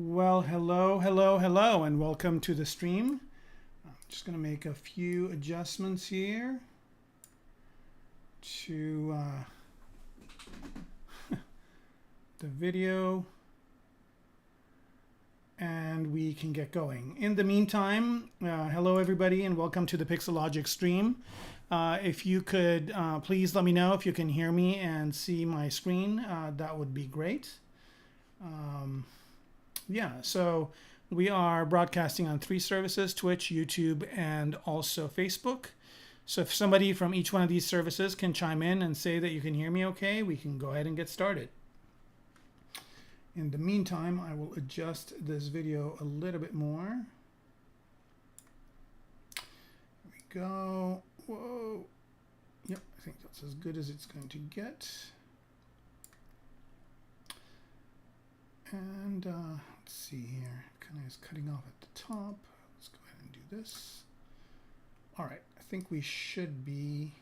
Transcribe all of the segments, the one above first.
Well, hello, and welcome to the stream. I'm just going to make a few adjustments here to the video, and we can get going. In the meantime, hello everybody, and welcome to the Pixologic stream. If you could please let me know if you can hear me and see my screen, that would be great. Yeah, so we are broadcasting on 3 services: Twitch, YouTube, and also Facebook. So if somebody from each one of these services can chime in and say that you can hear me okay, we can go ahead and get started. In the meantime, I will adjust this video a little bit more. There we go. Whoa. Yep, I think that's as good as it's going to get. And let's see here, kind of is cutting off at the top. Let's go ahead and do this. All right, I think we should be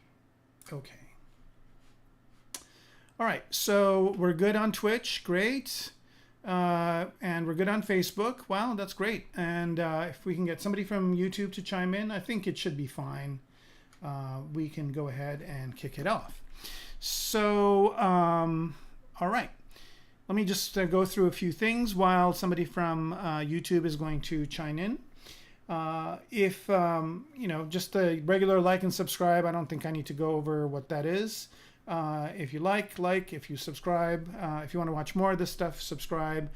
okay. All right, so we're good on Twitch, great. And we're good on Facebook. Wow, that's great. And if we can get somebody from YouTube to chime in, I think it should be fine. We can go ahead and kick it off. So, all right. Let me just go through a few things while somebody from YouTube is going to chime in. If, you know, just the regular like and subscribe, I don't think I need to go over what that is. If you like, if you subscribe, if you want to watch more of this stuff, subscribe.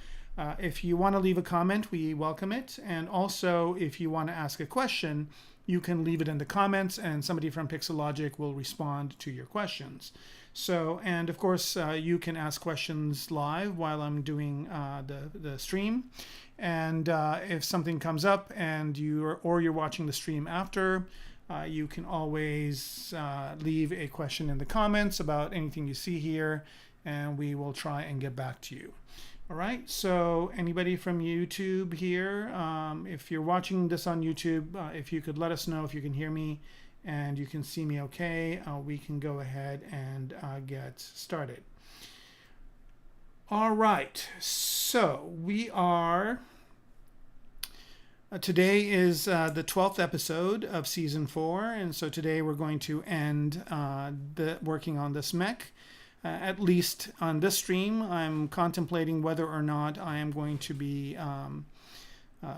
If you want to leave a comment, we welcome it. And also, if you want to ask a question, you can leave it in the comments and somebody from Pixologic will respond to your questions. So, and of course, you can ask questions live while I'm doing the stream. And if something comes up and you're watching the stream after, you can always leave a question in the comments about anything you see here, and we will try and get back to you. All right, so anybody from YouTube here, if you're watching this on YouTube, if you could let us know if you can hear me and you can see me okay, we can go ahead and get started. All right, so we are, today is the 12th episode of season 4, and so today we're going to end working on this mech. At least on this stream, I'm contemplating whether or not I am going to be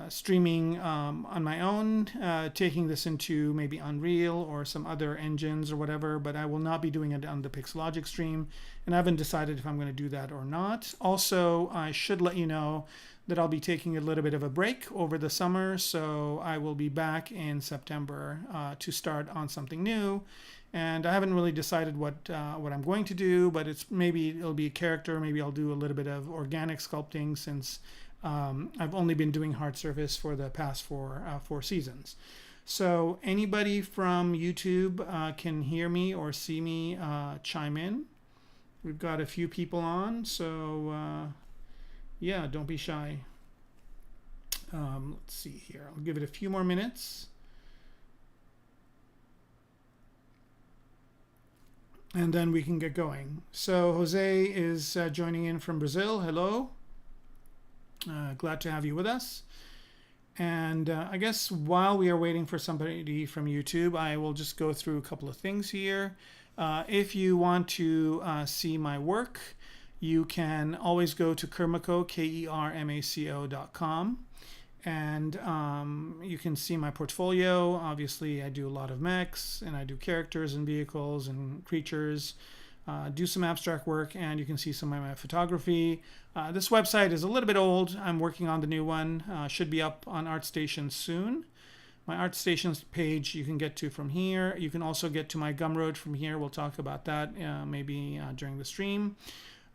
streaming on my own, taking this into maybe Unreal or some other engines or whatever, but I will not be doing it on the Pixologic stream, and I haven't decided if I'm going to do that or not. Also, I should let you know that I'll be taking a little bit of a break over the summer, so I will be back in September to start on something new. And I haven't really decided what I'm going to do, but maybe it'll be a character. Maybe I'll do a little bit of organic sculpting since I've only been doing hard surface for the past four seasons. So anybody from YouTube can hear me or see me, chime in. We've got a few people on, so yeah, don't be shy. Let's see here. I'll give it a few more minutes. And then we can get going. So Jose is joining in from Brazil. Hello. Glad to have you with us. And I guess while we are waiting for somebody from YouTube, I will just go through a couple of things here. If you want to see my work, you can always go to Kermaco, KERMACO.com. And you can see my portfolio. Obviously, I do a lot of mechs, and I do characters and vehicles and creatures, do some abstract work, and you can see some of my photography. This website is a little bit old. I'm working on the new one. Should be up on ArtStation soon. My ArtStation page you can get to from here. You can also get to my Gumroad from here. We'll talk about that maybe during the stream.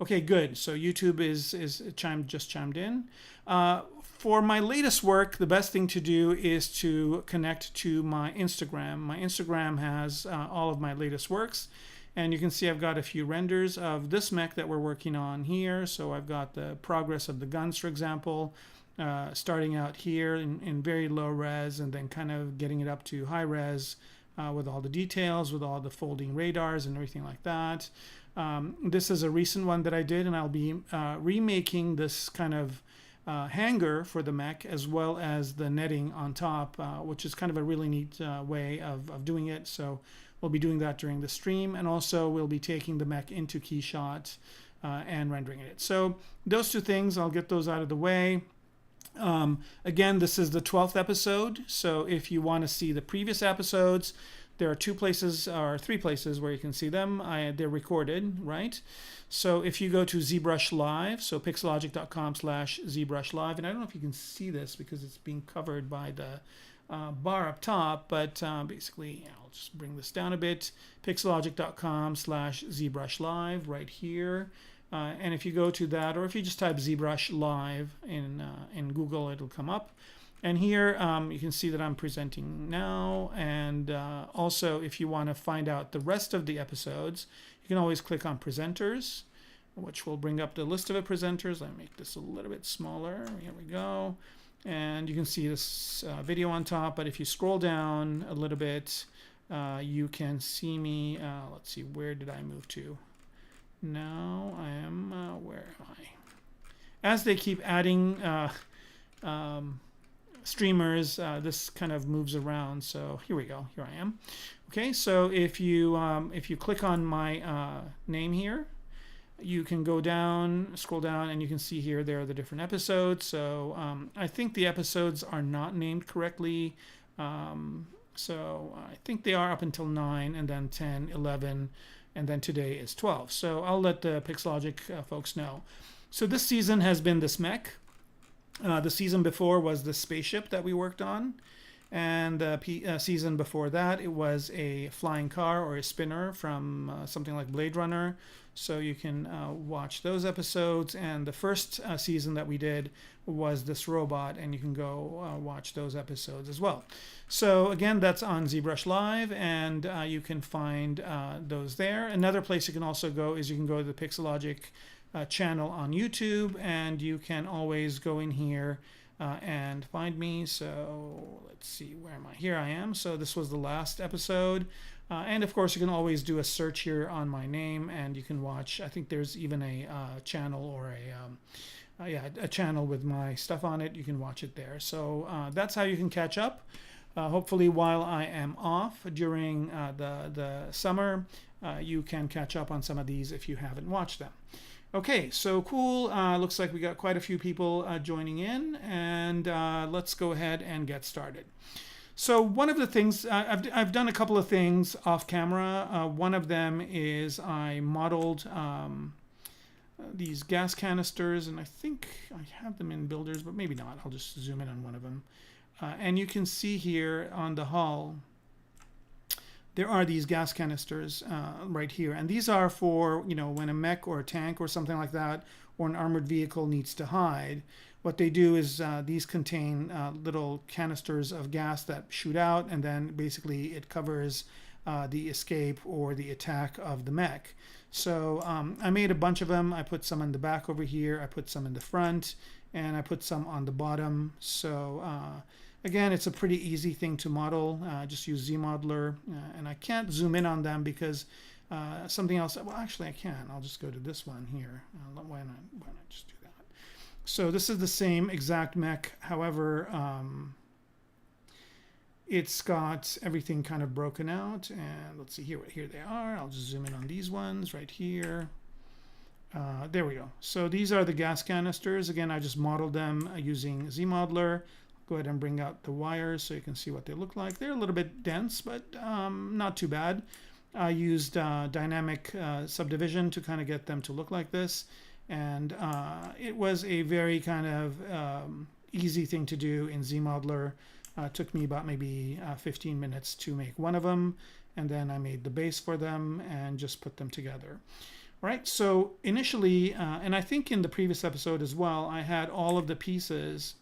Okay, good. So YouTube is just chimed in. For my latest work, the best thing to do is to connect to my Instagram. My Instagram has all of my latest works. And you can see I've got a few renders of this mech that we're working on here. So I've got the progress of the guns, for example, starting out here in very low res and then kind of getting it up to high res with all the details, with all the folding radars and everything like that. This is a recent one that I did, and I'll be remaking this kind of hanger for the mech, as well as the netting on top, which is kind of a really neat way of doing it. So we'll be doing that during the stream, and also we'll be taking the mech into Keyshot and rendering it. So those two things, I'll get those out of the way. Again, this is the 12th episode, so if you want to see the previous episodes, there are 2 places or 3 places where you can see them. They're recorded, right? So if you go to ZBrush Live, so pixologic.com/ZBrush Live, and I don't know if you can see this because it's being covered by the bar up top, but basically, I'll just bring this down a bit. Pixologic.com/ZBrush Live right here. And if you go to that, or if you just type ZBrush Live in Google, it'll come up. And here you can see that I'm presenting now. And also, if you want to find out the rest of the episodes, you can always click on Presenters, which will bring up the list of the presenters. Let me make this a little bit smaller. Here we go. And you can see this video on top. But if you scroll down a little bit, you can see me. Let's see, where did I move to? Now I am, where am I? As they keep adding streamers, this kind of moves around. So here we go. Here I am. Okay, so if you click on my name here, you can go down, scroll down, and you can see here there are the different episodes. So I think the episodes are not named correctly. So I think they are up until 9, and then 10, 11. And then today is 12. So I'll let the Pixologic folks know. So this season has been this mech. The season before was the spaceship that we worked on. And the season before that, it was a flying car or a spinner from something like Blade Runner. So you can watch those episodes. And the first season that we did was this robot, and you can go watch those episodes as well. So again, that's on ZBrush Live, and you can find those there. Another place you can also go is you can go to the Pixologic channel on YouTube, and you can always go in here and find me. So let's see, where am I? Here I am. So this was the last episode. And of course, you can always do a search here on my name, and you can watch. I think there's even a channel or a channel with my stuff on it. You can watch it there. So that's how you can catch up. Hopefully, while I am off during the summer, you can catch up on some of these if you haven't watched them. Okay, so cool. Looks like we got quite a few people joining in, and let's go ahead and get started. So one of the things, I've done a couple of things off camera. One of them is I modeled these gas canisters, and I think I have them in builders, but maybe not. I'll just zoom in on one of them. And you can see here on the hull, there are these gas canisters right here. And these are for, when a mech or a tank or something like that, or an armored vehicle needs to hide. What they do is these contain little canisters of gas that shoot out, and then basically it covers the escape or the attack of the mech. So I made a bunch of them. I put some in the back over here. I put some in the front, and I put some on the bottom. So again, it's a pretty easy thing to model. Just use ZModeler, and I can't zoom in on them because something else. Well, actually, I can. I'll just go to this one here. Why not just do that? So this is the same exact mech. However, it's got everything kind of broken out. And let's see here. Here they are. I'll just zoom in on these ones right here. There we go. So these are the gas canisters. Again, I just modeled them using ZModeler. Go ahead and bring out the wires so you can see what they look like. They're a little bit dense, but not too bad. I used dynamic subdivision to kind of get them to look like this. And it was a very kind of easy thing to do in ZModeler. It took me about maybe 15 minutes to make one of them. And then I made the base for them and just put them together. All right, so initially, and I think in the previous episode as well, I had all of the pieces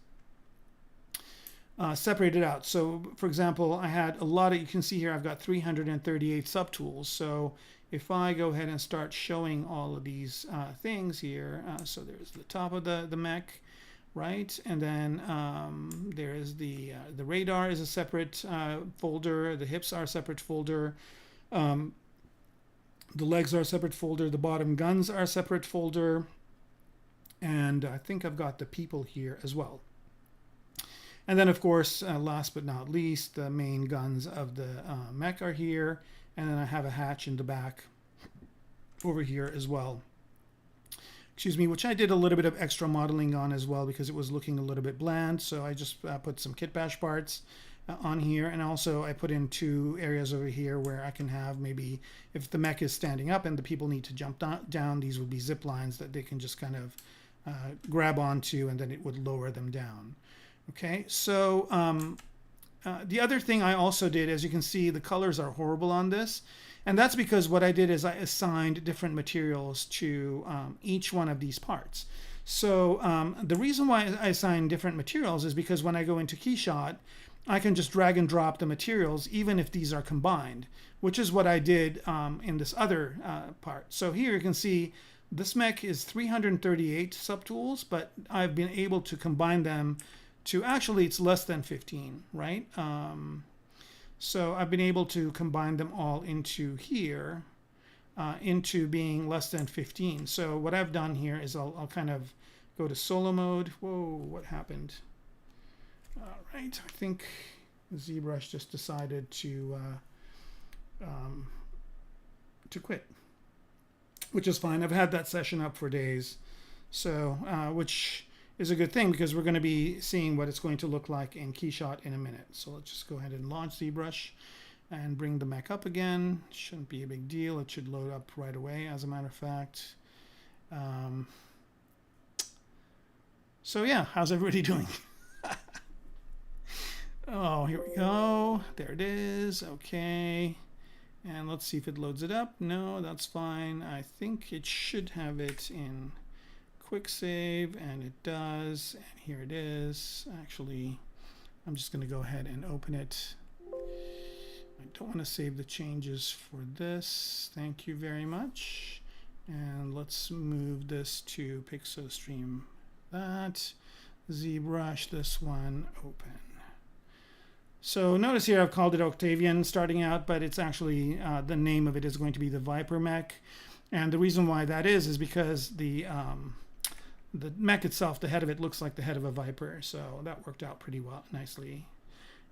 separated out. So for example, I had a lot of, you can see here, I've got 338 subtools. So if I go ahead and start showing all of these things here, so there's the top of the mech, right? And then there's the radar is a separate folder. The hips are a separate folder. The legs are a separate folder. The bottom guns are a separate folder. And I think I've got the people here as well. And then, of course, last but not least, the main guns of the mech are here. And then I have a hatch in the back over here as well. Excuse me, which I did a little bit of extra modeling on as well because it was looking a little bit bland. So I just put some kit bash parts on here. And also I put in 2 areas over here where I can have maybe if the mech is standing up and the people need to jump down, these would be zip lines that they can just kind of grab onto, and then it would lower them down. Okay, so the other thing I also did, as you can see, the colors are horrible on this. And that's because what I did is I assigned different materials to each one of these parts. So the reason why I assign different materials is because when I go into Keyshot, I can just drag and drop the materials even if these are combined, which is what I did in this other part. So here you can see this mech is 338 subtools, but I've been able to combine them to actually it's less than 15, right? So I've been able to combine them all into here, into being less than 15. So what I've done here is I'll kind of go to solo mode. Whoa, what happened? All right, I think ZBrush just decided to quit, which is fine. I've had that session up for days, so which is a good thing because we're going to be seeing what it's going to look like in Keyshot in a minute. So let's just go ahead and launch ZBrush and bring the mech up again. Shouldn't be a big deal. It should load up right away, as a matter of fact. So yeah, how's everybody doing? Oh, here we go. There it is. Okay. And let's see if it loads it up. No, that's fine. I think it should have it in quick save, and it does. And here it is. Actually, I'm just going to go ahead and open it. I don't want to save the changes for this. Thank you very much. And let's move this to PixoStream. That ZBrush, this one, open. So notice here I've called it Octavian starting out, but it's actually the name of it is going to be the Viper mech. And the reason why that is because the mech itself, the head of it looks like the head of a Viper. So that worked out pretty well, nicely.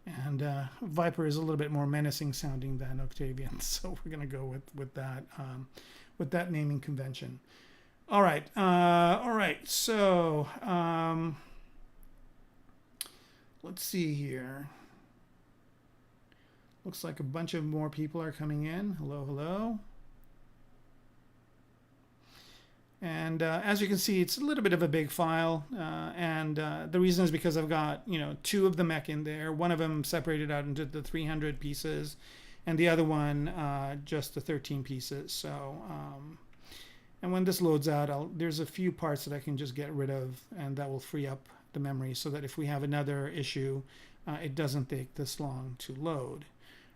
And Viper is a little bit more menacing sounding than Octavian. So we're going to go with that naming convention. All right. So let's see here. Looks like a bunch of more people are coming in. Hello, hello. And as you can see, it's a little bit of a big file. And the reason is because I've got, 2 of the mech in there. One of them separated out into the 300 pieces, and the other one just the 13 pieces. So, and when this loads out, there's a few parts that I can just get rid of, and that will free up the memory so that if we have another issue, it doesn't take this long to load.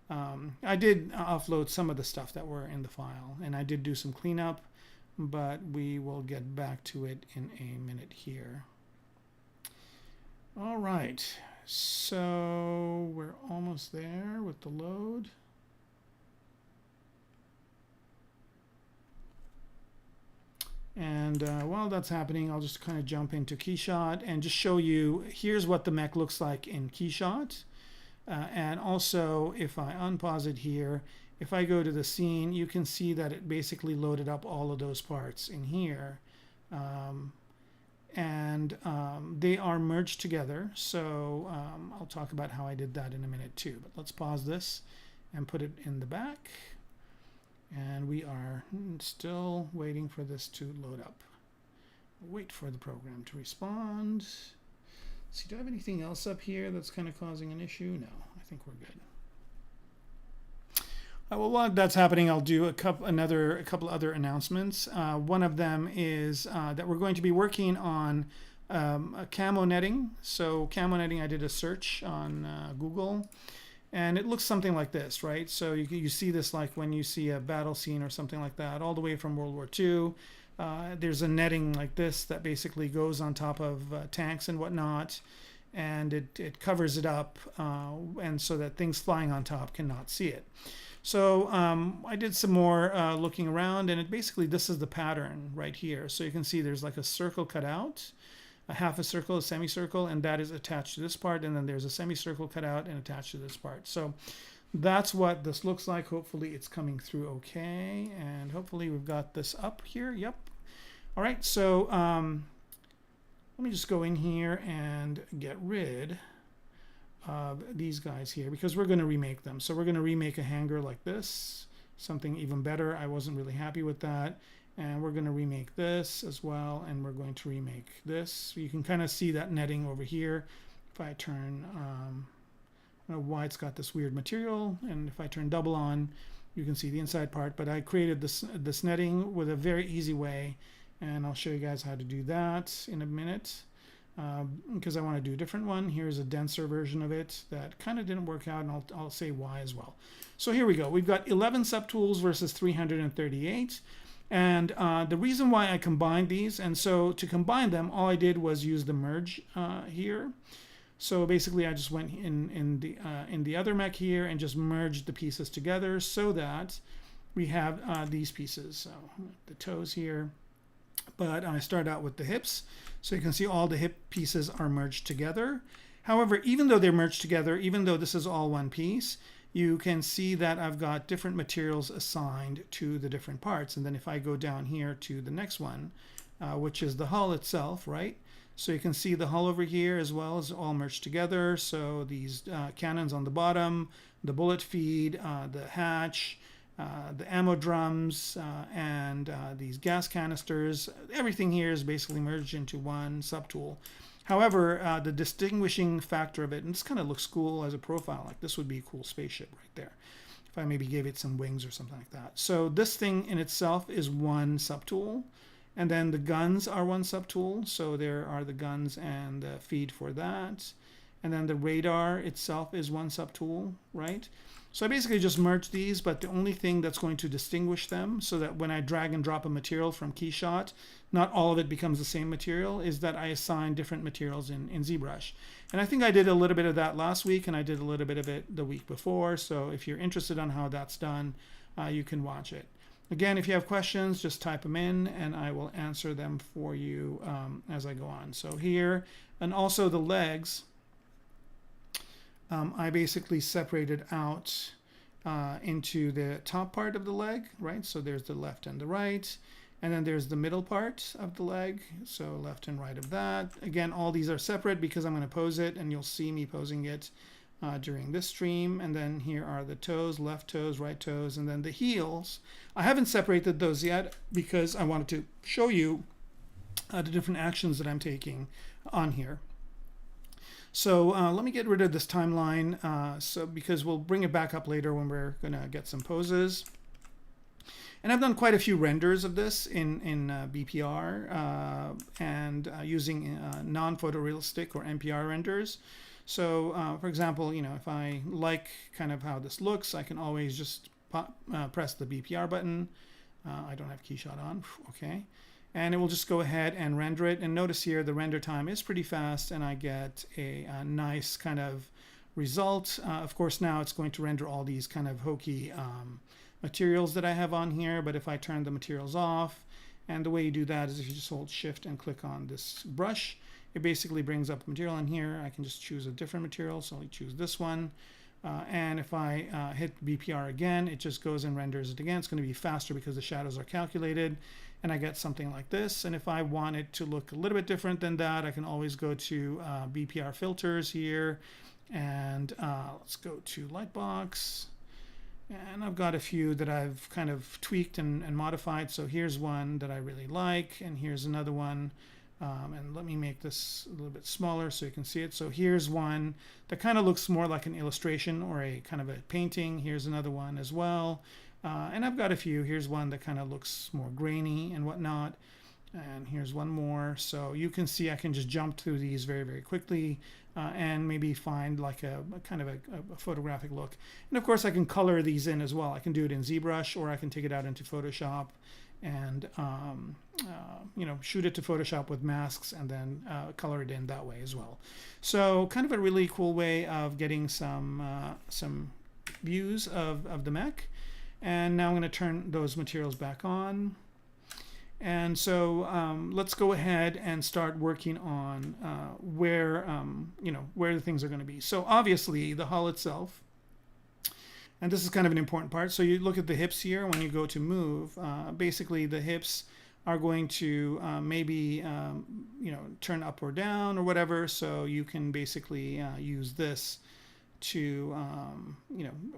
I did offload some of the stuff that were in the file, and I did do some cleanup, but we will get back to it in a minute here. All right, so we're almost there with the load. And while that's happening, I'll just kind of jump into Keyshot and just show you, here's what the mech looks like in Keyshot. And also, if I unpause it here, if I go to the scene, you can see that it basically loaded up all of those parts in here. They are merged together. So I'll talk about how I did that in a minute too. But let's pause this and put it in the back. And we are still waiting for this to load up. Wait for the program to respond. See, do I have anything else up here that's kind of causing an issue? No, I think we're good. Well, while that's happening, I'll do a couple other announcements. One of them is that we're going to be working on a camo netting. So camo netting, I did a search on Google, and it looks something like this, right? So you see this like when you see a battle scene or something like that, all the way from World War II. There's a netting like this that basically goes on top of tanks and whatnot, and it covers it up, and so that things flying on top cannot see it. So I did some more looking around, and this is the pattern right here. So you can see there's like a circle cut out, a half a circle, a semicircle, and that is attached to this part, and then there's a semicircle cut out and attached to this part. So that's what this looks like. Hopefully it's coming through okay, and hopefully we've got this up here. Yep. All right, so let me just go in here and get rid of these guys here, because we're going to remake them. So we're going to remake a hanger like this, something even better. I wasn't really happy with that. And we're going to remake this as well, and we're going to remake this. So you can kind of see that netting over here. If I turn, I don't know why it's got this weird material, and if I turn double on, you can see the inside part. But I created this netting with a very easy way, and I'll show you guys how to do that in a minute, because I want to do a different one. Here's a denser version of it that kind of didn't work out, and I'll say why as well. So here we go. We've got 11 subtools versus 338. And the reason why I combined these, and so to combine them, all I did was use the merge here. So basically, I just went in the other mech here and just merged the pieces together so that we have these pieces. So the toes here, but I start out with the hips, so you can see all the hip pieces are merged together. However, even though they're merged together, even though this is all one piece, you can see that I've got different materials assigned to the different parts. And then if I go down here to the next one, which is the hull itself, right? So you can see the hull over here as well is all merged together. So these cannons on the bottom, the bullet feed, the hatch, the ammo drums, and these gas canisters, everything here is basically merged into one subtool. However, the distinguishing factor of it, and this kind of looks cool as a profile, like this would be a cool spaceship right there, if I maybe gave it some wings or something like that. So this thing in itself is one subtool, and then the guns are one subtool. So there are the guns and the feed for that. And then the radar itself is one subtool, right? So I basically just merged these, but the only thing that's going to distinguish them so that when I drag and drop a material from Keyshot, not all of it becomes the same material, is that I assign different materials in ZBrush. And I think I did a little bit of that last week, and I did a little bit of it the week before. So if you're interested on how that's done, you can watch it. Again, if you have questions, just type them in, and I will answer them for you as I go on. So here, and also the legs, I basically separated out into the top part of the leg, right? So there's the left and the right, and then there's the middle part of the leg, so left and right of that. Again, all these are separate because I'm going to pose it, and you'll see me posing it during this stream. And then here are the toes, left toes, right toes, and then the heels. I haven't separated those yet because I wanted to show you the different actions that I'm taking on here. So let me get rid of this timeline because we'll bring it back up later when we're going to get some poses. And I've done quite a few renders of this in BPR and using non-photorealistic or NPR renders. So for example, you know, if I like kind of how this looks, I can always just press the BPR button. I don't have Keyshot on, okay. And it will just go ahead and render it. And notice here the render time is pretty fast, and I get a nice kind of result. Of course, now it's going to render all these kind of hokey materials that I have on here. But if I turn the materials off, and the way you do that is if you just hold shift and click on this brush, it basically brings up the material. And here I can just choose a different material. So I'll choose this one. And if I hit BPR again, it just goes and renders it again. It's going to be faster because the shadows are calculated, and I get something like this. And if I want it to look a little bit different than that, I can always go to BPR filters here, and let's go to Lightbox. And I've got a few that I've kind of tweaked and modified. So here's one that I really like, and here's another one. And let me make this a little bit smaller so you can see it. So here's one that kind of looks more like an illustration or a kind of a painting. Here's another one as well. And I've got a few. Here's one that kind of looks more grainy and whatnot. And here's one more. So you can see I can just jump through these very, very quickly and maybe find like a kind of a photographic look. And of course, I can color these in as well. I can do it in ZBrush, or I can take it out into Photoshop and you know, shoot it to Photoshop with masks and then color it in that way as well. So kind of a really cool way of getting some views of the mech. And now I'm going to turn those materials back on. And so let's go ahead and start working on where the things are going to be. So obviously the hull itself, and this is kind of an important part. So you look at the hips here when you go to move. Basically the hips are going to maybe turn up or down or whatever. So you can basically use this to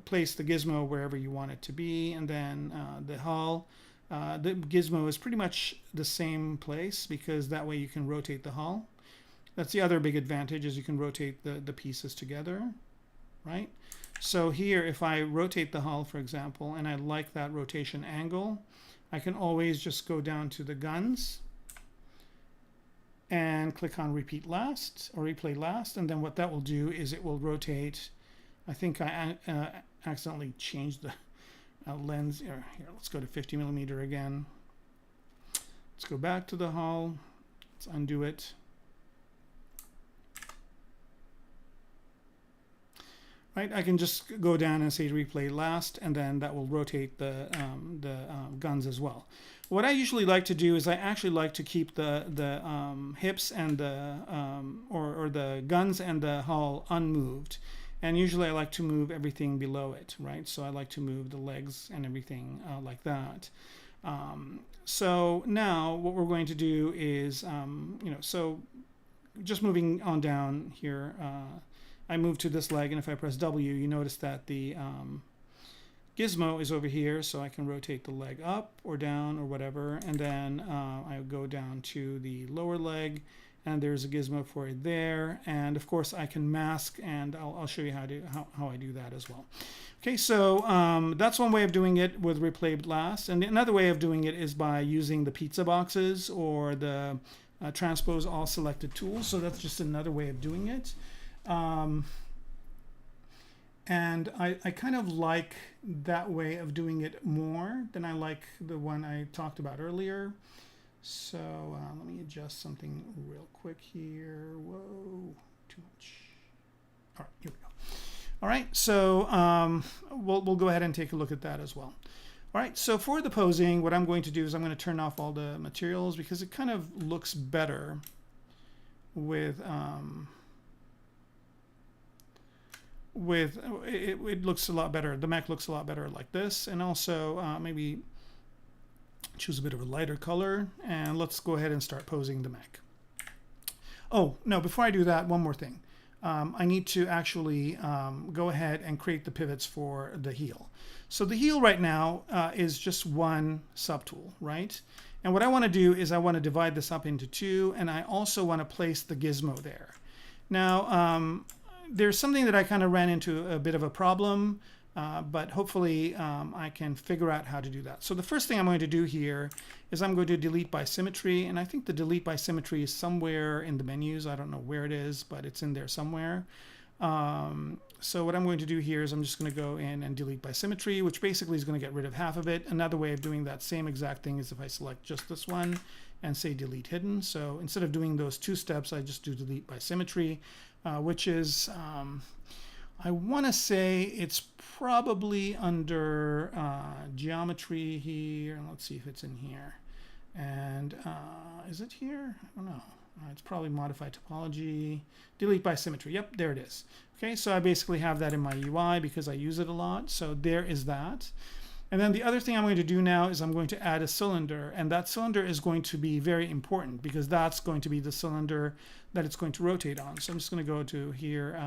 place the gizmo wherever you want it to be, and then the hull. The gizmo is pretty much the same place because that way you can rotate the hull. That's the other big advantage, is you can rotate the pieces together, right? So here, if I rotate the hull, for example, and I like that rotation angle, I can always just go down to the guns and click on repeat last or replay last, and then what that will do is it will rotate. I think I accidentally changed the lens. Here, let's go to 50 millimeter again. Let's go back to the hull. Let's undo it. Right, I can just go down and say replay last, and then that will rotate the guns as well. What I usually like to do is I actually like to keep the hips and or the guns and the hull unmoved. And usually I like to move everything below it, right? So I like to move the legs and everything like that. So now what we're going to do is, so just moving on down here, I move to this leg, and if I press W, you notice that the gizmo is over here, so I can rotate the leg up or down or whatever, and then I go down to the lower leg, and there's a gizmo for it there, and of course I can mask, and I'll show you how I do that as well. Okay, so that's one way of doing it with replay last, and another way of doing it is by using the pizza boxes or the transpose all selected tools. So that's just another way of doing it. And I kind of like that way of doing it more than I like the one I talked about earlier. So let me adjust something real quick here. Whoa, too much. All right, here we go. All right, so we'll go ahead and take a look at that as well. All right, so for the posing, what I'm going to do is I'm going to turn off all the materials because it kind of looks better with it looks a lot better. The Mech looks a lot better like this, and also maybe choose a bit of a lighter color, and let's go ahead and start posing the Mech. Oh no, before I do that, one more thing. I need to actually go ahead and create the pivots for the heel. So the heel right now is just one subtool, right? And what I want to do is I want to divide this up into two, and I also want to place the gizmo there. Now, there's something that I kind of ran into a bit of a problem, but hopefully I can figure out how to do that. So the first thing I'm going to do here is I'm going to delete by symmetry, and I think the delete by symmetry is somewhere in the menus. I don't know where it is, but it's in there somewhere. So what I'm going to do here is I'm just going to go in and delete by symmetry, which basically is going to get rid of half of it. Another way of doing that same exact thing is if I select just this one and say delete hidden. So instead of doing those two steps, I just do delete by symmetry, which is, I want to say it's probably under geometry here. Let's see if it's in here. And is it here? I don't know. It's probably modify topology, delete by symmetry. Yep, there it is. Okay, so I basically have that in my UI because I use it a lot. So there is that. And then the other thing I'm going to do now is I'm going to add a cylinder, and that cylinder is going to be very important because that's going to be the cylinder that it's going to rotate on. So I'm just going to go to here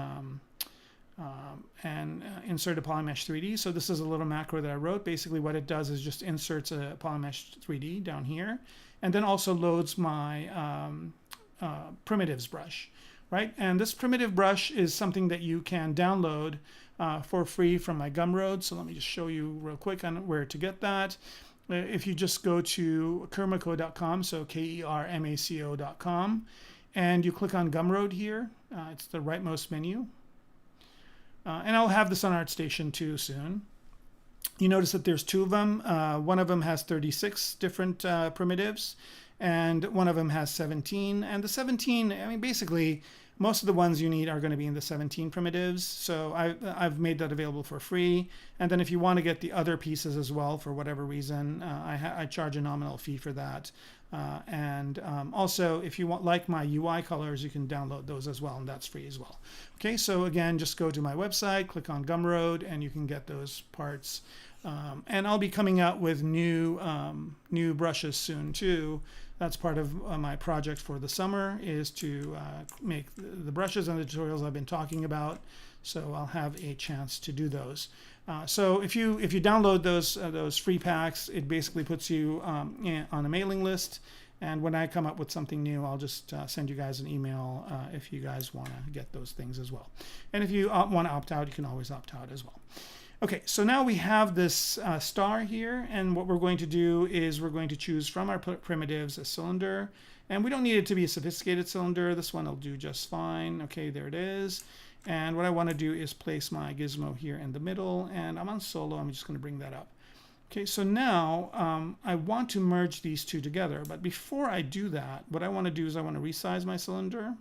and insert a polymesh 3D. So this is a little macro that I wrote. Basically what it does is just inserts a polymesh 3D down here, and then also loads my primitives brush, right? And this primitive brush is something that you can download for free from my Gumroad. So let me just show you real quick on where to get that. If you just go to kermaco.com, so kermaco.com, and you click on Gumroad here, it's the rightmost menu. And I'll have this on ArtStation too soon. You notice that there's two of them. One of them has 36 different primitives, and one of them has 17. And the 17, I mean, basically, Most of the ones you need are going to be in the 17 primitives. So I've made that available for free. And then if you want to get the other pieces as well, for whatever reason, I charge a nominal fee for that. Also, if you like my UI colors, you can download those as well, and that's free as well. Okay, so again, just go to my website, click on Gumroad, and you can get those parts. And I'll be coming out with new brushes soon too. That's part of my project for the summer, is to make the brushes and the tutorials I've been talking about. So I'll have a chance to do those. So if you download those free packs, it basically puts you on a mailing list. And when I come up with something new, I'll just send you guys an email if you guys want to get those things as well. And if you want to opt out, you can always opt out as well. Okay, so now we have this star here, and what we're going to do is we're going to choose from our primitives a cylinder, and we don't need it to be a sophisticated cylinder. This one will do just fine. Okay, there it is. And what I want to do is place my gizmo here in the middle, and I'm on solo. I'm just going to bring that up. Okay, so now I want to merge these two together, but before I do that, what I want to do is I want to resize my cylinder.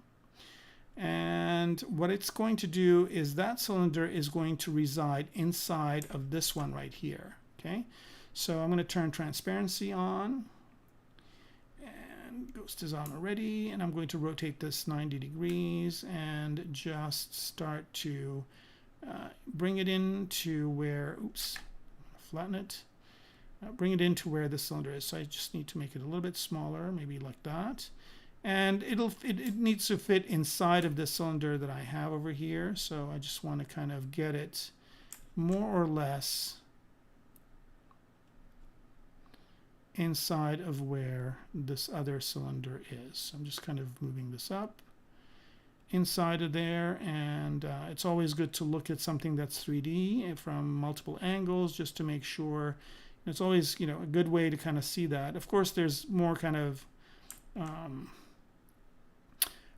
And what it's going to do is that cylinder is going to reside inside of this one right here. Okay, so I'm going to turn transparency on, and ghost is on already, and I'm going to rotate this 90 degrees and just start to bring it into where, oops, flatten it, bring it into where the cylinder is. So I just need to make it a little bit smaller, maybe like that. And it needs to fit inside of the cylinder that I have over here. So I just want to kind of get it more or less inside of where this other cylinder is. So I'm just kind of moving this up inside of there. And it's always good to look at something that's 3D from multiple angles just to make sure. It's always, a good way to kind of see that. Of course, there's more kind of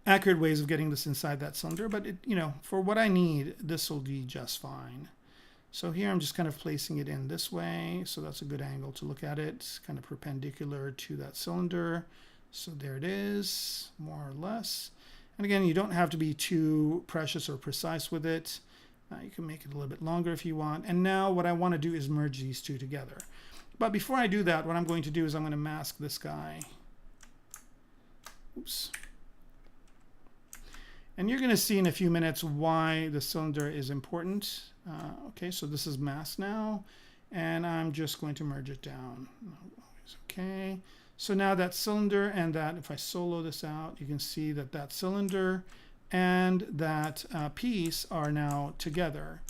accurate ways of getting this inside that cylinder, but for what I need, this will be just fine. So here I'm just kind of placing it in this way, so that's a good angle to look at it, kind of perpendicular to that cylinder. So there it is, more or less. And again, you don't have to be too precious or precise with it. You can make it a little bit longer if you want. And now what I want to do is merge these two together. But before I do that, what I'm going to do is I'm going to mask this guy. Oops. And you're going to see in a few minutes why the cylinder is important. Okay, so this is masked now, and I'm just going to merge it down. Okay, so now that cylinder and that, if I solo this out, you can see that that cylinder and that piece are now together.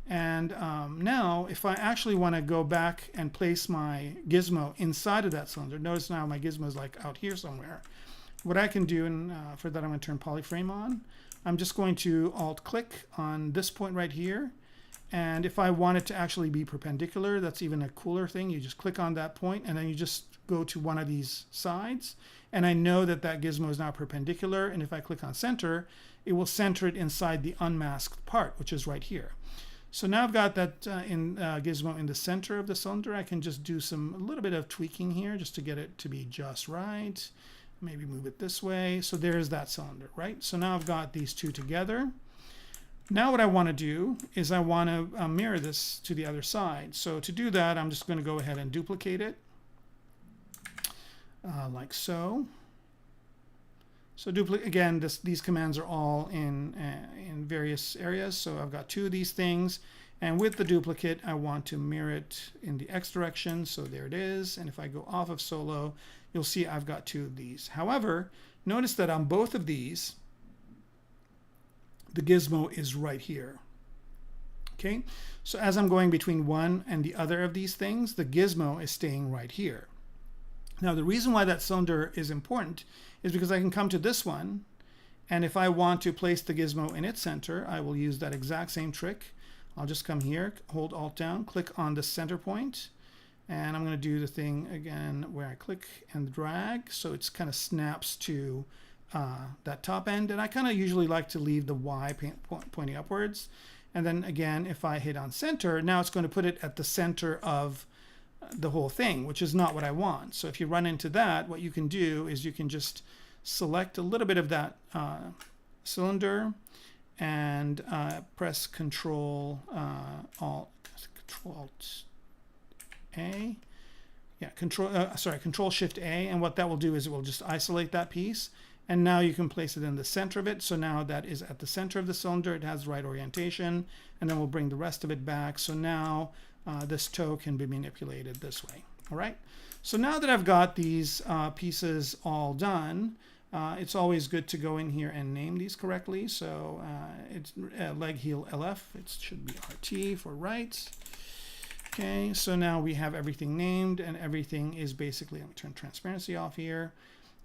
And now if I actually want to go back and place my gizmo inside of that cylinder, notice now my gizmo is like out here somewhere. What I can do, and for that I'm going to turn polyframe on. I'm just going to alt-click on this point right here. And if I want it to actually be perpendicular, that's even a cooler thing. You just click on that point, and then you just go to one of these sides. And I know that that gizmo is now perpendicular. And if I click on center, it will center it inside the unmasked part, which is right here. So now I've got that gizmo in the center of the cylinder. I can just do a little bit of tweaking here just to get it to be just right. Maybe move it this way. So there's that cylinder, right? So now I've got these two together. Now what I want to do is I want to mirror this to the other side. So to do that, I'm just going to go ahead and duplicate it like so. So again, these commands are all in various areas. So I've got two of these things. And with the duplicate, I want to mirror it in the X direction. So there it is. And if I go off of solo, you'll see I've got two of these. However, notice that on both of these, the gizmo is right here. Okay, so as I'm going between one and the other of these things, the gizmo is staying right here. Now, the reason why that cylinder is important is because I can come to this one, and if I want to place the gizmo in its center, I will use that exact same trick. I'll just come here, hold Alt down, click on the center point, and I'm going to do the thing again where I click and drag, so it's kind of snaps to that top end. And I kind of usually like to leave the Y pointing upwards. And then again, if I hit on center, now it's going to put it at the center of the whole thing, which is not what I want. So if you run into that, what you can do is you can just select a little bit of that cylinder, and press Control Alt A. Yeah, Control Shift A, and what that will do is it will just isolate that piece, and now you can place it in the center of it. So now that is at the center of the cylinder, it has the right orientation, and then we'll bring the rest of it back. So now this toe can be manipulated this way. All right. So now that I've got these pieces all done, it's always good to go in here and name these correctly. So it's leg heel LF. It should be RT for right. Okay, so now we have everything named, and everything is basically, let me turn transparency off here.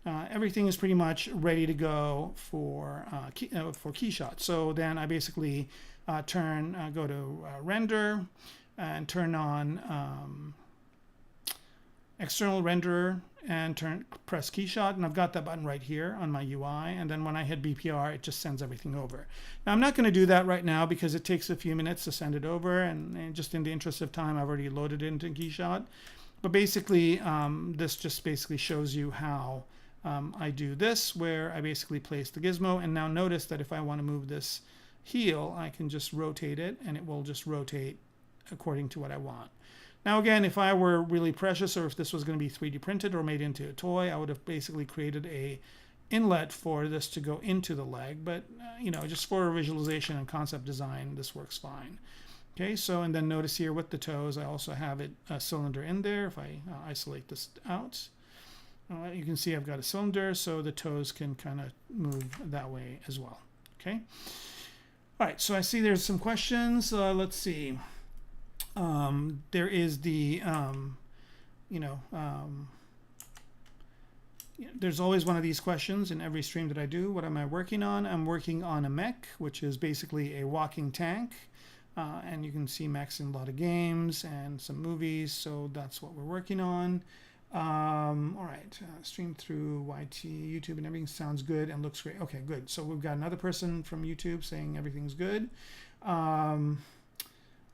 Everything is pretty much ready to go for Keyshot. So then I basically go to render and turn on external renderer and press Keyshot, and I've got that button right here on my UI, and then when I hit BPR, it just sends everything over. Now I'm not going to do that right now because it takes a few minutes to send it over, and just in the interest of time, I've already loaded it into Keyshot. But basically, this just basically shows you how I do this, where I basically place the gizmo, and now notice that if I want to move this heel, I can just rotate it, and it will just rotate according to what I want. Now again, if I were really precious, or if this was going to be 3D printed or made into a toy, I would have basically created a inlet for this to go into the leg. But you know, just for visualization and concept design, this works fine. Okay, so and then notice here with the toes, I also have a cylinder in there. If I isolate this out, you can see I've got a cylinder, so the toes can kind of move that way as well. Okay. All right, so I see there's some questions. Let's see. There is the, there's always one of these questions in every stream that I do. What am I working on? I'm working on a mech, which is basically a walking tank. And you can see mechs in a lot of games and some movies, so that's what we're working on. All right, stream through YT, YouTube, and everything sounds good and looks great. Okay, good. So we've got another person from YouTube saying everything's good.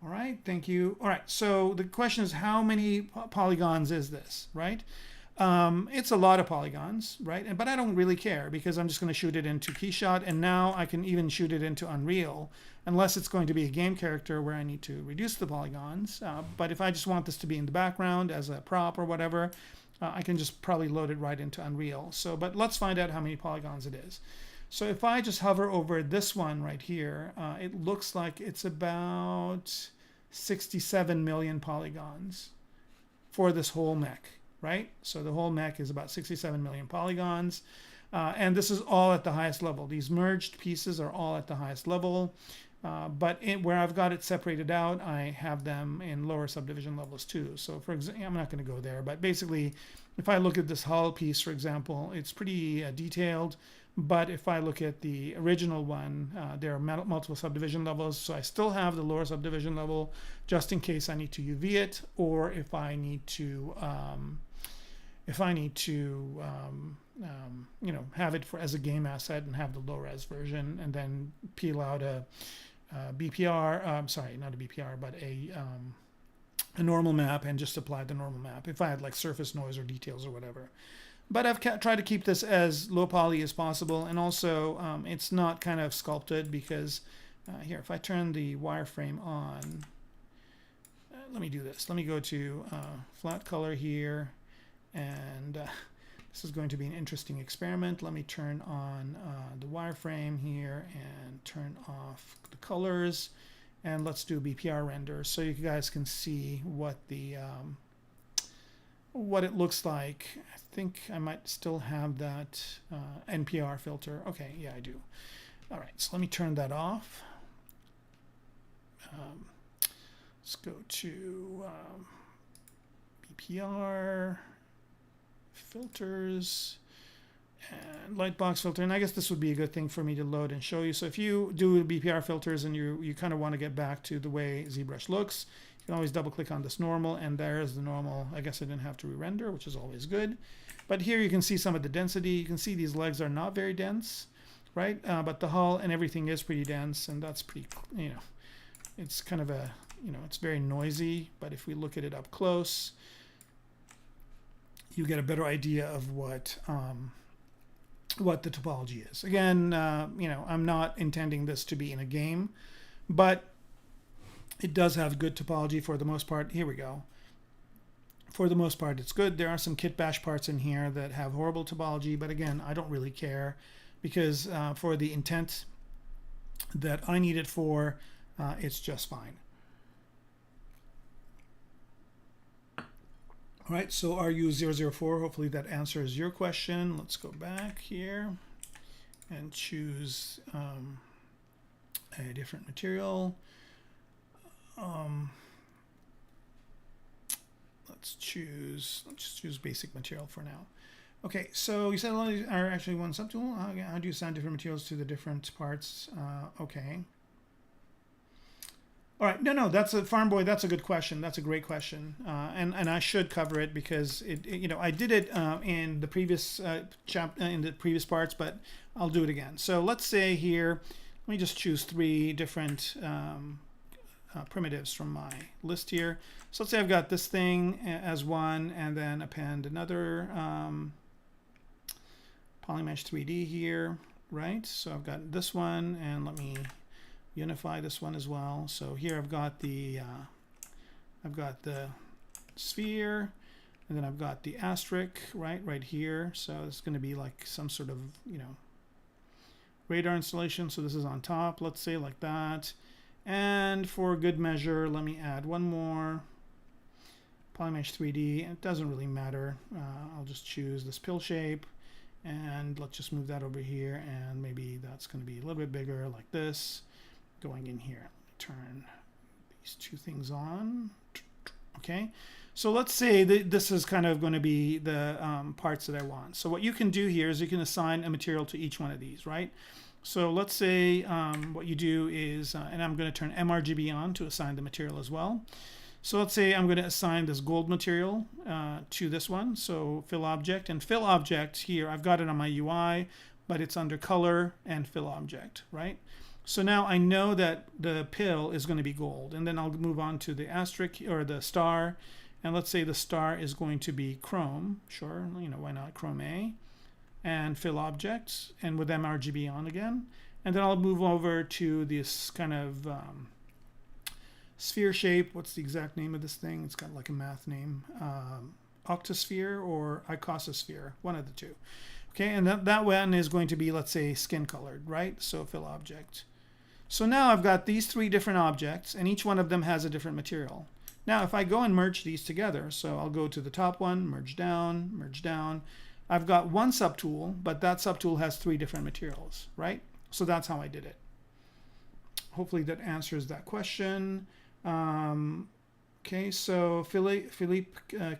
All right, thank you. All right, so the question is, how many polygons is this, right? It's a lot of polygons, right? But I don't really care because I'm just going to shoot it into Keyshot, and now I can even shoot it into Unreal, unless it's going to be a game character where I need to reduce the polygons. But if I just want this to be in the background as a prop or whatever, I can just probably load it right into Unreal. So, but let's find out how many polygons it is. So if I just hover over this one right here, it looks like it's about 67 million polygons for this whole mech, right? So the whole mech is about 67 million polygons. And this is all at the highest level. These merged pieces are all at the highest level. But where I've got it separated out, I have them in lower subdivision levels too. So for example, I'm not going to go there, but basically, if I look at this hull piece, for example, it's pretty detailed. But if I look at the original one, there are multiple subdivision levels. So I still have the lower subdivision level just in case I need to UV it, or if I need to, have it as a game asset and have the low res version, and then peel out a BPR. Sorry, not a BPR, but a normal map, and just apply the normal map if I had like surface noise or details or whatever. But I've tried to keep this as low poly as possible, and also it's not kind of sculpted because here, if I turn the wireframe on, let me do this. Let me go to flat color here, and this is going to be an interesting experiment. Let me turn on the wireframe here and turn off the colors, and let's do BPR render so you guys can see what the what it looks like. I think I might still have that NPR filter. Okay, yeah, I do. All right, so let me turn that off. Let's go to BPR, filters, and lightbox filter. And I guess this would be a good thing for me to load and show you. So if you do BPR filters and you kind of want to get back to the way ZBrush looks, you can always double click on this normal, and there's the normal. I guess I didn't have to re-render, which is always good. But here you can see some of the density. You can see these legs are not very dense, right? But the hull and everything is pretty dense, and that's pretty, it's kind of a, it's very noisy. But if we look at it up close, you get a better idea of what what the topology is. Again, you know, I'm not intending this to be in a game, but it does have good topology for the most part. Here we go. For the most part, it's good. There are some kit bash parts in here that have horrible topology, but again, I don't really care because for the intent that I need it for, it's just fine. All right, so RU004, hopefully that answers your question. Let's go back here and choose a different material. Let's just choose basic material for now. Okay, so you said a lot of these are actually one subtool. How do you assign different materials to the different parts? Okay. All right, no, that's a Farm Boy. That's a good question. That's a great question, and I should cover it because you know, I did it in the previous in the previous parts, but I'll do it again. So let's say here, let me just choose 3 different primitives from my list here. So let's say I've got this thing as one, and then append another Polymesh 3D here, right? So I've got this one, and let me unify this one as well. So here I've got the sphere, and then I've got the asterisk right here. So it's going to be like some sort of, you know, radar installation. So this is on top, let's say, like that. And for good measure, let me add one more Polymesh 3D. It doesn't really matter. I'll just choose this pill shape, and let's just move that over here, and maybe that's going to be a little bit bigger, like this. Going in here, turn these 2 things on. Okay, so let's say that this is kind of going to be the parts that I want. So what you can do here is you can assign a material to each one of these, right? So let's say what you do is, and I'm going to turn mRGB on to assign the material as well. So let's say I'm going to assign this gold material to this one. So fill object, and fill object here, I've got it on my UI, but it's under color and fill object, right? So now I know that the pill is going to be gold, and then I'll move on to the asterisk or the star, and let's say the star is going to be chrome. Sure, you know, why not chrome A, and fill objects, and with mRGB on again, and then I'll move over to this kind of sphere shape. What's the exact name of this thing? It's got like a math name, octosphere or icososphere, one of the two. Okay, and that one is going to be, let's say, skin colored, right? So fill object. So now I've got these 3 different objects, and each one of them has a different material. Now if I go and merge these together, so I'll go to the top one, merge down. I've got one subtool, but that subtool has 3 different materials, right? So that's how I did it. Hopefully that answers that question. Okay, so Philippe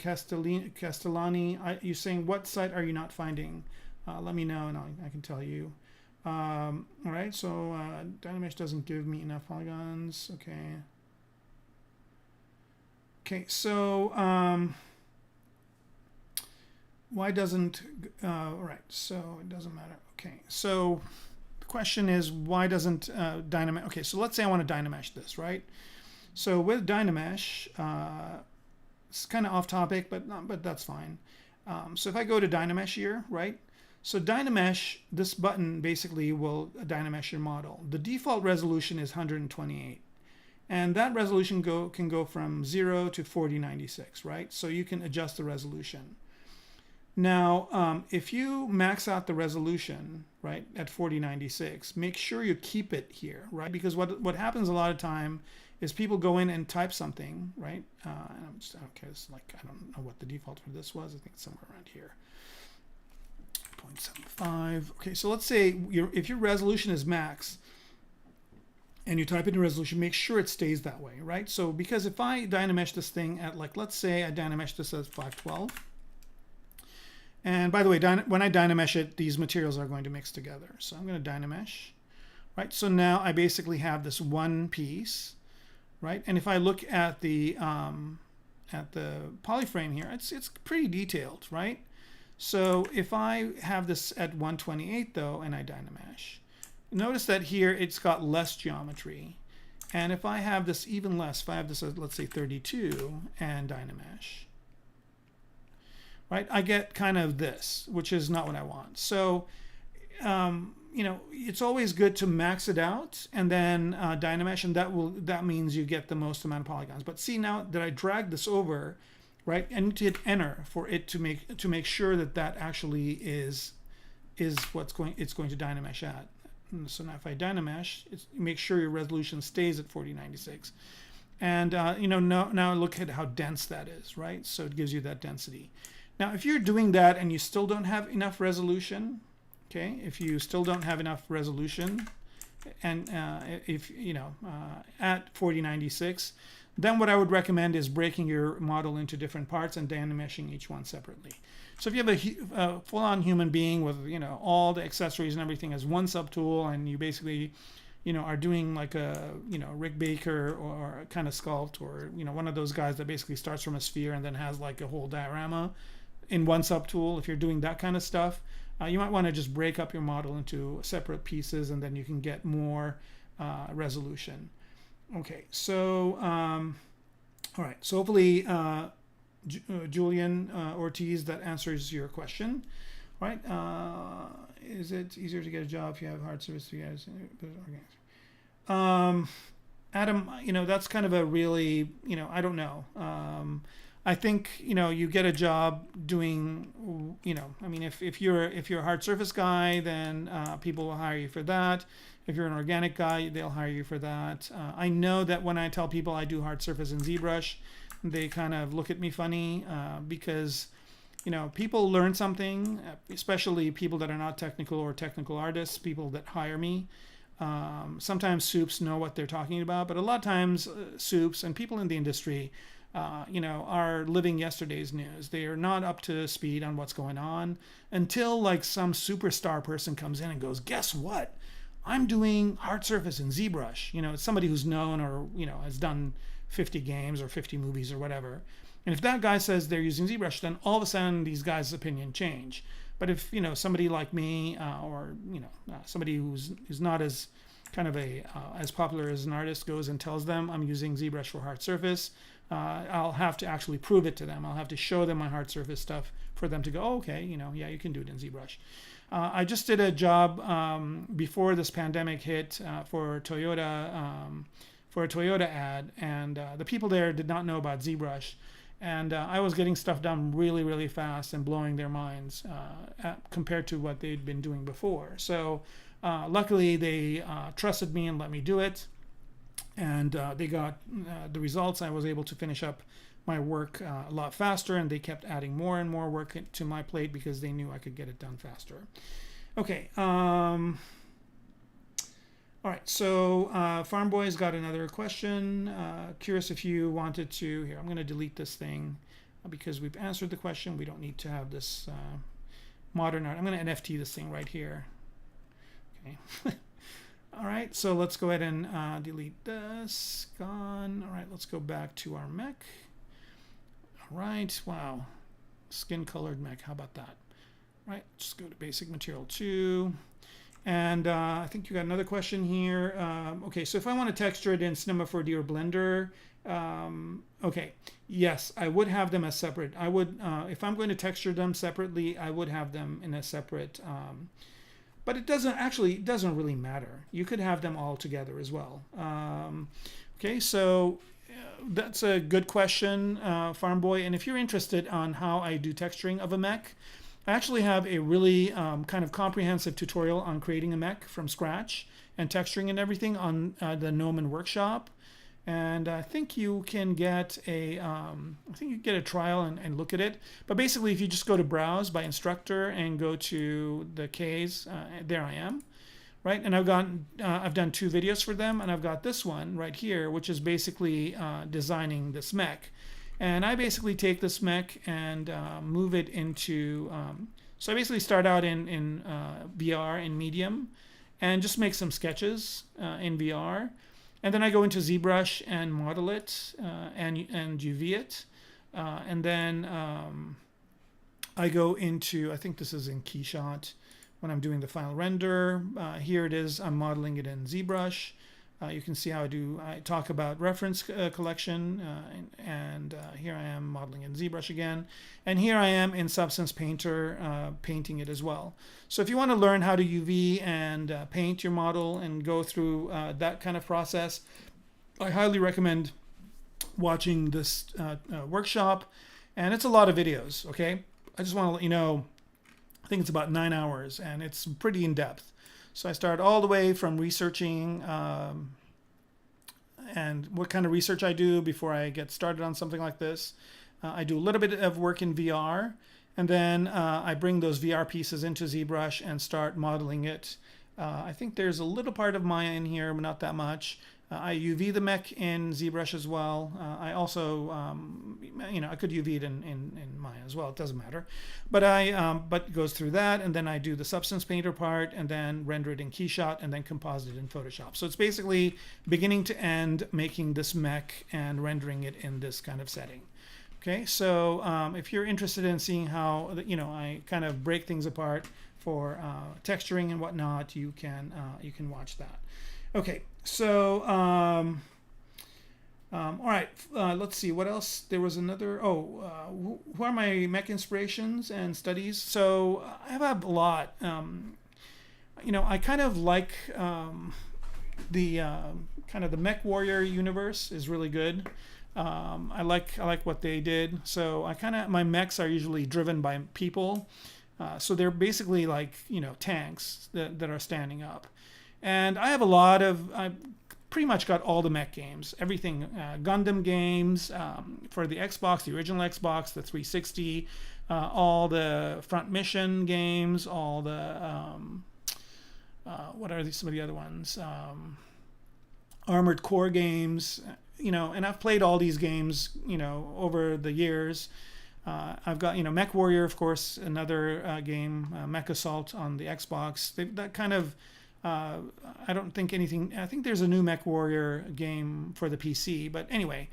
Castellani, you're saying, what site are you not finding? Let me know, and I can tell you. All right, so Dynamesh doesn't give me enough polygons. Okay, so why doesn't, all right, so it doesn't matter. Okay, so the question is, why doesn't Dynamesh, okay, so let's say I want to Dynamesh this, right? So with Dynamesh, it's kind of off topic, but that's fine. So if I go to Dynamesh here, right? So Dynamesh, this button basically will Dynamesh your model. The default resolution is 128. And that resolution can go from 0 to 4096, right? So you can adjust the resolution. Now, if you max out the resolution, right, at 4096, make sure you keep it here, right? Because what happens a lot of time is people go in and type something, right? And I'm just, okay, it's like, I don't know what the default for this was. I think it's somewhere around here. 0.75. Okay, so let's say if your resolution is max and you type in a resolution, make sure it stays that way, right? So because if I Dynamesh this thing at, like, let's say I Dynamesh this as 512. And by the way, when I Dynamesh it, these materials are going to mix together. So I'm going to Dynamesh, right? So now I basically have this one piece, right? And if I look at the polyframe here, it's pretty detailed, right? So if I have this at 128 though, and I Dynamesh, notice that here it's got less geometry. And if I have this even less, if I have this at, let's say, 32 and Dynamesh, right, I get kind of this, which is not what I want. So you know, it's always good to max it out and then Dynamesh, and that means you get the most amount of polygons. But see, now that I drag this over, right, I need to hit enter for it to make sure that that actually is what's going to Dynamesh at. And so now if I Dynamesh, make sure your resolution stays at 4096. And you know, now look at how dense that is, right? So it gives you that density. Now, if you're doing that and you still don't have enough resolution, okay, if you still don't have enough resolution, and if you know at 4096, then what I would recommend is breaking your model into different parts and Dynameshing each one separately. So if you have a full-on human being with, you know, all the accessories and everything as one subtool, and you basically, you know, are doing like a, you know, Rick Baker or a kind of sculpt, or, you know, one of those guys that basically starts from a sphere and then has like a whole diorama in one subtool. If you're doing that kind of stuff, you might want to just break up your model into separate pieces, and then you can get more resolution. Okay, so all right, so hopefully Julian Ortiz, that answers your question. All right, is it easier to get a job if you have hard service to get? Adam, you know, that's kind of a really, you know, I don't know. I think, you know, you get a job doing, you know, I mean, if you're a hard surface guy, then people will hire you for that. If you're an organic guy, they'll hire you for that. I know that when I tell people I do hard surface in ZBrush, they kind of look at me funny because, you know, people learn something, especially people that are not technical or technical artists, people that hire me. Sometimes soups know what they're talking about, but a lot of times soups and people in the industry, you know, are living yesterday's news. They are not up to speed on what's going on until like some superstar person comes in and goes, guess what? I'm doing hard surface in ZBrush. You know, it's somebody who's known or, you know, has done 50 games or 50 movies or whatever. And if that guy says they're using ZBrush, then all of a sudden these guys' opinion change. But if, you know, somebody like me or, you know, somebody who's not as kind of as popular as an artist goes and tells them I'm using ZBrush for hard surface, I'll have to actually prove it to them. I'll have to show them my hard surface stuff for them to go, oh, okay, you know, yeah, you can do it in ZBrush. I just did a job before this pandemic hit for Toyota, for a Toyota ad, and the people there did not know about ZBrush, and I was getting stuff done really, really fast and blowing their minds compared to what they'd been doing before. So luckily they trusted me and let me do it, and they got the results. I was able to finish up my work a lot faster, and they kept adding more and more work to my plate because they knew I could get it done faster. Okay. All right. So Farm Boy's got another question. Curious if you wanted to. Here, I'm going to delete this thing because we've answered the question. We don't need to have this modern art. I'm going to NFT this thing right here. Okay. All right. So let's go ahead and delete this. Gone. All right. Let's go back to our mech. All right, wow, skin colored mech, how about that? Right, just go to basic material 2. And I think you got another question here. Okay, so if I want to texture it in Cinema 4D or Blender, okay, yes, I would have them as separate. I would, if I'm going to texture them separately, I would have them in a separate, but it doesn't really matter. You could have them all together as well. Okay, so that's a good question, Farm Boy. And if you're interested on how I do texturing of a mech, I actually have a really kind of comprehensive tutorial on creating a mech from scratch and texturing and everything on the Gnomon workshop. And I think you can get a trial and look at it. But basically, if you just go to Browse by Instructor and go to the Ks, there I am. Right, and I've done 2 videos for them, and I've got this one right here, which is basically designing this mech. And I basically take this mech and move it into. So I basically start out in VR in medium, and just make some sketches in VR, and then I go into ZBrush and model it and UV it, and then I go into, I think this is in Keyshot. When I'm doing the final render, here it is, I'm modeling it in ZBrush. You can see how I talk about reference collection, and here I am modeling in ZBrush again, and here I am in Substance Painter painting it as well. So if you want to learn how to UV and paint your model and go through that kind of process, I highly recommend watching this workshop, and it's a lot of videos. Okay, I just want to let you know, I think it's about 9 hours, and it's pretty in depth. So I start all the way from researching and what kind of research I do before I get started on something like this. I do a little bit of work in VR, and then I bring those VR pieces into ZBrush and start modeling it. I think there's a little part of Maya in here, but not that much. I UV the mech in ZBrush as well. I also, I could UV it in Maya as well. It doesn't matter, but but it goes through that, and then I do the Substance Painter part, and then render it in Keyshot, and then composite it in Photoshop. So it's basically beginning to end making this mech and rendering it in this kind of setting. Okay, so if you're interested in seeing how I kind of break things apart for texturing and whatnot, you can watch that. Okay, so all right, let's see what else. There was another. Who are my mech inspirations and studies? So I have a lot. I kind of like the kind of the Mech Warrior universe is really good. I like what they did. So my mechs are usually driven by people. So they're basically like tanks that are standing up. And I have I pretty much got all the mech games, everything, Gundam games for the Xbox, the original Xbox, the 360, all the Front Mission games, all the, what are some of the other ones? Armored Core games, and I've played all these games, over the years. I've got, Mech Warrior, of course, another game, Mech Assault on the Xbox. That kind of, I don't think anything. I think there's a new Mech Warrior game for the PC, but anyway.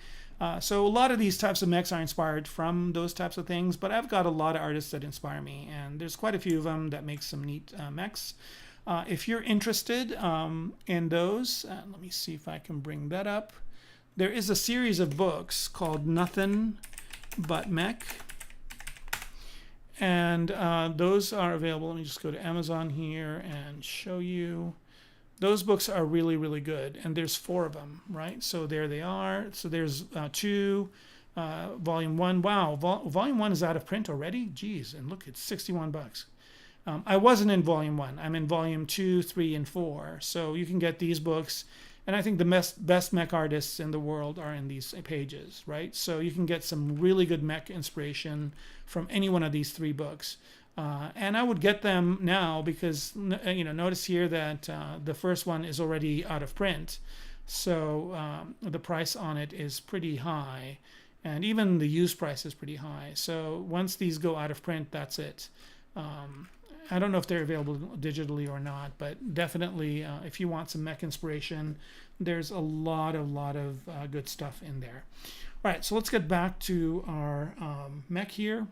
So a lot of these types of mechs are inspired from those types of things, but I've got a lot of artists that inspire me, and there's quite a few of them that make some neat mechs. If you're interested in those, let me see if I can bring that up. There is a series of books called Nothing But Mech. And those are available. Let me just go to Amazon here and show you. Those books are really, really good. And there's 4 of them, right? So there they are. So there's 2, volume 1. Wow, volume 1 is out of print already? Geez, and look, it's $61. I wasn't in volume 1. I'm in volume 2, 3, and 4. So you can get these books. And I think the best mech artists in the world are in these pages, right? So you can get some really good mech inspiration from any one of these 3 books. And I would get them now because, notice here that the first one is already out of print. So the price on it is pretty high. And even the used price is pretty high. So once these go out of print, that's it. I don't know if they're available digitally or not, but definitely if you want some mech inspiration, there's a lot of good stuff in there. All right, so let's get back to our mech here,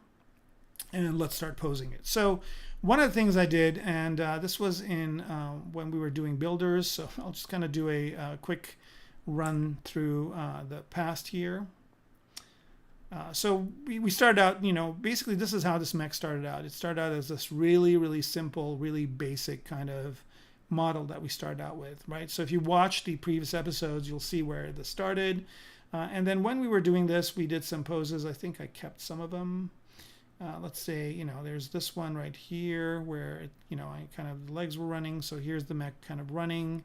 and let's start posing it. So one of the things I did, and this was in when we were doing builders, so I'll just kind of do a quick run through the past here. So we started out, basically this is how this mech started out. It started out as this really, really simple, really basic kind of model that we started out with, right? So if you watch the previous episodes, you'll see where this started. And then when we were doing this, we did some poses. I think I kept some of them. Let's say, there's this one right here where, I kind of, the legs were running. So here's the mech kind of running.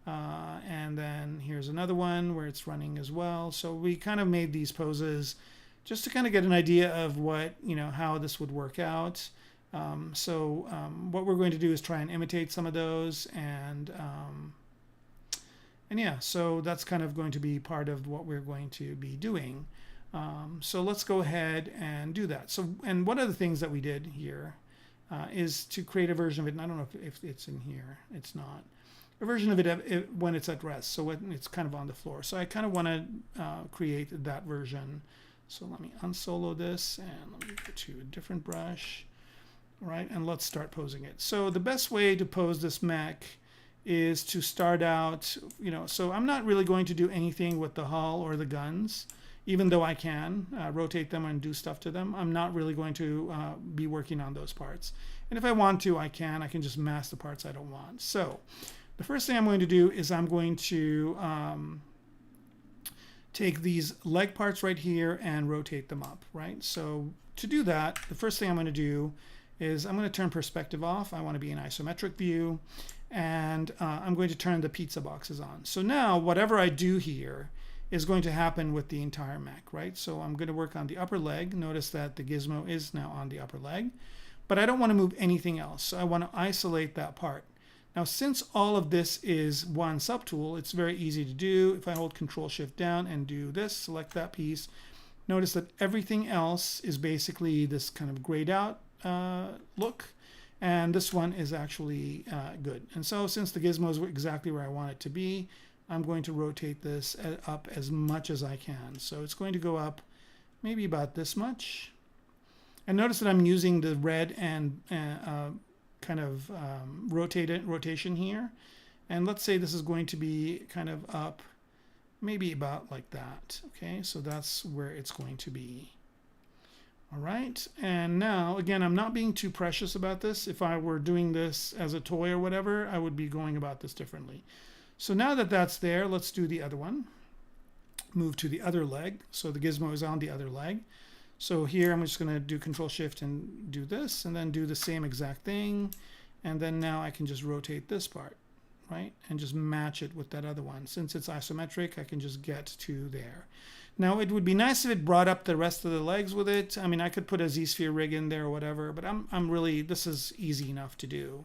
And then here's another one where it's running as well. So we kind of made these poses just to kind of get an idea of what, how this would work out. What we're going to do is try and imitate some of those, and yeah, so that's kind of going to be part of what we're going to be doing. So let's go ahead and do that. So, and one of the things that we did here is to create a version of it, and I don't know if it's in here, it's not. A version of it when it's at rest, so when it's kind of on the floor. So I kind of want to create that version. So let me unsolo this and let me go to a different brush, right? And let's start posing it. So the best way to pose this mech is to start out, so I'm not really going to do anything with the hull or the guns, even though I can rotate them and do stuff to them. I'm not really going to be working on those parts. And if I want to, I can just mask the parts I don't want. So the first thing I'm going to do is I'm going to take these leg parts right here and rotate them up, right? So to do that, the first thing I'm going to do is I'm going to turn perspective off. I want to be in isometric view, and I'm going to turn the pizza boxes on. So now whatever I do here is going to happen with the entire mech, right? So I'm going to work on the upper leg. Notice that the gizmo is now on the upper leg, but I don't want to move anything else. So I want to isolate that part. Now, since all of this is one subtool, it's very easy to do. If I hold Control-Shift down and do this, select that piece, notice that everything else is basically this kind of grayed out look, and this one is actually good. And so since the gizmo is exactly where I want it to be, I'm going to rotate this up as much as I can. So it's going to go up maybe about this much. And notice that I'm using the red and kind of rotation here, and let's say this is going to be kind of up maybe about like that. Okay, so that's where it's going to be. All right, and now again, I'm not being too precious about this. If I were doing this as a toy or whatever, I would be going about this differently. So now that that's there, let's do the other one. Move to the other leg. So the gizmo is on the other leg. So here I'm just going to do Control-Shift and do this, and then do the same exact thing. And then now I can just rotate this part, right? And just match it with that other one. Since it's isometric, I can just get to there. Now, it would be nice if it brought up the rest of the legs with it. I mean, I could put a Z-sphere rig in there or whatever, but I'm really, this is easy enough to do.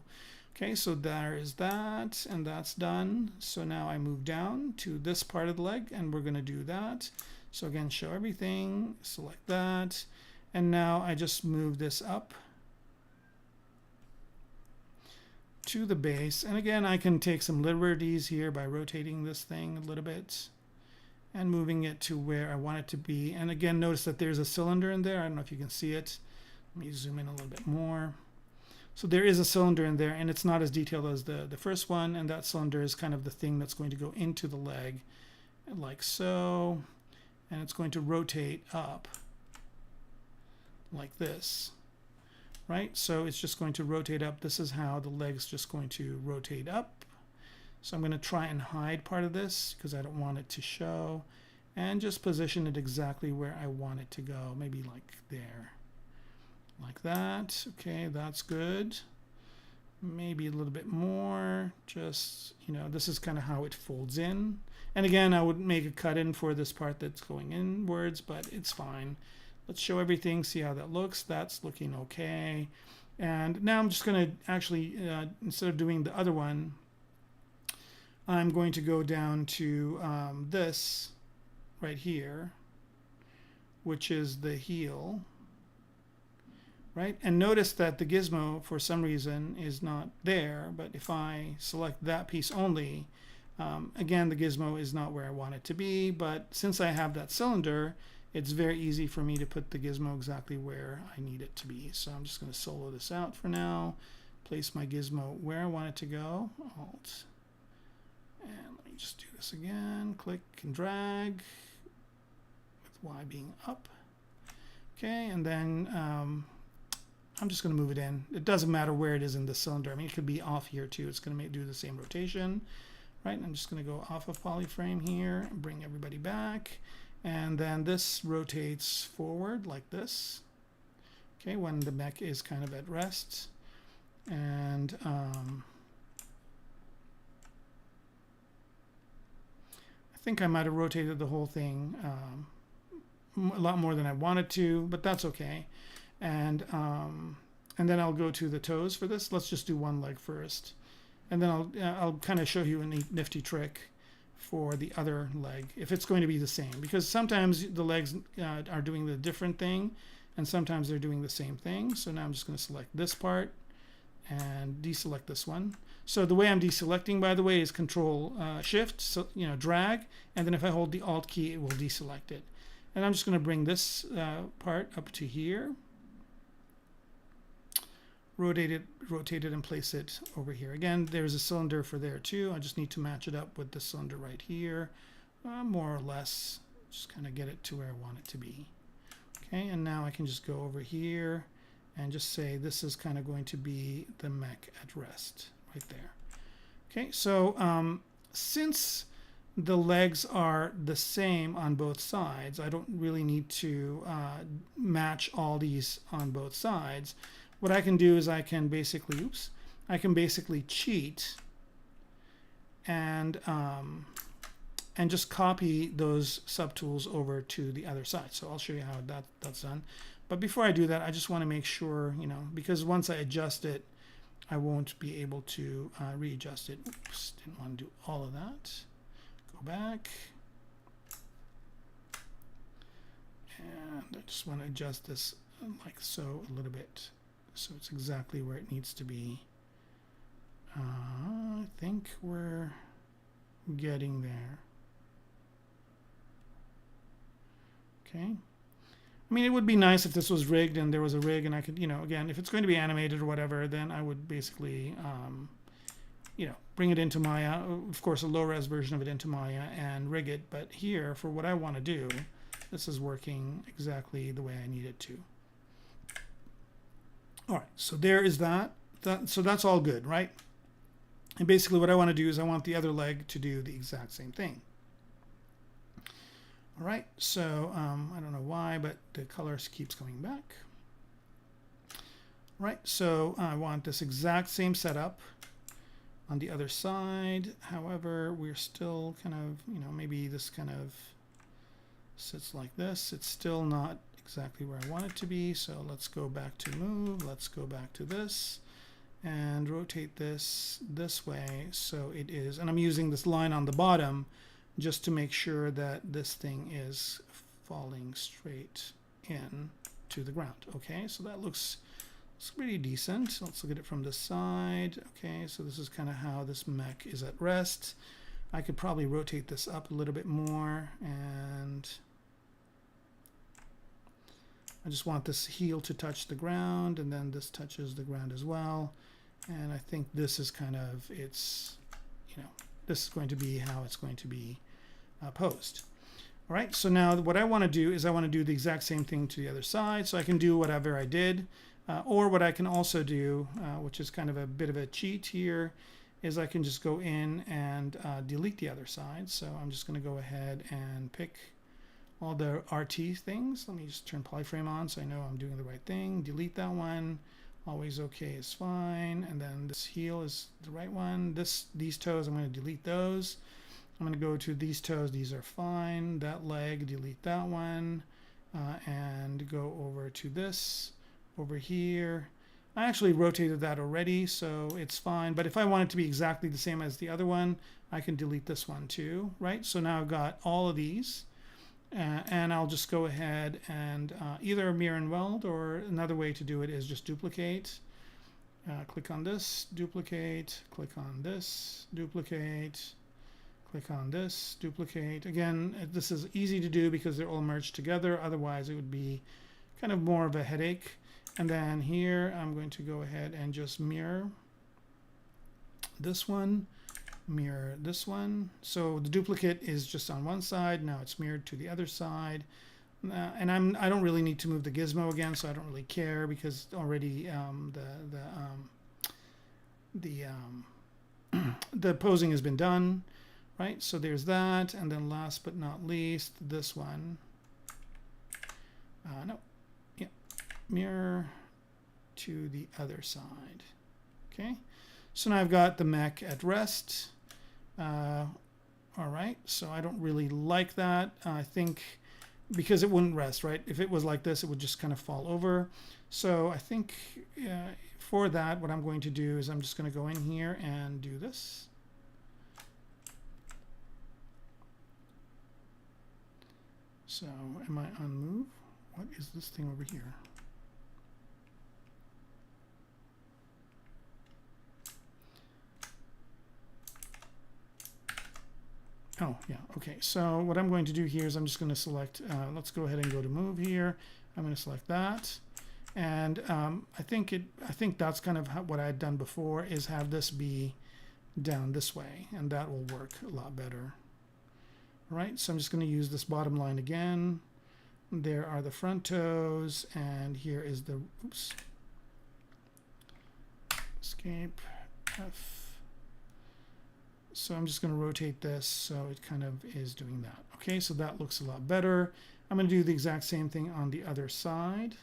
Okay, so there is that, and that's done. So now I move down to this part of the leg, and we're going to do that. So again, show everything, select that, and now I just move this up to the base. And again, I can take some liberties here by rotating this thing a little bit and moving it to where I want it to be. And again, notice that there's a cylinder in there. I don't know if you can see it. Let me zoom in a little bit more. So there is a cylinder in there, and it's not as detailed as the first one, and that cylinder is kind of the thing that's going to go into the leg, like so. And it's going to rotate up like this, right? So it's just going to rotate up. This is how the leg's just going to rotate up. So I'm going to try and hide part of this because I don't want it to show, and just position it exactly where I want it to go, maybe like there, like that. Okay, that's good. Maybe a little bit more, just, this is kind of how it folds in. And again, I would make a cut in for this part that's going inwards, but it's fine. Let's show everything, see how that looks. That's looking okay. And now I'm just going to actually, instead of doing the other one, I'm going to go down to this right here, which is the heel. Right? And notice that the gizmo, for some reason, is not there. But if I select that piece only, again, the gizmo is not where I want it to be. But since I have that cylinder, it's very easy for me to put the gizmo exactly where I need it to be. So I'm just going to solo this out for now. Place my gizmo where I want it to go. Alt. And let me just do this again. Click and drag, with Y being up. Okay, and then I'm just going to move it in. It doesn't matter where it is in the cylinder. I mean, it could be off here too. It's going to do the same rotation, right? And I'm just going to go off of polyframe here and bring everybody back. And then this rotates forward like this. Okay, when the mech is kind of at rest. And I think I might have rotated the whole thing a lot more than I wanted to, but that's okay. And then I'll go to the toes for this. Let's just do one leg first, and then I'll kind of show you a nifty trick for the other leg if it's going to be the same, because sometimes the legs are doing the different thing, and sometimes they're doing the same thing. So now I'm just going to select this part and deselect this one. So the way I'm deselecting, by the way, is Control Shift, so, drag, and then if I hold the Alt key, it will deselect it. And I'm just going to bring this part up to here. rotate it and place it over here. Again, there's a cylinder for there too. I just need to match it up with the cylinder right here, more or less. Just kind of get it to where I want it to be. Okay, and now I can just go over here and just say this is kind of going to be the mech at rest right there. Okay, so since the legs are the same on both sides, I don't really need to match all these on both sides. What I can do is I can basically, I can basically cheat and just copy those subtools over to the other side. So I'll show you how that's done. But before I do that, I just want to make sure, you know, because once I adjust it, I won't be able to readjust it. Oops, didn't want to do all of that. Go back. And I just want to adjust this like so a little bit, so it's exactly where it needs to be. I think we're getting there. Okay. I mean, it would be nice if this was rigged and there was a rig and I could, you know, again, if it's going to be animated or whatever, then I would basically, you know, bring it into Maya, of course, a low-res version of it into Maya and rig it. But here, for what I want to do, this is working exactly the way I need it to. All right, so there is that. So that's all good, right? And basically what I want to do is I want the other leg to do the exact same thing. All right, so I don't know why, but the color keeps coming back. All right, so I want this exact same setup on the other side. However, we're still kind of, you know, maybe this kind of sits like this. It's still not exactly where I want it to be. So let's go back to move. Let's go back to this and rotate this way. So it is, and I'm using this line on the bottom just to make sure that this thing is falling straight in to the ground. Okay, so that looks pretty decent. Let's look at it from this side. Okay, so this is kind of how this mech is at rest. I could probably rotate this up a little bit more, and I just want this heel to touch the ground, and then this touches the ground as well. And I think this is kind of, it's, you know, this is going to be how it's going to be posed. All right, so now what I want to do is I want to do the exact same thing to the other side. So I can do whatever I did, or what I can also do, which is kind of a bit of a cheat here, is I can just go in and delete the other side. So I'm just going to go ahead and pick all the RT things. Let me just turn polyframe on so I know I'm doing the right thing. Delete that one. Always okay is fine. And then this heel is the right one. These toes, I'm going to delete those. I'm going to go to these toes. These are fine. That leg, delete that one. And go over to this over here. I actually rotated that already, so it's fine. But if I want it to be exactly the same as the other one, I can delete this one too, right? So now I've got all of these. And I'll just go ahead and either mirror and weld, or another way to do it is just duplicate. Click on this, duplicate, click on this, duplicate, click on this, duplicate. Again, this is easy to do because they're all merged together. Otherwise, it would be kind of more of a headache. And then here, I'm going to go ahead and just mirror this one. Mirror this one. So the duplicate is just on one side. Now it's mirrored to the other side. And I don't really need to move the gizmo again, so I don't really care because already the posing has been done, right? So there's that, and then last but not least, this one. Mirror to the other side. Okay. So now I've got the mech at rest. All right, so I don't really like that. I think because it wouldn't rest, right? If it was like this, it would just kind of fall over. So I think for that, what I'm going to do is I'm just going to go in here and do this. So am I on move? What is this thing over here? Oh, yeah, okay. So what I'm going to do here is I'm just going to select, let's go ahead and go to move here. I'm going to select that. And I think that's kind of what I had done before, is have this be down this way, and that will work a lot better. All right, so I'm just going to use this bottom line again. There are the front toes, and here is the, oops, escape F. So I'm just going to rotate this so it kind of is doing that. Okay, so that looks a lot better. I'm going to do the exact same thing on the other side.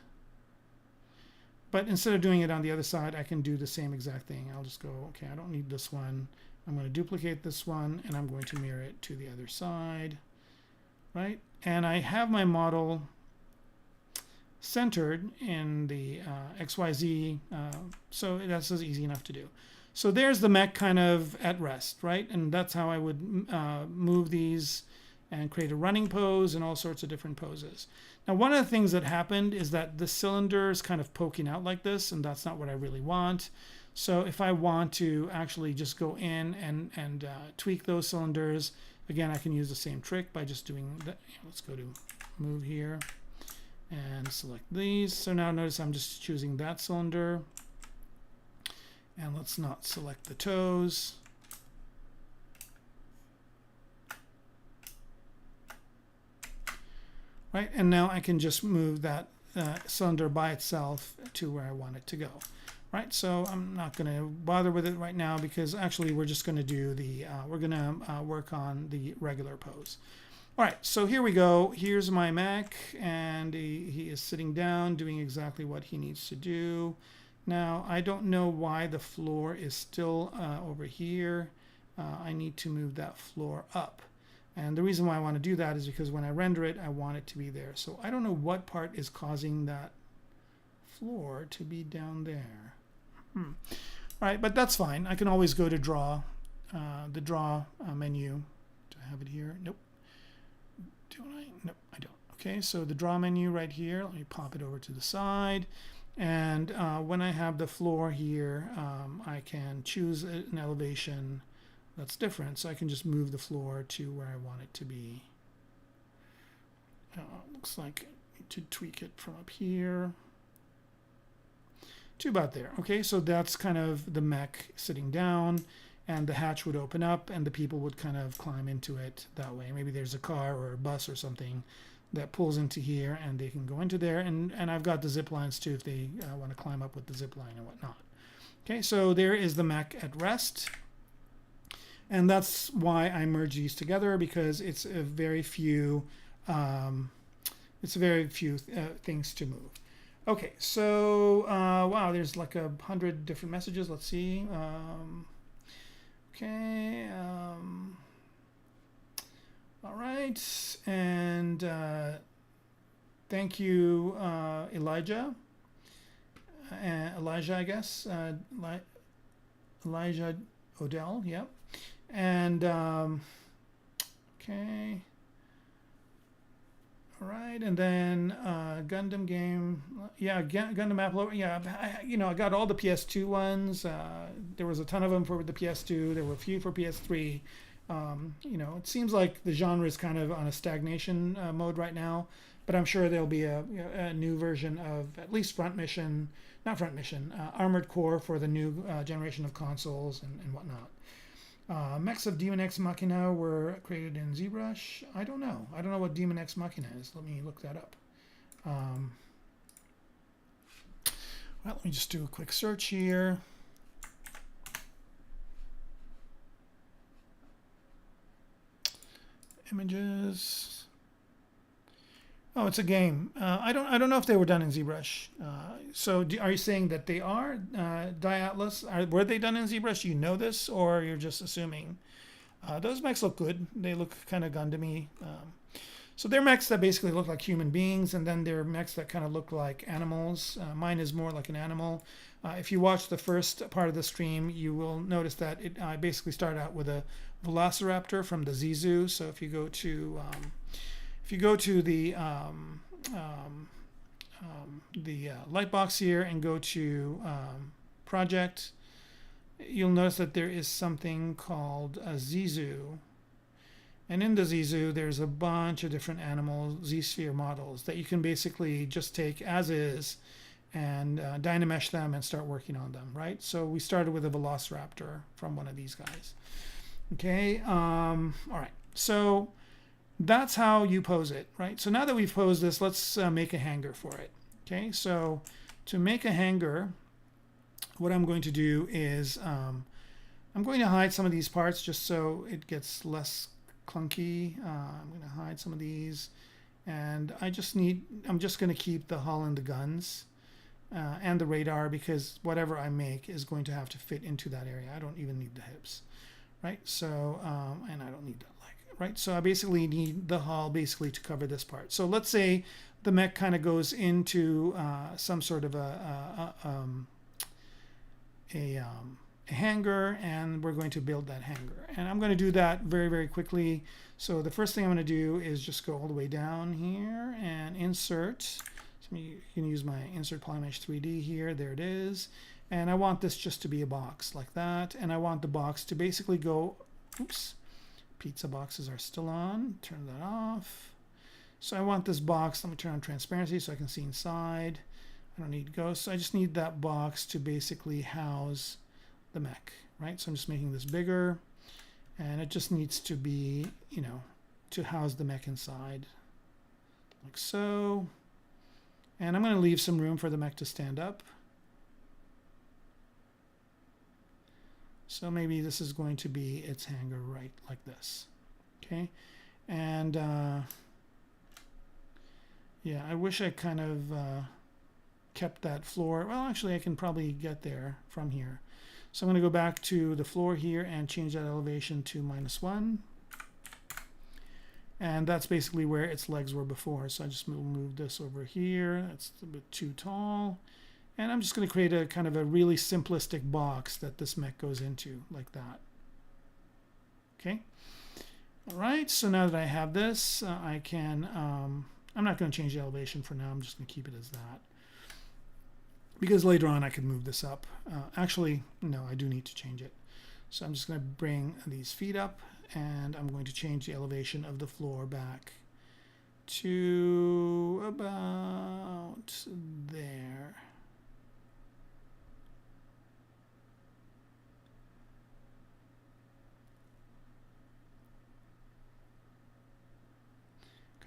But instead of doing it on the other side, I can do the same exact thing. I'll just go, okay, I don't need this one. I'm going to duplicate this one, and I'm going to mirror it to the other side, right? And I have my model centered in the XYZ, so that's easy enough to do. So there's the mech kind of at rest, right? And that's how I would move these and create a running pose and all sorts of different poses. Now, one of the things that happened is that the cylinder is kind of poking out like this, and that's not what I really want. So if I want to actually just go in and tweak those cylinders, again, I can use the same trick by just doing that. Let's go to move here and select these. So now notice I'm just choosing that cylinder. And let's not select the toes. Right, and now I can just move that cylinder by itself to where I want it to go. Right, so I'm not going to bother with it right now, because actually we're just going to do the, we're going to work on the regular pose. All right, so here we go. Here's my mech, and he is sitting down doing exactly what he needs to do. Now, I don't know why the floor is still over here. I need to move that floor up. And the reason why I want to do that is because when I render it, I want it to be there. So I don't know what part is causing that floor to be down there. All right, but that's fine. I can always go to draw, the draw menu. Do I have it here? Nope. Do I? Nope, I don't. Okay, so the draw menu right here, let me pop it over to the side. And when I have the floor here, I can choose an elevation that's different. So I can just move the floor to where I want it to be. Looks like I need to tweak it from up here to about there. Okay, so that's kind of the mech sitting down, and the hatch would open up and the people would kind of climb into it that way. Maybe there's a car or a bus or something that pulls into here, and they can go into there. And I've got the zip lines too if they want to climb up with the zip line and whatnot. Okay, so there is the mech at rest. And that's why I merge these together, because it's a very few, things to move. Okay, so wow, there's like 100 different messages. Let's see. Okay. All right, and thank you, Elijah. Elijah, I guess. Elijah Odell. Yep. And okay. All right, and then Gundam game, yeah, Gundam upload, yeah. I got all the PS2 ones. There was a ton of them for the PS2. There were a few for PS3. It seems like the genre is kind of on a stagnation mode right now, but I'm sure there'll be a new version of at least Armored Core for the new generation of consoles and whatnot. Mechs of Demon X Machina were created in ZBrush. I don't know. I don't know what Demon X Machina is. Let me look that up. Well, let me just do a quick search here. Images. Oh, it's a game. I don't know if they were done in ZBrush. So are you saying that they are Atlas? Were they done in ZBrush? You know this, or you're just assuming? Those mechs look good. They look kind of Gundam-y. So they're mechs that basically look like human beings, and then there are mechs that kind of look like animals. Mine is more like an animal. If you watch the first part of the stream, you will notice that I basically start out with a Velociraptor from the Z-Zoo. So if you go to the lightbox here and go to project, you'll notice that there is something called a Z-Zoo. And in the Z-Zoo, there's a bunch of different animal Z-sphere models that you can basically just take as is and dynamesh them and start working on them, right? So we started with a Velociraptor from one of these guys. Okay, all right. So that's how you pose it, right? So now that we've posed this, let's make a hanger for it. Okay, so to make a hanger, what I'm going to do is I'm going to hide some of these parts just so it gets less clunky. I'm going to hide some of these, and I'm just going to keep the hull and the guns and the radar, because whatever I make is going to have to fit into that area. I don't even need the hips, right? So, and I don't need that leg, right? So I basically need the hull basically to cover this part. So let's say the mech kind of goes into some sort of a hanger, and we're going to build that hanger. And I'm going to do that very, very quickly. So the first thing I'm going to do is just go all the way down here and insert. So you can use my insert polymesh 3D here. There it is. And I want this just to be a box like that. And I want the box to basically go, oops, pizza boxes are still on. Turn that off. So I want this box, let me turn on transparency so I can see inside. I don't need ghosts. I just need that box to basically house the mech, right? So I'm just making this bigger, and it just needs to be, you know, to house the mech inside, like so. And I'm going to leave some room for the mech to stand up. So maybe this is going to be its hanger right like this. Okay. And yeah, I wish I kind of kept that floor. Well, actually, I can probably get there from here. So I'm going to go back to the floor here and change that elevation to -1. And that's basically where its legs were before. So I just move this over here. That's a bit too tall. And I'm just going to create a kind of a really simplistic box that this mech goes into, like that. Okay. All right. So now that I have this, I can, I'm not going to change the elevation for now. I'm just going to keep it as that, because later on I could move this up. Actually, no, I do need to change it. So I'm just going to bring these feet up, and I'm going to change the elevation of the floor back to about there.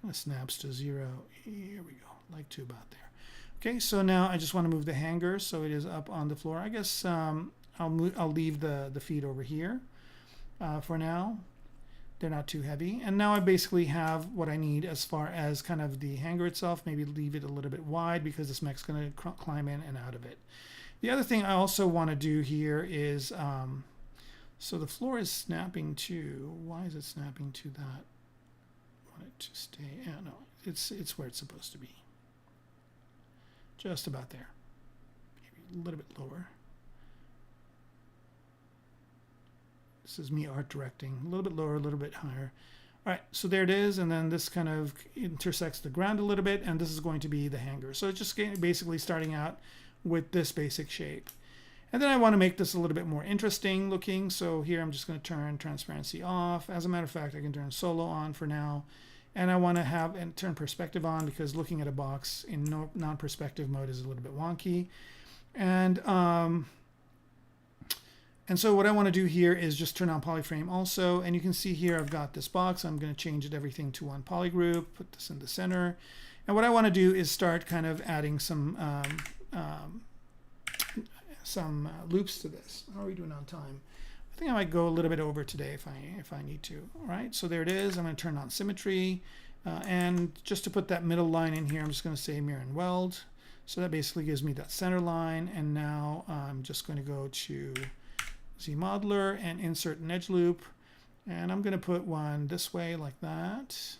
Kind of snaps to 0. Here we go, like to about there. Okay, so now I just want to move the hanger so it is up on the floor. I guess I'll leave the feet over here for now. They're not too heavy. And now I basically have what I need as far as kind of the hanger itself. Maybe leave it a little bit wide because this mech's going to climb in and out of it. The other thing I also want to do here is, so the floor is snapping to, why is it snapping to that? I want it to stay, yeah, no, it's where it's supposed to be. Just about there. Maybe a little bit lower. This is me art directing. A little bit lower, a little bit higher. All right, so there it is. And then this kind of intersects the ground a little bit, and this is going to be the hanger. So it's just basically starting out with this basic shape. And then I want to make this a little bit more interesting looking. So here I'm just going to turn transparency off. As a matter of fact, I can turn solo on for now. And I want to have and turn perspective on, because looking at a box in non-perspective mode is a little bit wonky. And so what I want to do here is just turn on polyframe also. And you can see here I've got this box. I'm going to change everything to one polygroup, put this in the center. And what I want to do is start kind of adding some loops to this. How are we doing on time? I think I might go a little bit over today if I need to. All right, so there it is. I'm going to turn on symmetry. And just to put that middle line in here, I'm just going to say mirror and weld. So that basically gives me that center line. And now I'm just going to go to ZModeler and insert an edge loop. And I'm going to put one this way like that.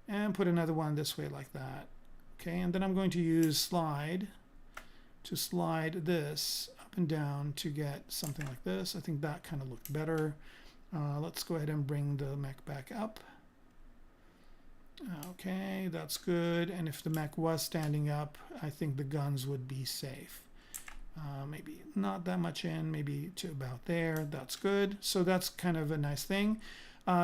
And put another one this way like that. Okay, and then I'm going to use slide to slide this up and down to get something like this. I think that kind of looked better. Let's go ahead and bring the mech back up. Okay, that's good. And if the mech was standing up, I think the guns would be safe. Maybe not that much in, maybe to about there. That's good. So that's kind of a nice thing.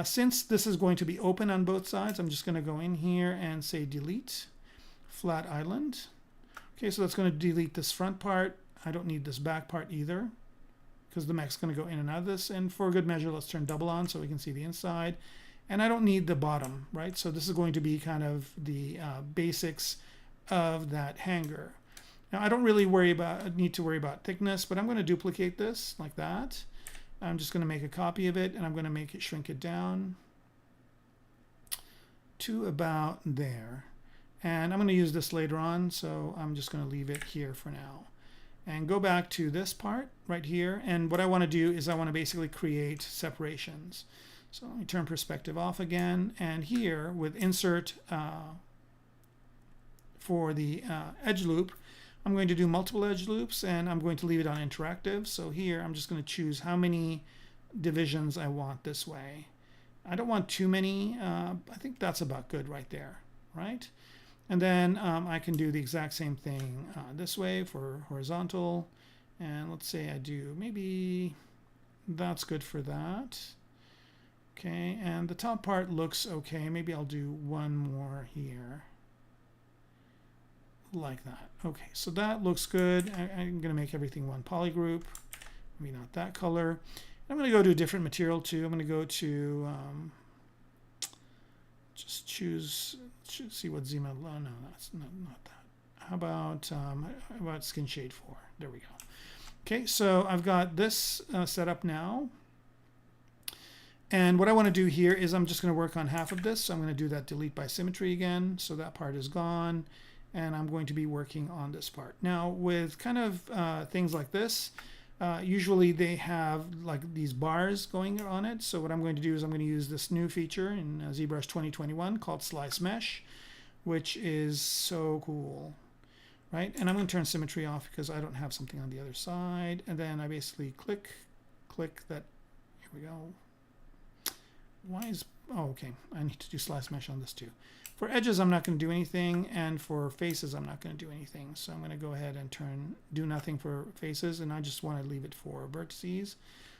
Since this is going to be open on both sides, I'm just going to go in here and say delete flat island. Okay, so that's going to delete this front part. I don't need this back part either, because the mech's going to go in and out of this. And for good measure, let's turn double on so we can see the inside. And I don't need the bottom, right? So this is going to be kind of the basics of that hanger. Now I don't really need to worry about thickness, but I'm going to duplicate this like that. I'm just going to make a copy of it, and I'm going to make it shrink it down to about there. And I'm going to use this later on, so I'm just going to leave it here for now. And go back to this part right here. And what I want to do is I want to basically create separations. So let me turn perspective off again. And here with insert for the edge loop, I'm going to do multiple edge loops, and I'm going to leave it on interactive. So here I'm just going to choose how many divisions I want this way. I don't want too many. I think that's about good right there, right? And then I can do the exact same thing this way for horizontal. And let's say I do, maybe that's good for that. Okay, and the top part looks okay. Maybe I'll do one more here. Like that. Okay, so that looks good. I'm going to make everything one poly group. Maybe not that color. I'm going to go to a different material too. I'm going to go to just choose. See what Z mode. Oh no, that's not that. How about skin shade 4? There we go. Okay, so I've got this set up now. And what I want to do here is I'm just going to work on half of this. So I'm going to do that delete by symmetry again. So that part is gone. And I'm going to be working on this part. Now with kind of things like this, usually they have like these bars going on it. So what I'm going to do is I'm going to use this new feature in ZBrush 2021 called Slice Mesh, which is so cool, right? And I'm going to turn symmetry off because I don't have something on the other side. And then I basically click that. Here we go. Oh, okay. I need to do Slice Mesh on this too. For edges, I'm not going to do anything, and for faces, I'm not going to do anything. So I'm going to go ahead and do nothing for faces, and I just want to leave it for vertices.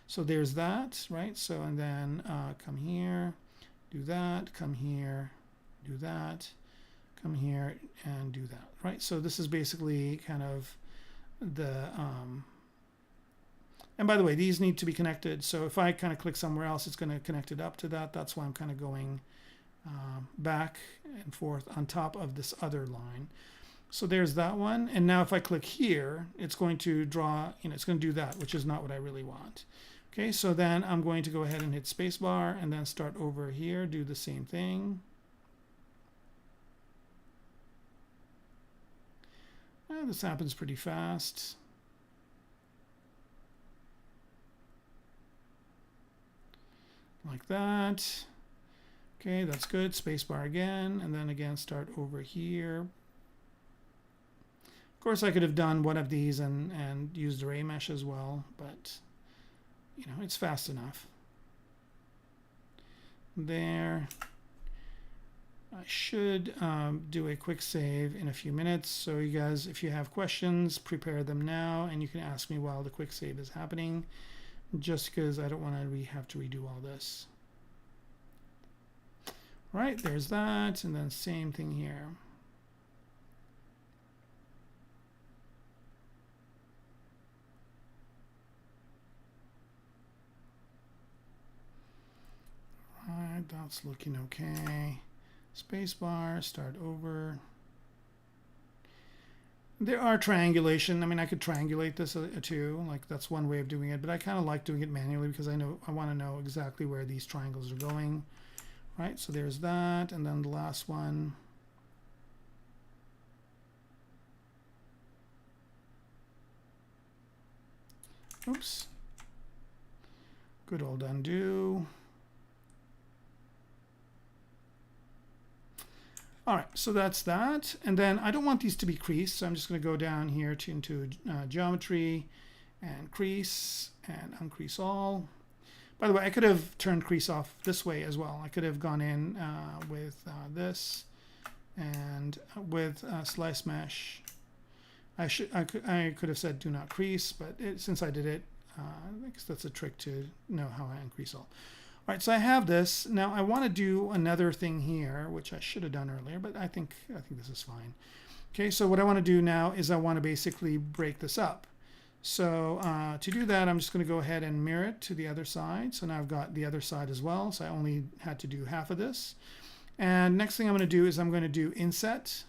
So there's that, right? So, and then come here, do that, come here, do that, come here, and do that, right? So this is basically kind of the, and by the way, these need to be connected. So if I kind of click somewhere else, it's going to connect it up to that. That's why I'm kind of going back and forth on top of this other line. So there's that one. And now if I click here, it's going to draw, it's going to do that, which is not what I really want. Okay, so then I'm going to go ahead and hit spacebar and then start over here, do the same thing. This happens pretty fast. Like that. Okay, that's good. Spacebar again, and then again start over here. Of course, I could have done one of these and used array mesh as well, but it's fast enough. There. I should do a quick save in a few minutes. So you guys, if you have questions, prepare them now, and you can ask me while the quick save is happening, just because I don't want to have to redo all this. Right, there's that, and then same thing here. Right, that's looking okay. Spacebar, start over. There are triangulation. I mean, I could triangulate this too. Like that's one way of doing it, but I kind of like doing it manually because I want to know exactly where these triangles are going. Right, so there's that, and then the last one. Oops. Good old undo. All right, so that's that. And then I don't want these to be creased, so I'm just going to go down here into geometry and crease and uncrease all. By the way, I could have turned crease off this way as well. I could have gone in with this and with slice mesh. I could have said do not crease, but since I did it, I guess that's a trick to know how I uncrease all. All right, so I have this. Now I want to do another thing here, which I should have done earlier, but I think this is fine. Okay, so what I want to do now is I want to basically break this up. So to do that, I'm just going to go ahead and mirror it to the other side. So now I've got the other side as well. So I only had to do half of this. And next thing I'm going to do is I'm going to do inset.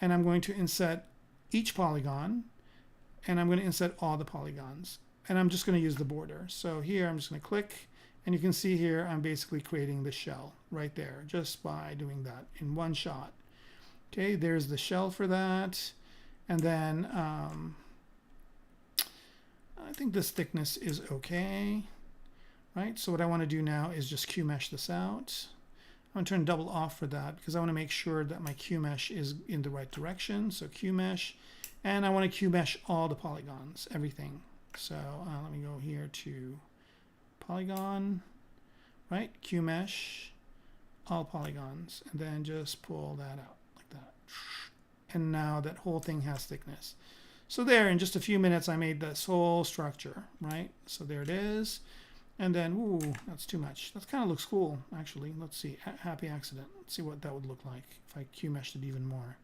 And I'm going to inset each polygon. And I'm going to inset all the polygons. And I'm just going to use the border. So here I'm just going to click. And you can see here I'm basically creating the shell right there just by doing that in one shot. Okay, there's the shell for that. And then I think this thickness is okay, right? So what I want to do now is just Q-mesh this out. I'm going to turn double off for that because I want to make sure that my Q-mesh is in the right direction. So Q-mesh, and I want to Q-mesh all the polygons, everything. So let me go here to polygon, right? Q-mesh, all polygons, and then just pull that out like that. And now that whole thing has thickness. So there, in just a few minutes, I made this whole structure, right? So there it is. And then, ooh, that's too much. That kind of looks cool, actually. Let's see, happy accident. Let's see what that would look like if I Q-meshed it even more.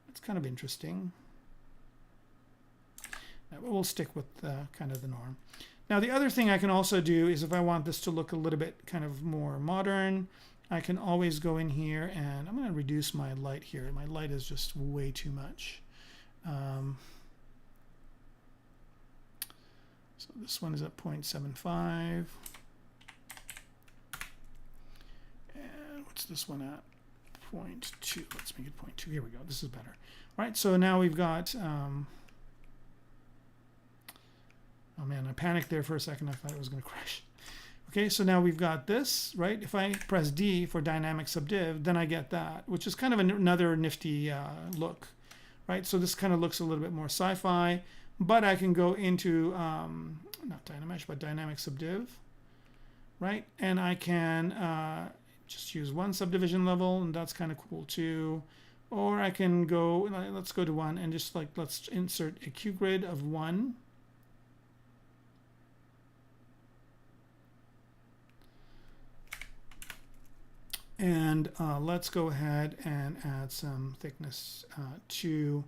It's kind of interesting. We'll stick with kind of the norm. Now, the other thing I can also do is if I want this to look a little bit kind of more modern, I can always go in here and I'm going to reduce my light here. My light is just way too much. So this one is at 0.75. And what's this one at? 0.2. Let's make it 0.2. Here we go. This is better. All right, so now we've got... oh man, I panicked there for a second. I thought it was going to crash. Okay, so now we've got this, right? If I press D for dynamic subdiv, then I get that, which is kind of another nifty look, right? So this kind of looks a little bit more sci-fi, but I can go into, not Dynamesh, but dynamic subdiv, right? And I can just use one subdivision level, and that's kind of cool too. Or I can go, let's go to one and just like, let's insert a Q grid of 1. And let's go ahead and add some thickness to,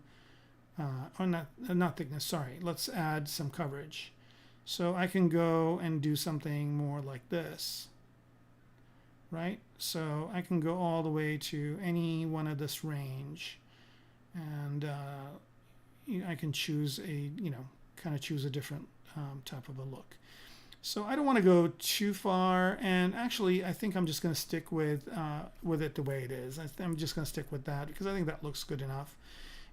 or not thickness, sorry. Let's add some coverage. So I can go and do something more like this, right? So I can go all the way to any one of this range. And I can choose a, kind of choose a different type of a look. So I don't want to go too far, and actually I think I'm just going to stick with it the way it is. I'm just going to stick with that because I think that looks good enough.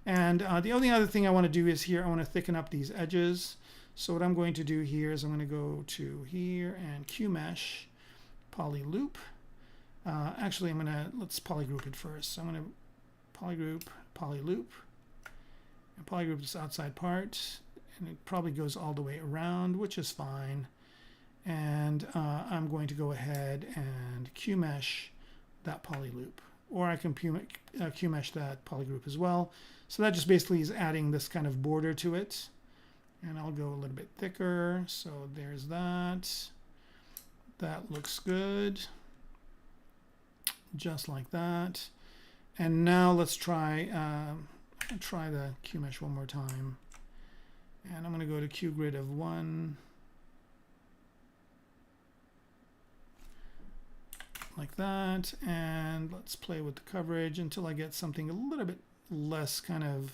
And the only other thing I want to do is here I want to thicken up these edges. So what I'm going to do here is I'm going to go to here and Q-mesh, poly loop. Actually I'm going to, let's polygroup it first. So I'm going to polygroup, poly loop, and polygroup this outside part, and it probably goes all the way around, which is fine. And I'm going to go ahead and Q-mesh that poly loop, or I can Q-mesh that polygroup as well. So that just basically is adding this kind of border to it. And I'll go a little bit thicker. So there's that. That looks good. Just like that. And now let's try the Q-mesh one more time. And I'm going to go to Q grid of 1. Like that, and let's play with the coverage until I get something a little bit less kind of,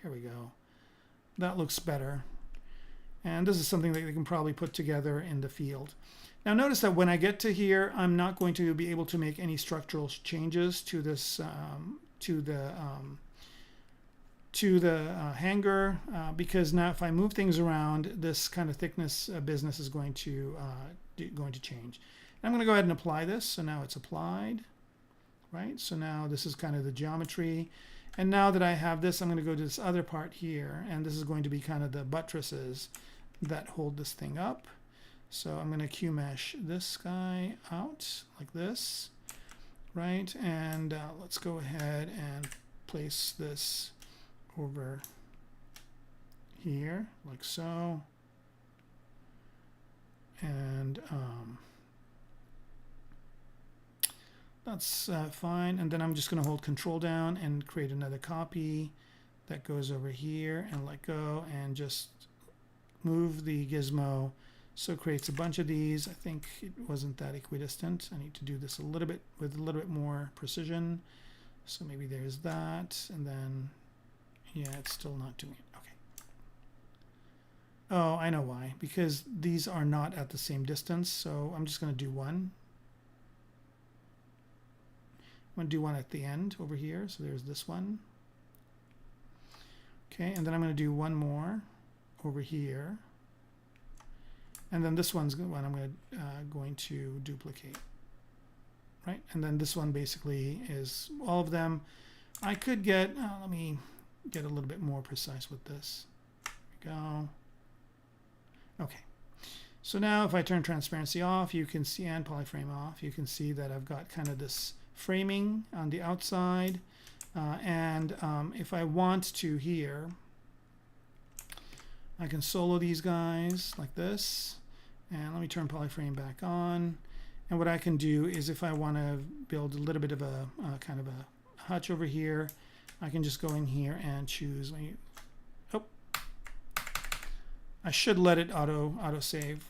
here we go. That looks better. And this is something that you can probably put together in the field. Now notice that when I get to here, I'm not going to be able to make any structural changes to this, to the hanger, because now if I move things around, this kind of thickness business is going to change. I'm going to go ahead and apply this. So now it's applied, right? So now this is kind of the geometry. And now that I have this, I'm going to go to this other part here. And this is going to be kind of the buttresses that hold this thing up. So I'm going to Q-mesh this guy out like this, right? And let's go ahead and place this over here like so. And that's fine. And then I'm just going to hold Control down and create another copy that goes over here and let go and just move the gizmo so it creates a bunch of these. I think it wasn't that equidistant. I need to do this a little bit with a little bit more precision. So maybe there's that, and then yeah, it's still not doing it. Okay. Oh, I know why. Because these are not at the same distance, so I'm just going to do one. I'm going to do one at the end over here. So there's this one. Okay, and then I'm going to do one more over here. And then this one's one I'm going to duplicate. Right? And then this one basically is all of them. I could get, let me get a little bit more precise with this. There we go. Okay. So now if I turn transparency off, you can see, and polyframe off, you can see that I've got kind of this framing on the outside. If I want to here, I can solo these guys like this. And let me turn polyframe back on. And what I can do is if I want to build a little bit of a kind of a hutch over here, I can just go in here and choose. Oh, I should let it auto save.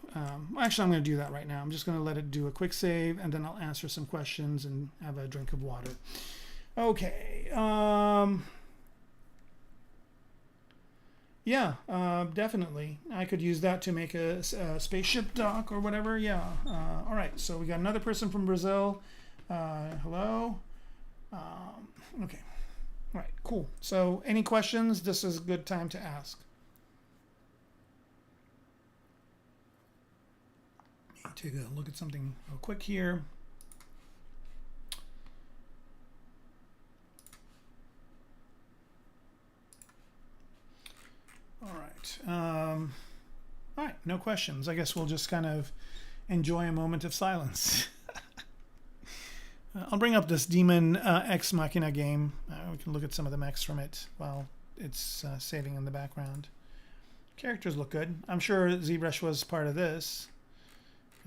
Actually, I'm going to do that right now. I'm just going to let it do a quick save, and then I'll answer some questions and have a drink of water. Okay. Yeah, definitely. I could use that to make a spaceship dock or whatever. Yeah. All right. So we got another person from Brazil. Hello. Okay. All right. Cool. So any questions? This is a good time to ask. Take a look at something real quick here. All right, no questions. I guess we'll just kind of enjoy a moment of silence. I'll bring up this Demon Ex Machina game. We can look at some of the mechs from it while it's saving in the background. Characters look good. I'm sure ZBrush was part of this.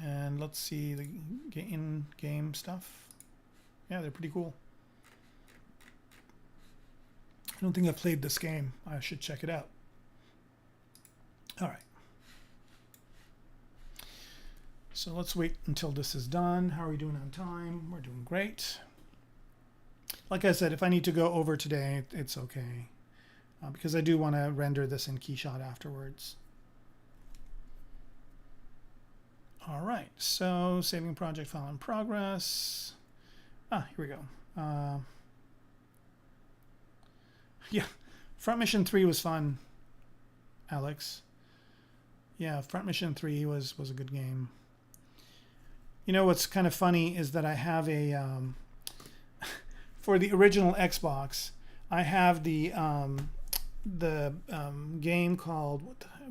And let's see the in-game stuff. Yeah, they're pretty cool. I don't think I've played this game. I should check it out. All right. So let's wait until this is done. How are we doing on time? We're doing great. Like I said, if I need to go over today, it's okay. Because I do want to render this in Keyshot afterwards. All right, so saving project file in progress. Here we go. Yeah, Front Mission 3 was fun, Alex. Yeah, Front Mission 3 was a good game. You know what's kind of funny is that I have a for the original Xbox, I have the game called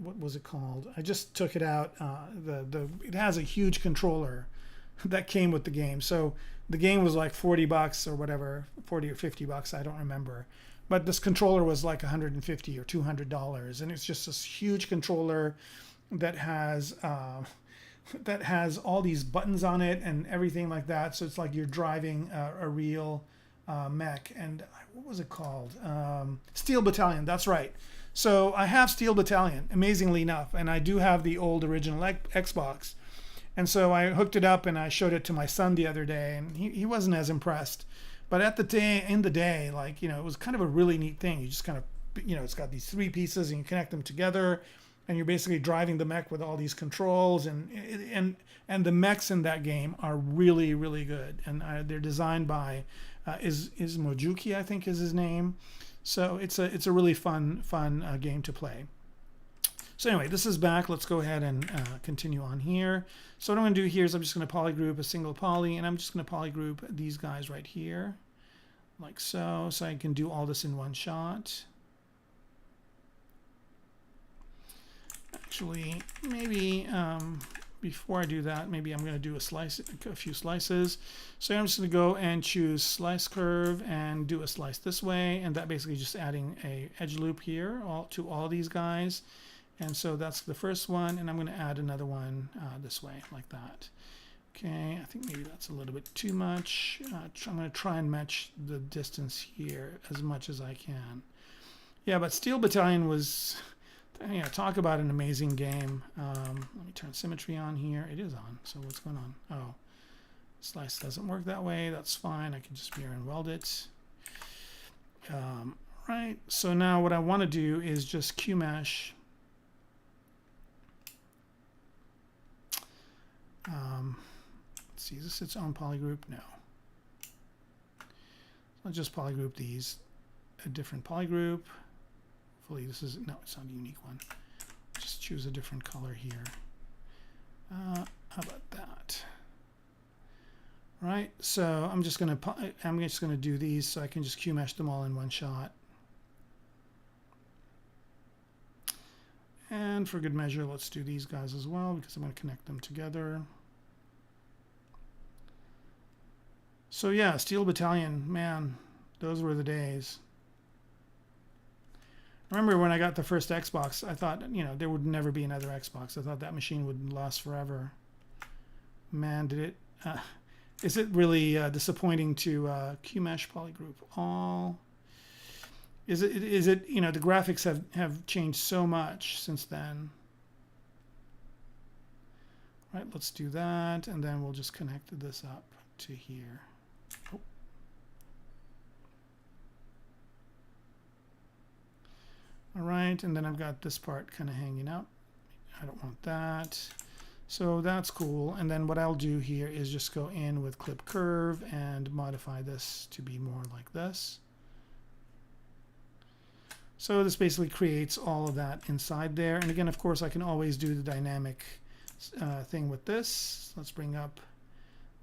what was it called? I just took it out. It has a huge controller that came with the game. So the game was like $40 or whatever, 40 or $50, I don't remember. But this controller was like $150 or $200, and it's just this huge controller that has all these buttons on it and everything like that. So it's like you're driving a real mech. And what was it called? Steel Battalion. That's right. So I have Steel Battalion, amazingly enough, and I do have the old original Xbox. And so I hooked it up and I showed it to my son the other day, and he wasn't as impressed. But at the end of the day, like, you know, it was kind of a really neat thing. You just kind of, you know, it's got these three pieces and you connect them together, and you're basically driving the mech with all these controls, and the mechs in that game are really, really good. And they're designed by is Mojuki, I think is his name. So it's a really fun game to play. So anyway, this is back. Let's go ahead and continue on here. So what I'm going to do here is I'm just going to polygroup a single poly, and I'm just going to polygroup these guys right here, like so. So I can do all this in one shot. Actually, maybe before I do that, maybe I'm going to do a few slices. So I'm just going to go and choose slice curve and do a slice this way, and that basically just adding a edge loop here to all these guys. And so that's the first one, and I'm going to add another one this way, like that. Okay, I think maybe that's a little bit too much. I'm going to try and match the distance here as much as I can. Yeah, but Steel Battalion was, yeah, talk about an amazing game. Let me turn symmetry on here. It is on, so what's going on? Oh, slice doesn't work that way. That's fine. I can just mirror and weld it. Right, so now what I want to do is just QMesh. Let's see, is this its own polygroup? No. I'll just polygroup these. A different polygroup. Hopefully this is, no, it's not a unique one. Just choose a different color here. How about that? Right, so I'm just gonna do these so I can just QMesh them all in one shot. And for good measure, let's do these guys as well because I'm going to connect them together. So yeah, Steel Battalion, man, those were the days. I remember when I got the first Xbox, I thought, you know, there would never be another Xbox. I thought that machine would last forever. Man, did it. Is it really disappointing to QMesh polygroup all? Is it, you know, the graphics have changed so much since then. Right, let's do that, and then we'll just connect this up to here. Oh. All right, and then I've got this part kind of hanging up. I don't want that. So that's cool. And then what I'll do here is just go in with clip curve and modify this to be more like this. So this basically creates all of that inside there. And again, of course, I can always do the dynamic thing with this. Let's bring up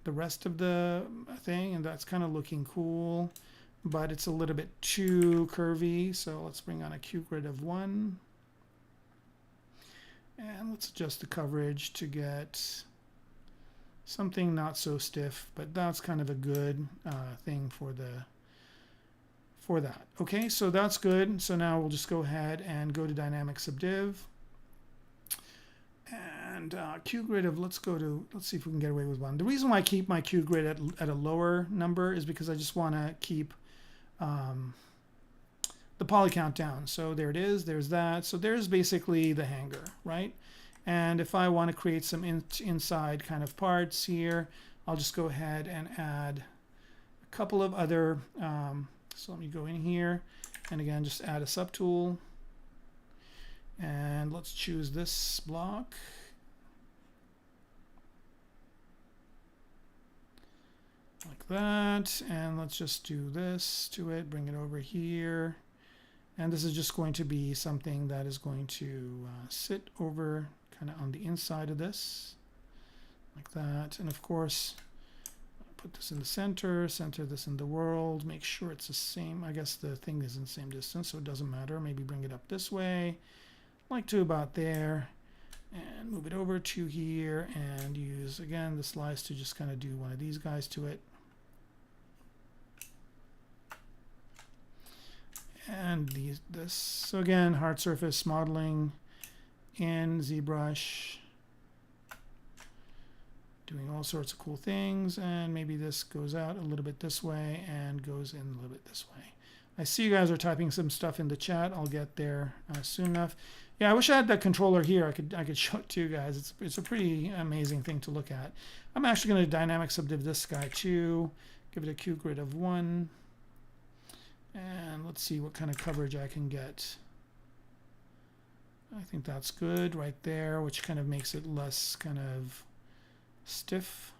the rest of the thing, and that's kind of looking cool, but it's a little bit too curvy. So let's bring on a Q grid of 1. And let's adjust the coverage to get something not so stiff, but that's kind of a good thing for that. Okay, so that's good. So now we'll just go ahead and go to dynamic subdiv. And Q grid of, let's see if we can get away with 1. The reason why I keep my Q grid at a lower number is because I just want to keep the poly count down. So there it is, there's that. So there's basically the hanger, right? And if I want to create some inside kind of parts here, I'll just go ahead and add a couple of other, so let me go in here and again, just add a subtool. And let's choose this block. Like that. And let's just do this to it, bring it over here. And this is just going to be something that is going to sit over kind of on the inside of this, like that. And of course, put this in the center this in the world, make sure it's the same. I guess the thing is in the same distance, so it doesn't matter. Maybe bring it up this way, like to about there, and move it over to here, and use, again, the slice to just kind of do one of these guys to it. And this, so again, hard surface modeling in ZBrush, doing all sorts of cool things, and maybe this goes out a little bit this way and goes in a little bit this way. I see you guys are typing some stuff in the chat. I'll get there soon enough. Yeah, I wish I had that controller here. I could show it to you guys. It's a pretty amazing thing to look at. I'm actually going to dynamic subdiv this guy too. Give it a Q grid of 1. And let's see what kind of coverage I can get. I think that's good right there, which kind of makes it less kind of stiff.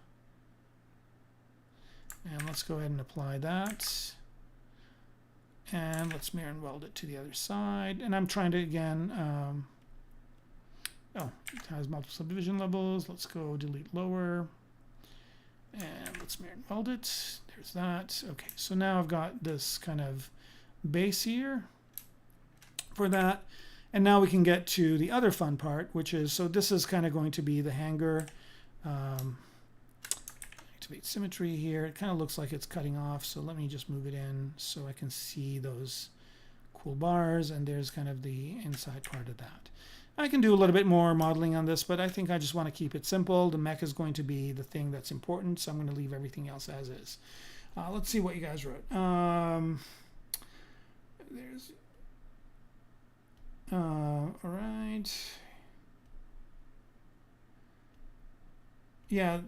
And let's go ahead and apply that. And let's mirror and weld it to the other side. And I'm trying to, again, oh, it has multiple subdivision levels. Let's go delete lower. And let's mirror and weld it. There's that. Okay, so now I've got this kind of base here for that. And now we can get to the other fun part, which is, so this is kind of going to be the hanger. Activate symmetry here. It kind of looks like it's cutting off, so let me just move it in so I can see those cool bars, and there's kind of the inside part of that. I can do a little bit more modeling on this, but I think I just want to keep it simple. The mech is going to be the thing that's important, so I'm going to leave everything else as is. Let's see what you guys wrote. All right. Yeah,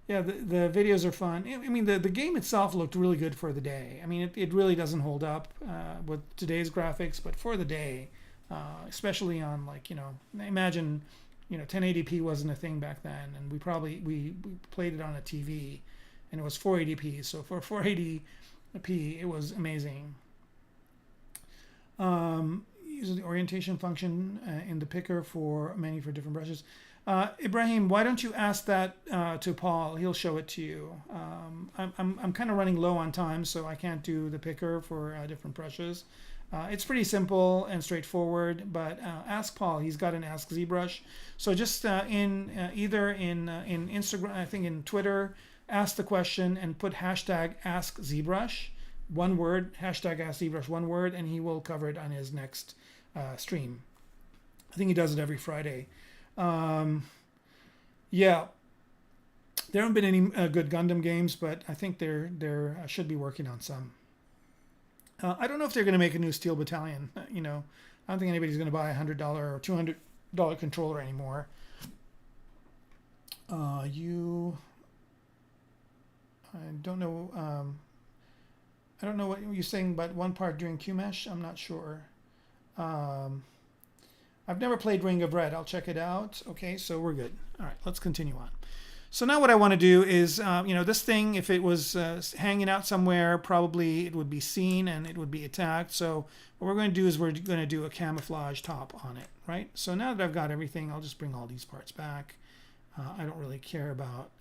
yeah. The videos are fun. I mean, the game itself looked really good for the day. I mean, it really doesn't hold up with today's graphics, but for the day, especially on, like, imagine, 1080p wasn't a thing back then, and we played it on a TV, and it was 480p. So for 480p, it was amazing. Use the orientation function in the picker for menu for different brushes. Ibrahim, why don't you ask that to Paul? He'll show it to you. I'm kind of running low on time, so I can't do the picker for different brushes. It's pretty simple and straightforward, but ask Paul. He's got an Ask ZBrush. So just either in Instagram, I think in Twitter, ask the question and put hashtag Ask ZBrush, one word, hashtag Ask ZBrush, one word, and he will cover it on his next stream. I think he does it every Friday. Yeah, there haven't been any good Gundam games, but I think they're should be working on some. I don't know if they're going to make a new Steel Battalion. I don't think anybody's going to buy a $100 or $200 controller anymore. I don't know. I don't know what you're saying, but one part during QMesh, I'm not sure. I've never played Ring of Red. I'll check it out. Okay, so we're good. All right, let's continue on. So now what I want to do is, this thing, if it was hanging out somewhere, probably it would be seen and it would be attacked. So what we're going to do is we're going to do a camouflage top on it, right? So now that I've got everything, I'll just bring all these parts back. I don't really care about,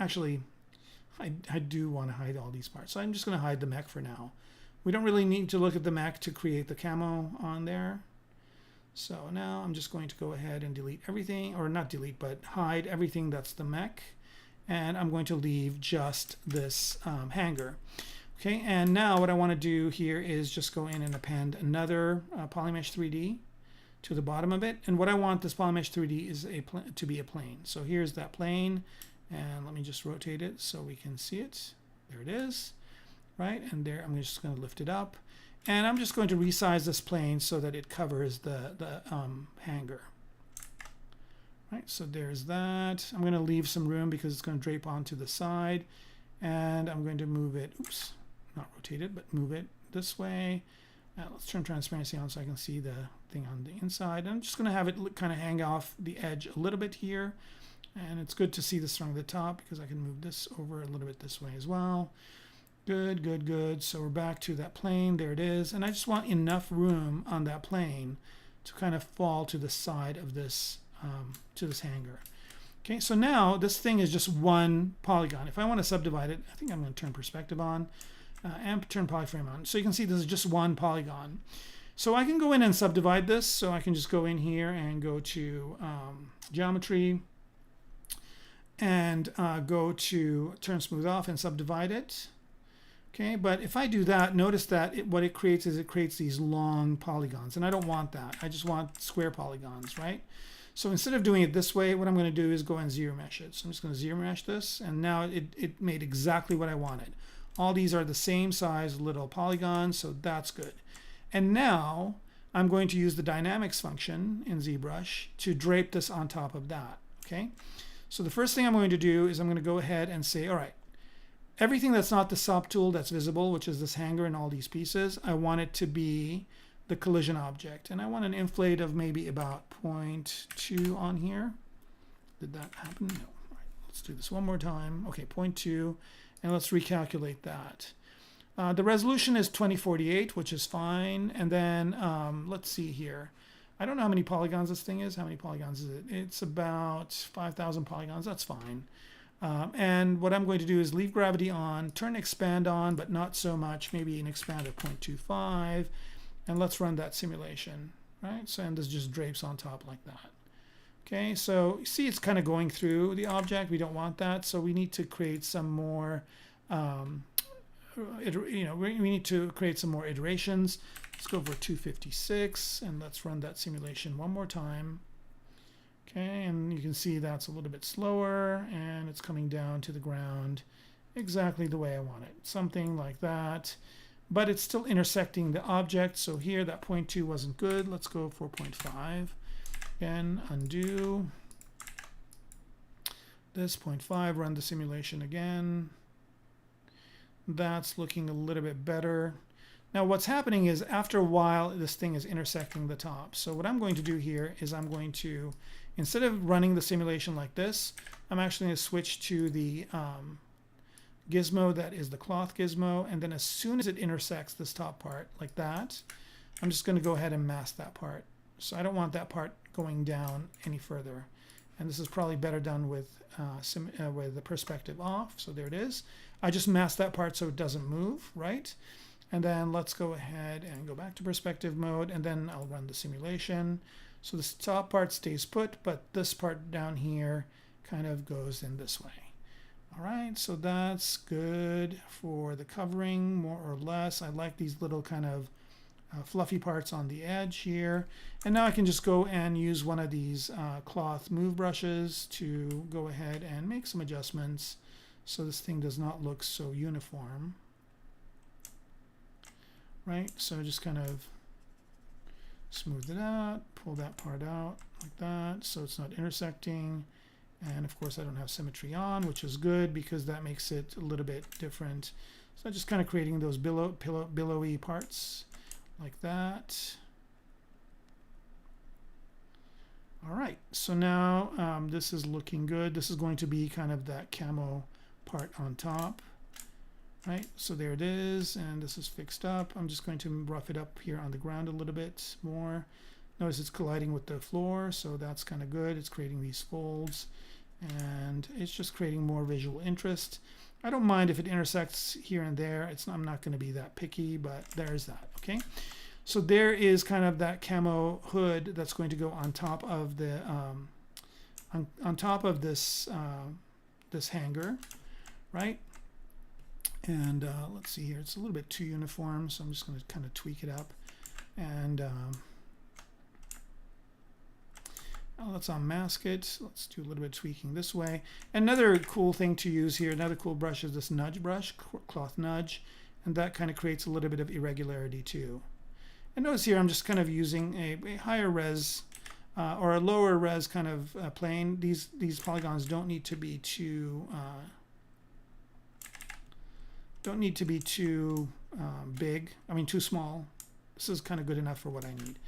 actually, I do want to hide all these parts. So I'm just going to hide the mech for now. We don't really need to look at the mech to create the camo on there. So now I'm just going to go ahead and delete everything, or not delete, but hide everything that's the mech. And I'm going to leave just this hanger. Okay, and now what I want to do here is just go in and append another Polymesh 3D to the bottom of it. And what I want this Polymesh 3D is to be a plane. So here's that plane, and let me just rotate it so we can see it. There it is, right? And there, I'm just going to lift it up. And I'm just going to resize this plane so that it covers the hanger. Right, so there's that. I'm going to leave some room because it's going to drape onto the side. And I'm going to move it, oops, not rotate it, but move it this way. Let's turn transparency on so I can see the thing on the inside. And I'm just going to have it kind of hang off the edge a little bit here. And it's good to see this from the top because I can move this over a little bit this way as well. Good, good, good. So we're back to that plane. There it is. And I just want enough room on that plane to kind of fall to the side of this, to this hanger. Okay, so now this thing is just one polygon. If I want to subdivide it, I think I'm going to turn perspective on and turn polyframe on. So you can see this is just one polygon. So I can go in and subdivide this. So I can just go in here and go to geometry and go to turn smooth off and subdivide it. Okay, but if I do that, notice that what it creates is it creates these long polygons, and I don't want that. I just want square polygons, right? So instead of doing it this way, what I'm going to do is go and zero mesh it. So I'm just going to zero mesh this, and now it made exactly what I wanted. All these are the same size little polygons, so that's good. And now I'm going to use the dynamics function in ZBrush to drape this on top of that, okay? So the first thing I'm going to do is I'm going to go ahead and say, all right, everything that's not the subtool that's visible, which is this hanger and all these pieces, I want it to be the collision object. And I want an inflate of maybe about 0.2 on here. Did that happen? No. All right, let's do this one more time. Okay, 0.2, and let's recalculate that. The resolution is 2048, which is fine. And then let's see here. I don't know how many polygons this thing is. How many polygons is it? It's about 5,000 polygons. That's fine. And what I'm going to do is leave gravity on, turn expand on, but not so much, maybe an expand of 0.25, and let's run that simulation, right? So, and this just drapes on top like that. Okay, so you see it's kind of going through the object. We don't want that, so we need to create some more, we need to create some more iterations. Let's go for 256 and let's run that simulation one more time. Okay, and you can see that's a little bit slower and it's coming down to the ground exactly the way I want it. Something like that, but it's still intersecting the object. So here that 0.2 wasn't good. Let's go for 0.5. Again, undo. This 0.5, run the simulation again. That's looking a little bit better. Now what's happening is after a while this thing is intersecting the top. So what I'm going to do here is I'm going to, instead of running the simulation like this, I'm actually going to switch to the gizmo that is the cloth gizmo, and then as soon as it intersects this top part like that, I'm just going to go ahead and mask that part. So I don't want that part going down any further. And this is probably better done with the perspective off. So there it is. I just masked that part so it doesn't move, right? And then let's go ahead and go back to perspective mode, and then I'll run the simulation. So this top part stays put, but this part down here kind of goes in this way. All right, so that's good for the covering, more or less. I like these little kind of fluffy parts on the edge here. And now I can just go and use one of these cloth move brushes to go ahead and make some adjustments so this thing does not look so uniform. Right, so just kind of smooth it out, pull that part out like that so it's not intersecting. And of course I don't have symmetry on, which is good because that makes it a little bit different. So just kind of creating those billowy parts like that. All right, so now this is looking good. This is going to be kind of that camo part on top. Right, so there it is, and this is fixed up. I'm just going to rough it up here on the ground a little bit more. Notice it's colliding with the floor, so that's kind of good. It's creating these folds, and it's just creating more visual interest. I don't mind if it intersects here and there. I'm not going to be that picky, but there's that. Okay, so there is kind of that camo hood that's going to go on top of the on top of this this hanger, right? And let's see here, it's a little bit too uniform, so I'm just going to kind of tweak it up. And let's unmask it. Let's do a little bit of tweaking this way. Another cool thing to use here, another cool brush is this nudge brush, cloth nudge, and that kind of creates a little bit of irregularity too. And notice here I'm just kind of using a higher res or a lower res kind of plane. These polygons don't need to be too big. I mean too small. This is kind of good enough for what I need.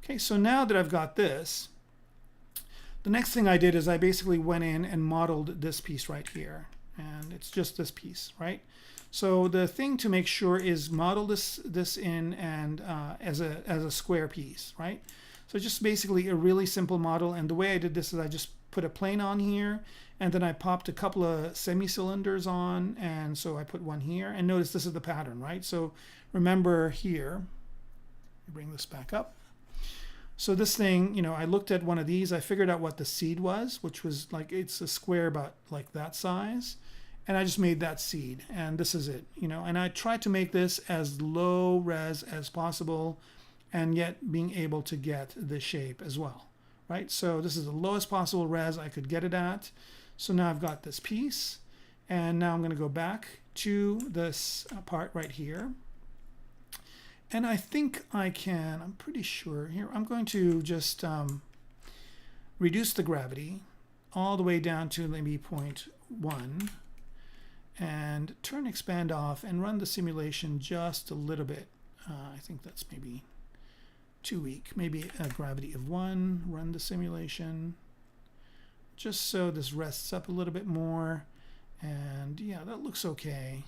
Okay, so now that I've got this, the next thing I did is I basically went in and modeled this piece right here, and it's just this piece, right? So the thing to make sure is model this in and as a square piece, right? So just basically a really simple model, and the way I did this is I just put a plane on here, and then I popped a couple of semi-cylinders on, and so I put one here, and notice this is the pattern, right? So remember here, bring this back up. So this thing, you know, I looked at one of these, I figured out what the seed was, which was like, it's a square about like that size, and I just made that seed, and this is it, you know, and I tried to make this as low res as possible, and yet being able to get the shape as well, right? So this is the lowest possible res I could get it at. So now I've got this piece, and now I'm going to go back to this part right here. And I think I can, I'm pretty sure here, I'm going to just reduce the gravity all the way down to maybe 0.1 and turn expand off and run the simulation just a little bit. I think that's maybe too weak. Maybe a gravity of 1, run the simulation just so this rests up a little bit more. And yeah, that looks okay.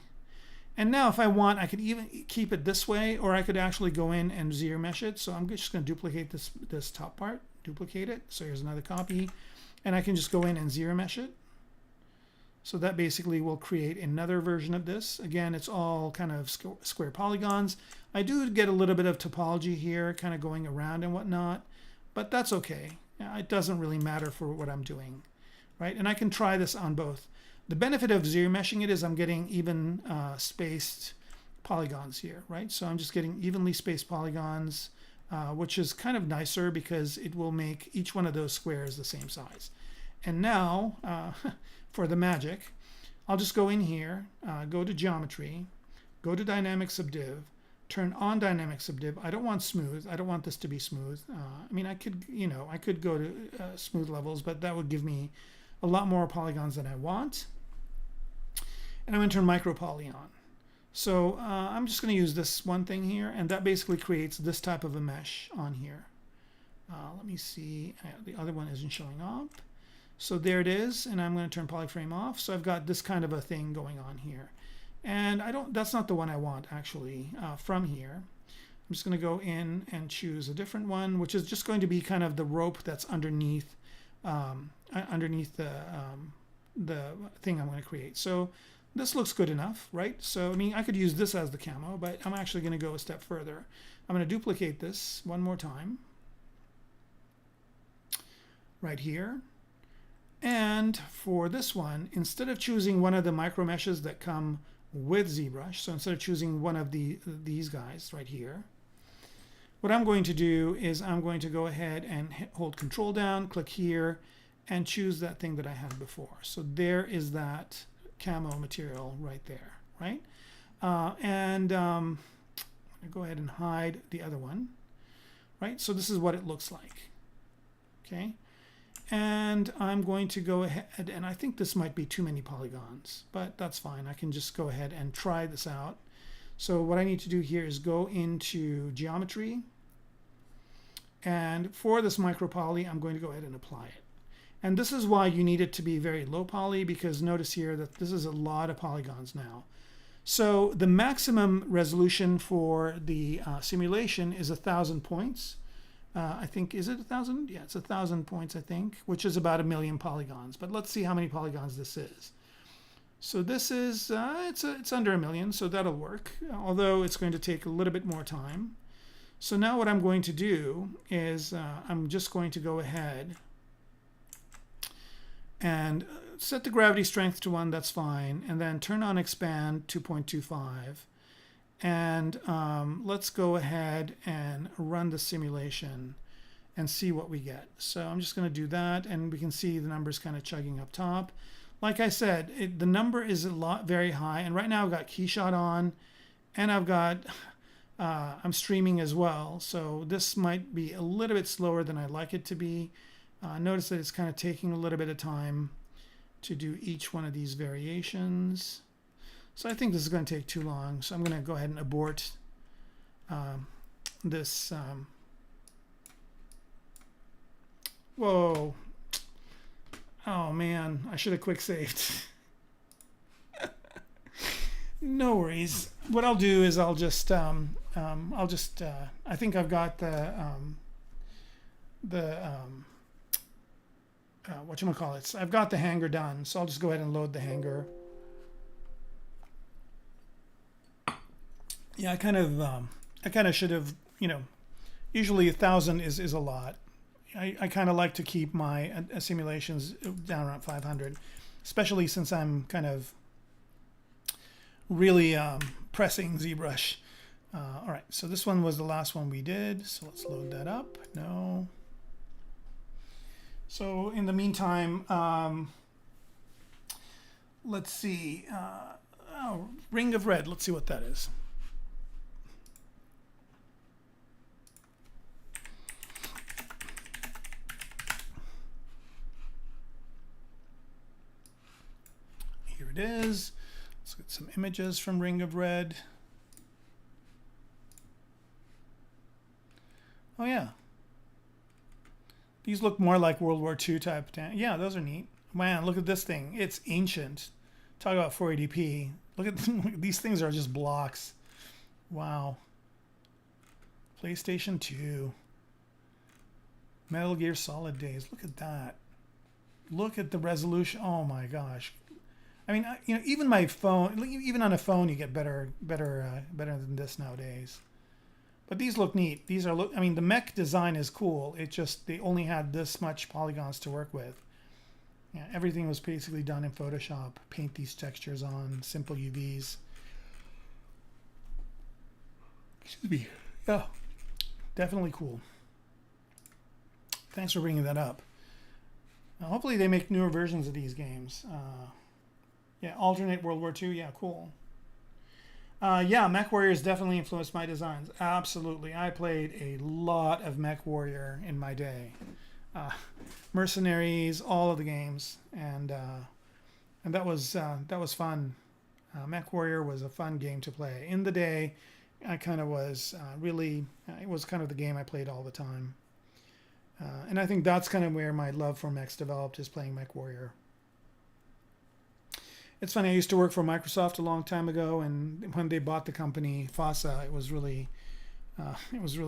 And now if I want, I could even keep it this way, or I could actually go in and zero mesh it. So I'm just going to duplicate this top part, duplicate it. So here's another copy, and I can just go in and zero mesh it. So that basically will create another version of this. Again, it's all kind of square polygons. I do get a little bit of topology here, kind of going around and whatnot, but that's okay. It doesn't really matter for what I'm doing, right? And I can try this on both. The benefit of zero meshing it is I'm getting even spaced polygons here, right? So I'm just getting evenly spaced polygons, which is kind of nicer because it will make each one of those squares the same size. And now, for the magic, I'll just go in here, go to Geometry, go to Dynamic Subdiv, turn on Dynamic Subdiv. I don't want smooth. I don't want this to be smooth. I mean, I could, I could go to smooth levels, but that would give me a lot more polygons than I want. And I'm going to turn Micro Poly on. So I'm just going to use this one thing here, and that basically creates this type of a mesh on here. Let me see. The other one isn't showing up. So there it is, and I'm going to turn Polyframe off. So I've got this kind of a thing going on here. And that's not the one I want actually from here. I'm just going to go in and choose a different one, which is just going to be kind of the rope that's underneath the thing I'm going to create. So this looks good enough, right? So I mean, I could use this as the camo, but I'm actually going to go a step further. I'm going to duplicate this one more time right here. And for this one, instead of choosing one of the micro meshes that come with ZBrush, so instead of choosing one of these guys right here, what I'm going to do is I'm going to go ahead and hold Control down, click here, and choose that thing that I had before. So there is that camo material right there, right? I'm going to go ahead and hide the other one, right? So this is what it looks like, okay? And I'm going to go ahead, and I think this might be too many polygons, but that's fine. I can just go ahead and try this out. So what I need to do here is go into Geometry, and for this micro poly, I'm going to go ahead and apply it. And this is why you need it to be very low poly, because notice here that this is a lot of polygons now. So the maximum resolution for the simulation is 1,000 points. I think, is it 1,000? Yeah, it's 1,000 points, I think, which is about 1,000,000 polygons. But let's see how many polygons this is. So this is, it's under 1,000,000, so that'll work, although it's going to take a little bit more time. So now what I'm going to do is I'm just going to go ahead and set the gravity strength to 1, that's fine, and then turn on expand 2.25. And let's go ahead and run the simulation and see what we get. So I'm just going to do that, and we can see the numbers kind of chugging up top. Like I said, the number is very high, and right now I've got Keyshot on, and I've got I'm streaming as well. So this might be a little bit slower than I'd like it to be. Notice that it's kind of taking a little bit of time to do each one of these variations. So I think this is going to take too long. So I'm going to go ahead and abort this. Whoa. Oh man, I should have quick saved. No worries. What I'll do is I'll just I think I've got whatchamacallits. I've got the hanger done, so I'll just go ahead and load the hanger. Yeah, I kind of should have, usually 1,000 is a lot. I kind of like to keep my simulations down around 500, especially since I'm kind of really pressing ZBrush. All right, so this one was the last one we did, so let's load that up. No. So in the meantime, let's see. Ring of Red, let's see what that is. Here it is. Let's get some images from Ring of Red. Oh yeah. These look more like World War II type. Yeah, those are neat. Man, look at this thing. It's ancient. Talk about 480p. Look at these things are just blocks. Wow. PlayStation 2. Metal Gear Solid days. Look at that. Look at the resolution. Oh my gosh. I mean, even my phone, even on a phone, you get better than this nowadays. But these look neat. These are I mean, the Mech design is cool. It just they only had this much polygons to work with. Yeah, everything was basically done in Photoshop. Paint these textures on simple UVs. Excuse me. Yeah, definitely cool. Thanks for bringing that up. Hopefully they make newer versions of these games. Yeah, alternate World War II. Yeah, cool. Yeah, Mech Warriors definitely influenced my designs. Absolutely. I played a lot of Mech Warrior in my day. Mercenaries, all of the games, and that was fun. Mech Warrior was a fun game to play. In the day, I kind of was really, it was kind of the game I played all the time. And I think that's kind of where my love for mechs developed, is playing Mech Warrior. It's funny, I used to work for Microsoft a long time ago, and when they bought the company FASA, it was really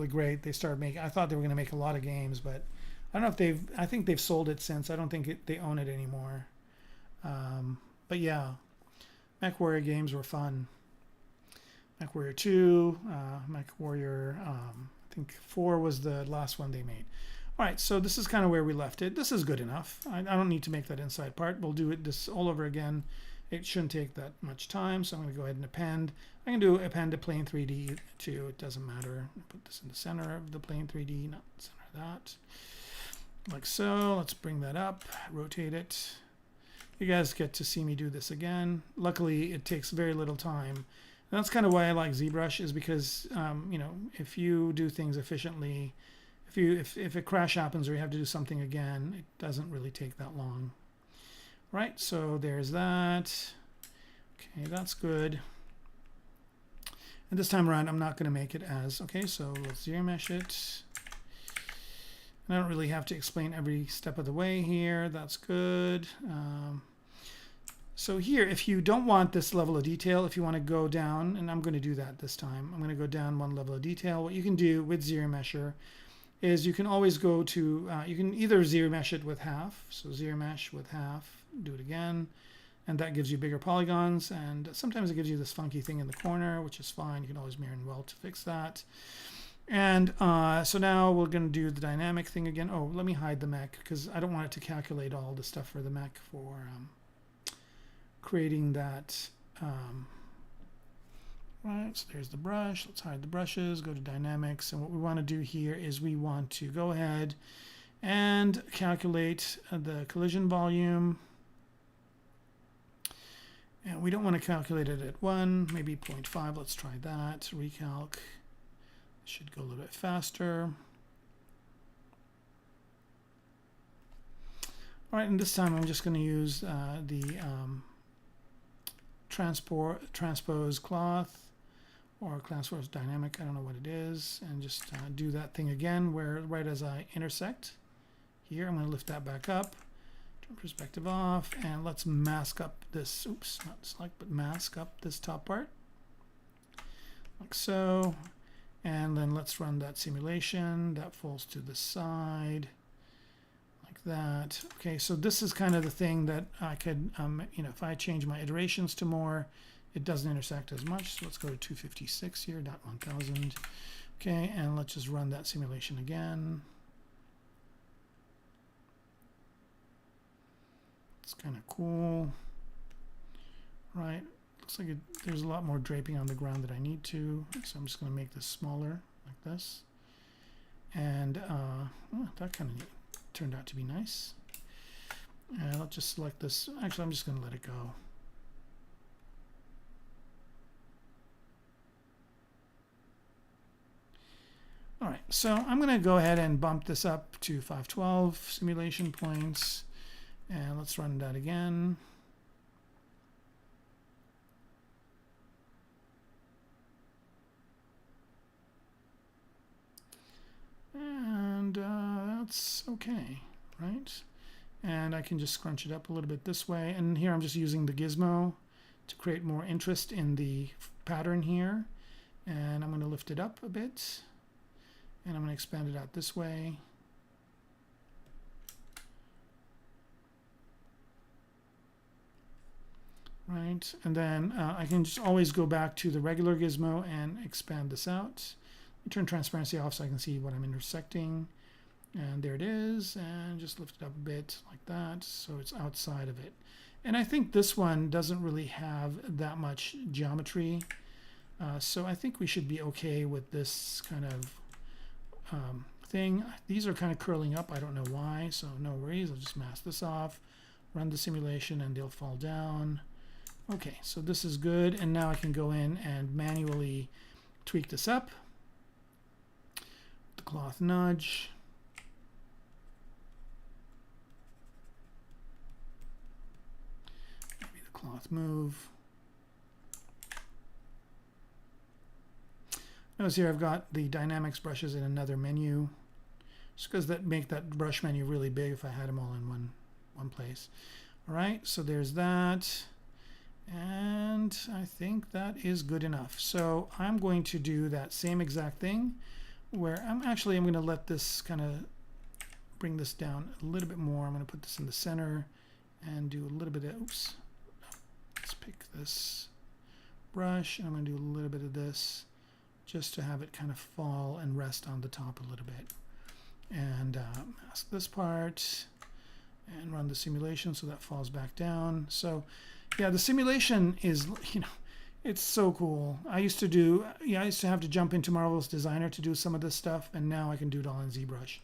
great. They started making, I thought they were going to make a lot of games, but I don't know if I think they've sold it since. I don't think they own it anymore. But yeah, Mech Warrior games were fun. Mech Warrior 2, Mech Warrior, I think 4 was the last one they made. All right, so this is kind of where we left it. This is good enough. I don't need to make that inside part. We'll do it this all over again. It shouldn't take that much time, so I'm going to go ahead and append. I can do append to plane 3D too. It doesn't matter. Put this in the center of the plane 3D, not the center of that. Like so. Let's bring that up, rotate it. You guys get to see me do this again. Luckily, it takes very little time. And that's kind of why I like ZBrush, is because you know, if you do things efficiently, if a crash happens or you have to do something again, it doesn't really take that long. Right, so there's that. Okay, that's good. And this time around, I'm not going to make it as, okay, so let's zero mesh it. And I don't really have to explain every step of the way here. That's good. So here, if you don't want this level of detail, if you want to go down, and I'm going to do that this time, I'm going to go down one level of detail. What you can do with Zero Mesher is you can always go to, you can either zero mesh it with half, so zero mesh with half, do it again, and that gives you bigger polygons, and sometimes it gives you this funky thing in the corner, which is fine. You can always mirror and weld to fix that. And so now we're going to do the dynamic thing again. Oh, let me hide the mech, because I don't want it to calculate all the stuff for the mech for creating that. Right, so there's the brush. Let's hide the brushes, go to dynamics, and what we want to do here is we want to go ahead and calculate the collision volume. And we don't want to calculate it at 1, maybe 0.5. Let's try that. Recalc. Should go a little bit faster. All right, and this time I'm just going to use the transpose cloth, or transpose dynamic, I don't know what it is, and just do that thing again where right as I intersect here, I'm going to lift that back up, turn perspective off, and let's mask up this, oops, not select, but mask up this top part, like so, and then let's run that simulation. That falls to the side, like that. Okay, so this is kind of the thing that I could, you know, if I change my iterations to more, it doesn't intersect as much. So let's go to 256 here, not 1000. Okay, and let's just run that simulation again. It's kind of cool, right? Looks like there's a lot more draping on the ground that I need to. So I'm just going to make this smaller, like this. And oh, that kind of turned out to be nice. And I'll just select this. Actually, I'm just going to let it go. All right, so I'm going to go ahead and bump this up to 512 simulation points, and let's run that again. And that's okay, right? And I can just scrunch it up a little bit this way, and here I'm just using the gizmo to create more interest in the pattern here, and I'm going to lift it up a bit. And I'm going to expand it out this way. Right, and then I can just always go back to the regular gizmo and expand this out. Turn transparency off so I can see what I'm intersecting. And there it is, and just lift it up a bit like that, so it's outside of it. And I think this one doesn't really have that much geometry. So I think we should be okay with this kind of thing. These are kind of curling up. I don't know why, so no worries. I'll just mask this off, run the simulation, and they'll fall down. Okay, so this is good, and now I can go in and manually tweak this up. The cloth nudge. Maybe the cloth move. Notice here I've got the dynamics brushes in another menu, just because that make that brush menu really big if I had them all in one place. All right, so there's that, and I think that is good enough. So I'm going to do that same exact thing, where I'm going to let this kind of bring this down a little bit more. I'm going to put this in the center and do a little bit of, oops, let's pick this brush, and I'm going to do a little bit of this, just to have it kind of fall and rest on the top a little bit. And mask this part and run the simulation so that falls back down. So yeah, the simulation is, it's so cool. I used to have to jump into Marvelous Designer to do some of this stuff, and now I can do it all in ZBrush.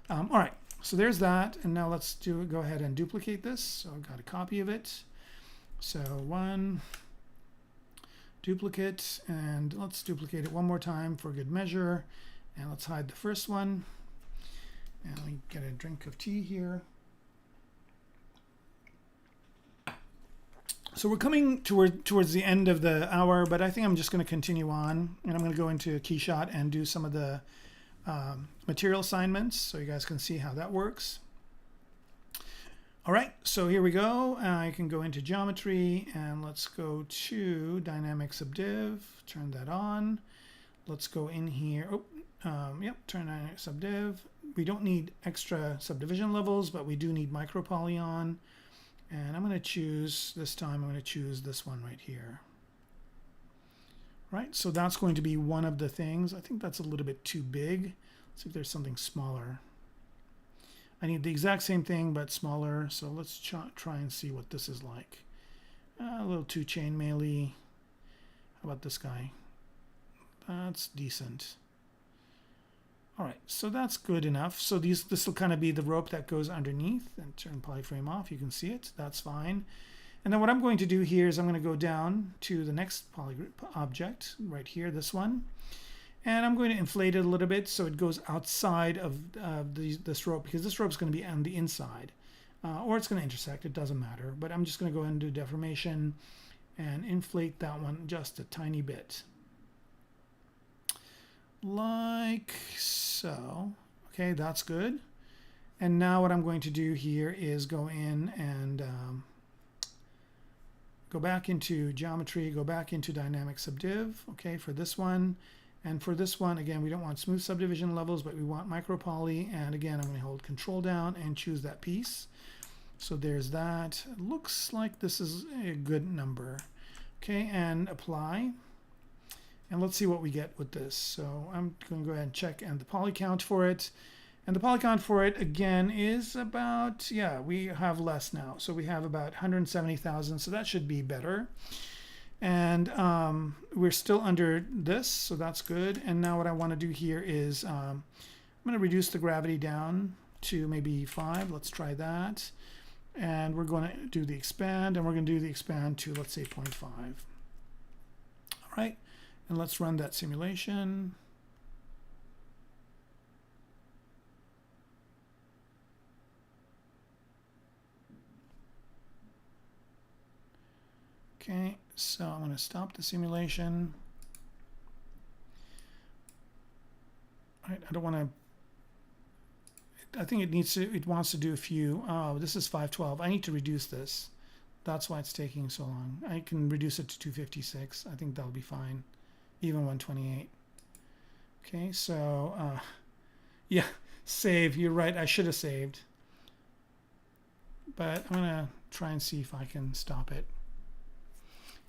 All right, so there's that, and now let's go ahead and duplicate this. So I've got a copy of it. So one, duplicate, and let's duplicate it one more time for good measure, and let's hide the first one, and let me get a drink of tea here. So we're coming towards the end of the hour, but I think I'm just going to continue on, and I'm going to go into Keyshot and do some of the material assignments so you guys can see how that works. All right, so here we go. I can go into geometry, and let's go to dynamic subdiv, turn that on. Let's go in here. Turn dynamic subdiv. We don't need extra subdivision levels, but we do need micro polygon. And I'm going to choose, this time I'm going to choose this one right here. Right, so that's going to be one of the things. I think that's a little bit too big. Let's see if there's something smaller. I need the exact same thing, but smaller. So let's try and see what this is like. A little too chainmail-y. How about this guy? That's decent. All right, so that's good enough. So this will kind of be the rope that goes underneath, and turn polyframe off. You can see it. That's fine. And then what I'm going to do here is I'm going to go down to the next object right here, this one. And I'm going to inflate it a little bit so it goes outside of this rope, because this rope is going to be on the inside. Or it's going to intersect, it doesn't matter. But I'm just going to go ahead and do deformation and inflate that one just a tiny bit. Like so. Okay, that's good. And now what I'm going to do here is go in and go back into geometry, go back into dynamic subdiv, okay, for this one. And for this one, again, we don't want smooth subdivision levels, but we want micro poly. And again, I'm going to hold Control down and choose that piece. So there's that. It looks like this is a good number. Okay, and apply. And let's see what we get with this. So I'm going to go ahead and check and the poly count for it. And the poly count for it, again, is about, yeah, we have less now. So we have about 170,000. So that should be better. And we're still under this, so that's good. And now what I want to do here is I'm going to reduce the gravity down to maybe 5. Let's try that. And we're going to do the expand, and we're going to do the expand to, let's say, 0.5. All right, and let's run that simulation. Okay, so I'm going to stop the simulation. All right, I don't want to, I think it wants to do a few. Oh, this is 512. I need to reduce this. That's why it's taking so long. I can reduce it to 256. I think that'll be fine. Even 128. Okay, so, yeah, save. You're right, I should have saved. But I'm going to try and see if I can stop it.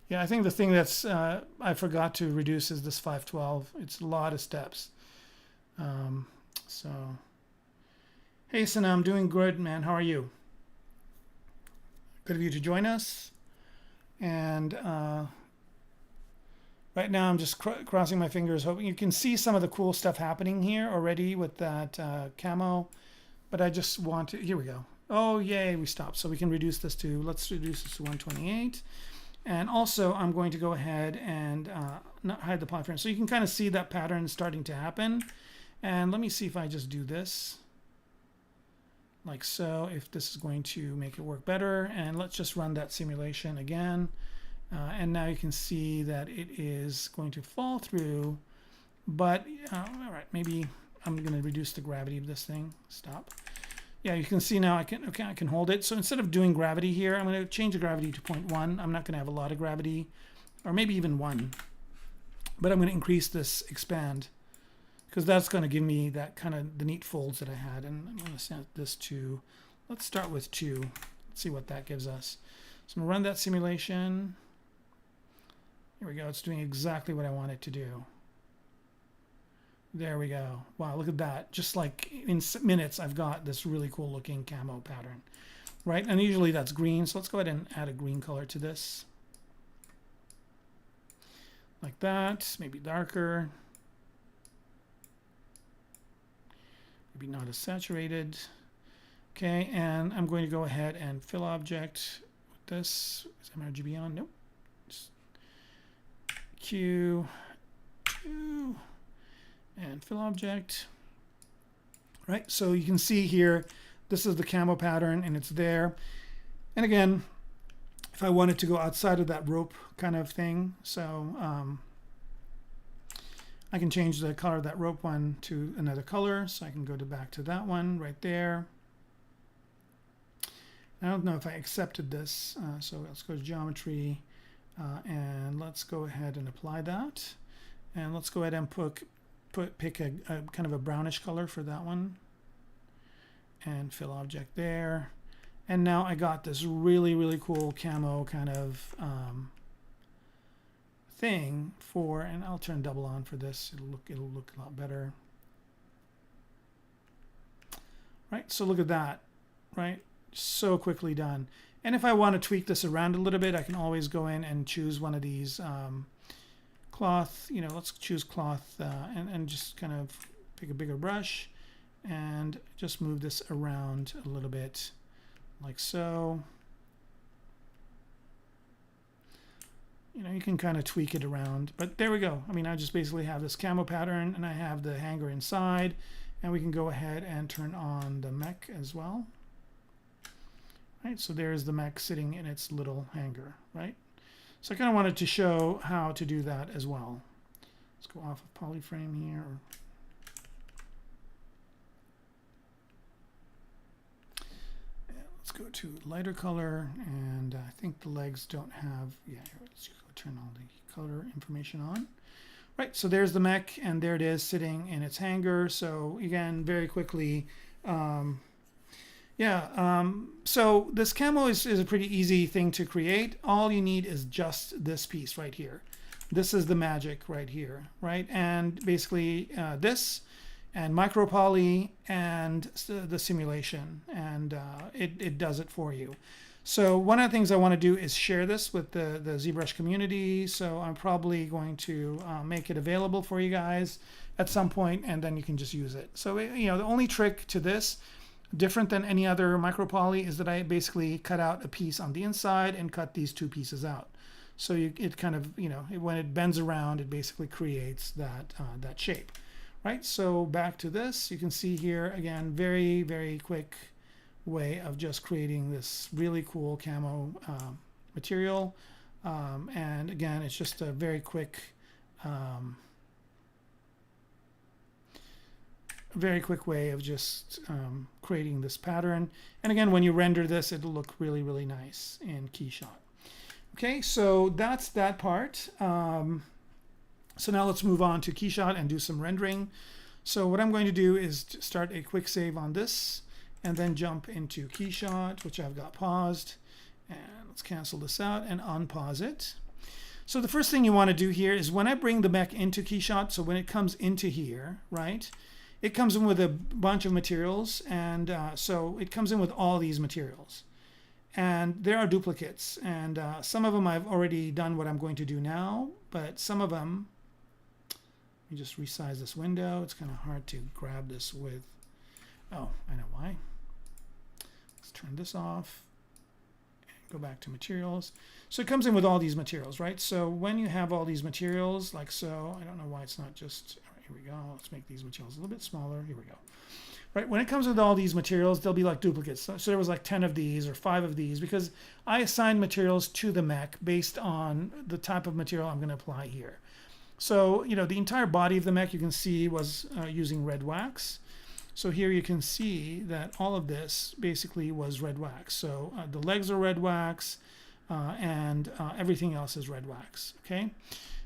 Yeah, I think the thing that's I forgot to reduce is this 512. It's a lot of steps. So, hey, Sanam, doing good, man. How are you? Good of you to join us. And Right now I'm just crossing my fingers, hoping you can see some of the cool stuff happening here already with that camo. But I just want to, here we go. Oh, yay, we stopped. So we can reduce this to, let's reduce this to 128. And also I'm going to go ahead and not hide the polyframe. So you can kind of see that pattern starting to happen. And let me see if I just do this. Like so, if this is going to make it work better. And let's just run that simulation again. And now you can see that it is going to fall through. But, all right, maybe I'm going to reduce the gravity of this thing. Stop. Yeah, you can see now I can hold it. So instead of doing gravity here, I'm going to change the gravity to 0.1. I'm not going to have a lot of gravity, or maybe even 1. But I'm going to increase this expand, because that's going to give me that kind of the neat folds that I had. And I'm going to set this to, let's start with 2. Let's see what that gives us. So I'm going to run that simulation. Here we go. It's doing exactly what I want it to do. There we go. Wow, look at that. Just like in minutes, I've got this really cool looking camo pattern, right? And usually that's green. So let's go ahead and add a green color to this. Like that, maybe darker. Maybe not as saturated. Okay, and I'm going to go ahead and fill object with this. Is MRGB on? Nope. Just Q2 and fill object. Right, so you can see here, this is the camo pattern and it's there. And again, if I wanted to go outside of that rope kind of thing, so I can change the color of that rope one to another color. So I can go back to that one right there. I don't know if I accepted this. So let's go to geometry and let's go ahead and apply that. And let's go ahead and pick a kind of a brownish color for that one. And fill object there. And now I got this really, really cool camo kind of thing for, and I'll turn double on for this. It'll look a lot better. Right, so look at that, right? So quickly done. And if I want to tweak this around a little bit, I can always go in and choose one of these cloth, you know, let's choose cloth and just kind of pick a bigger brush and just move this around a little bit like so. You know, you can kind of tweak it around, but there we go. I mean, I just basically have this camo pattern and I have the hanger inside, and we can go ahead and turn on the mech as well. Right, so there's the mech sitting in its little hanger, right? So I kind of wanted to show how to do that as well. Let's go off of polyframe here. Let's go to lighter color, and I think the legs don't have, yeah, let's go turn all the color information on. Right, so there's the mech, and there it is sitting in its hanger. So again, very quickly, so this camo is a pretty easy thing to create. All you need is just this piece right here. This is the magic right here, right? And basically this and micro poly and the simulation, and it does it for you. So one of the things I want to do is share this with the ZBrush community. So I'm probably going to make it available for you guys at some point, and then you can just use it. So you know, the only trick to this, different than any other micro poly, is that I basically cut out a piece on the inside and cut these two pieces out. So it kind of, you know, when it bends around, it basically creates that that shape, right? So back to this, you can see here again, very, very quick way of just creating this really cool camo material. And again, it's just a very quick way of just creating this pattern. And again, when you render this, it'll look really, really nice in Keyshot. Okay, so that's that part. So now let's move on to Keyshot and do some rendering. So what I'm going to do is start a quick save on this and then jump into Keyshot, which I've got paused. And let's cancel this out and unpause it. So the first thing you want to do here is when I bring the mech into Keyshot, so when it comes into here, right, it comes in with a bunch of materials, and so it comes in with all these materials. And there are duplicates, and some of them I've already done what I'm going to do now, but some of them, let me just resize this window. It's kind of hard to grab this with, oh, I know why. Let's turn this off, go back to materials. So it comes in with all these materials, right? So when you have all these materials, like so, I don't know why it's not just, all right, here we go. Let's make these materials a little bit smaller. Here we go. Right, when it comes with all these materials, they'll be like duplicates. So there was like 10 of these or 5 of these because I assigned materials to the mech based on the type of material I'm going to apply here. So, you know, the entire body of the mech you can see was using red wax. So here you can see that all of this basically was red wax. So the legs are red wax and everything else is red wax, okay?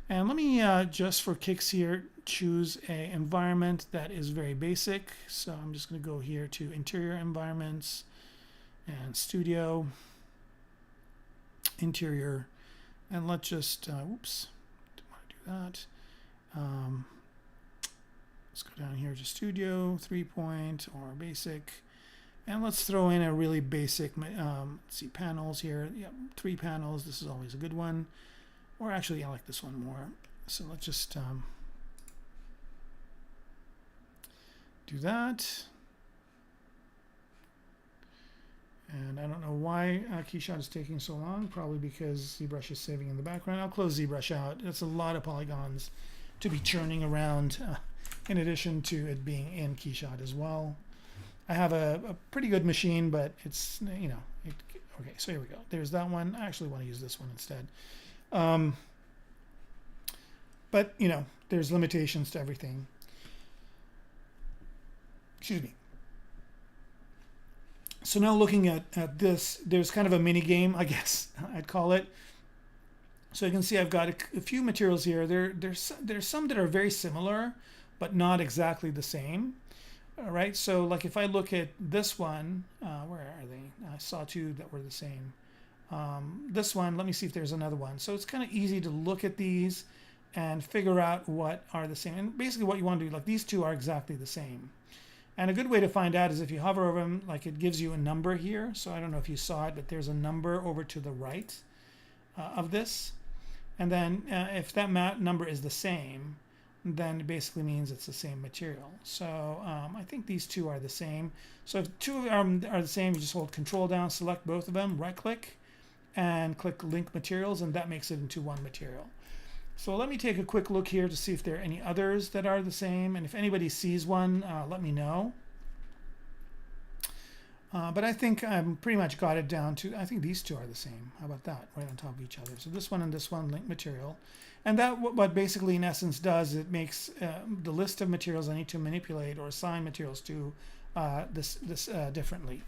And let me just for kicks here choose a environment that is very basic. So I'm just going to go here to interior environments and studio, interior, and let's just, oops, don't want to do that. Let's go down here to studio, 3-point or basic, and let's throw in a really basic, let's see, panels here. Yep, 3 panels, this is always a good one. Or actually, I like this one more. So let's just do that. And I don't know why Keyshot is taking so long. Probably because ZBrush is saving in the background. I'll close ZBrush out. That's a lot of polygons to be churning around, in addition to it being in Keyshot as well. I have a pretty good machine, but it's, you know, okay, so here we go. There's that one. I actually want to use this one instead. But, you know, there's limitations to everything. Excuse me. So now looking at this, there's kind of a mini game, I guess I'd call it. So you can see I've got a few materials here. There's some that are very similar, but not exactly the same. All right, so like if I look at this one, where are they? I saw 2 that were the same. This one, let me see if there's another one. So it's kind of easy to look at these and figure out what are the same. And basically what you want to do, like these 2 are exactly the same. And a good way to find out is if you hover over them, like it gives you a number here. So I don't know if you saw it, but there's a number over to the right of this. And then if that number is the same, then it basically means it's the same material. So I think these 2 are the same. So if 2 of them are the same, you just hold Control down, select both of them, right click, and click Link Materials, and that makes it into one material. So let me take a quick look here to see if there are any others that are the same, and if anybody sees one, let me know. But I think I'm pretty much got it down to, I think these 2 are the same. How about that? Right on top of each other. So this one and this one, link material. And that what basically in essence does, it makes the list of materials I need to manipulate or assign materials to this differently.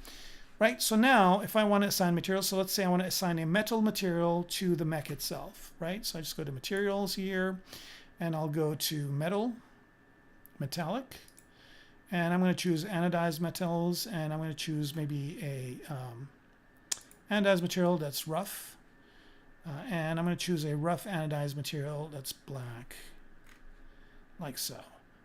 Right, so now if I want to assign materials, so let's say I want to assign a metal material to the mech itself, right? So I just go to materials here, and I'll go to metal, metallic, and I'm going to choose anodized metals, and I'm going to choose maybe a anodized material that's rough, and I'm going to choose a rough anodized material that's black, like so.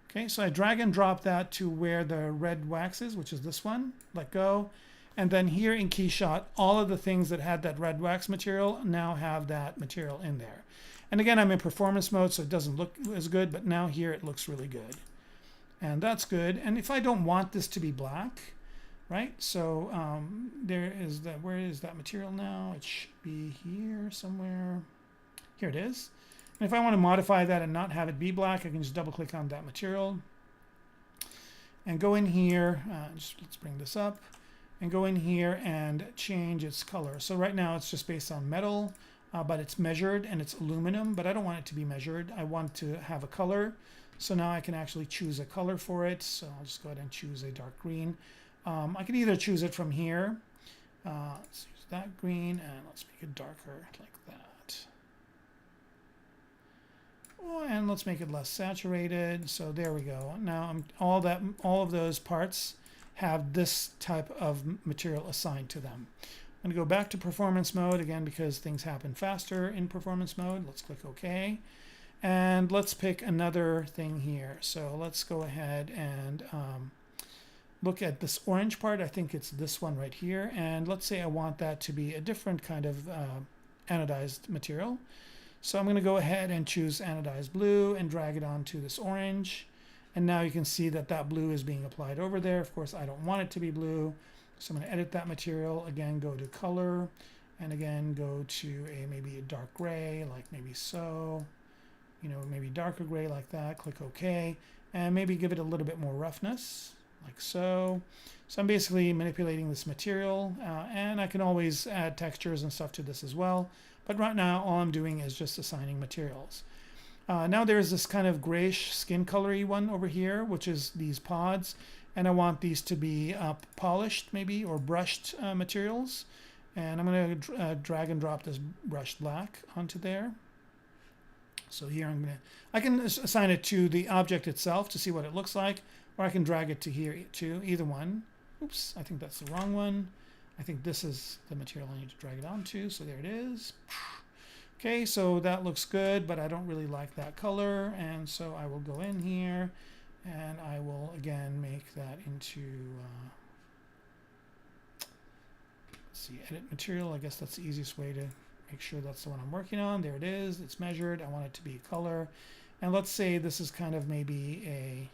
Okay, so I drag and drop that to where the red wax is, which is this one, let go. And then here in Keyshot, all of the things that had that red wax material now have that material in there. And again, I'm in performance mode, so it doesn't look as good, but now here it looks really good. And that's good. And if I don't want this to be black, right? So there is that, where is that material now? It should be here somewhere. Here it is. And if I want to modify that and not have it be black, I can just double click on that material and go in here. Let's bring this up. And go in here and change its color. So right now it's just based on metal, but it's measured and it's aluminum, but I don't want it to be measured. I want to have a color. So now I can actually choose a color for it. So I'll just go ahead and choose a dark green. I can either choose it from here. Let's use that green and let's make it darker like that. Oh, and let's make it less saturated. So there we go. Now all of those parts have this type of material assigned to them. I'm going to go back to performance mode again because things happen faster in performance mode. Let's click OK. And let's pick another thing here. So let's go ahead and look at this orange part. I think it's this one right here. And let's say I want that to be a different kind of anodized material. So I'm going to go ahead and choose anodized blue and drag it onto this orange. And now you can see that that blue is being applied over there. Of course, I don't want it to be blue. So I'm going to edit that material. Again, go to color. And again, go to maybe a dark gray, like maybe so. You know, maybe darker gray like that. Click OK. And maybe give it a little bit more roughness, like so. So I'm basically manipulating this material. And I can always add textures and stuff to this as well. But right now, all I'm doing is just assigning materials. Now there's this kind of grayish skin colory one over here, which is these pods. And I want these to be polished maybe or brushed materials. And I'm going to drag and drop this brushed black onto there. So here I can assign it to the object itself to see what it looks like. Or I can drag it to here too, either one. Oops, I think that's the wrong one. I think this is the material I need to drag it onto, so there it is. Okay, so that looks good, but I don't really like that color, and so I will go in here, and I will again make that into, let's see, edit material. I guess that's the easiest way to make sure that's the one I'm working on. There it is, it's measured. I want it to be a color, and let's say this is kind of maybe a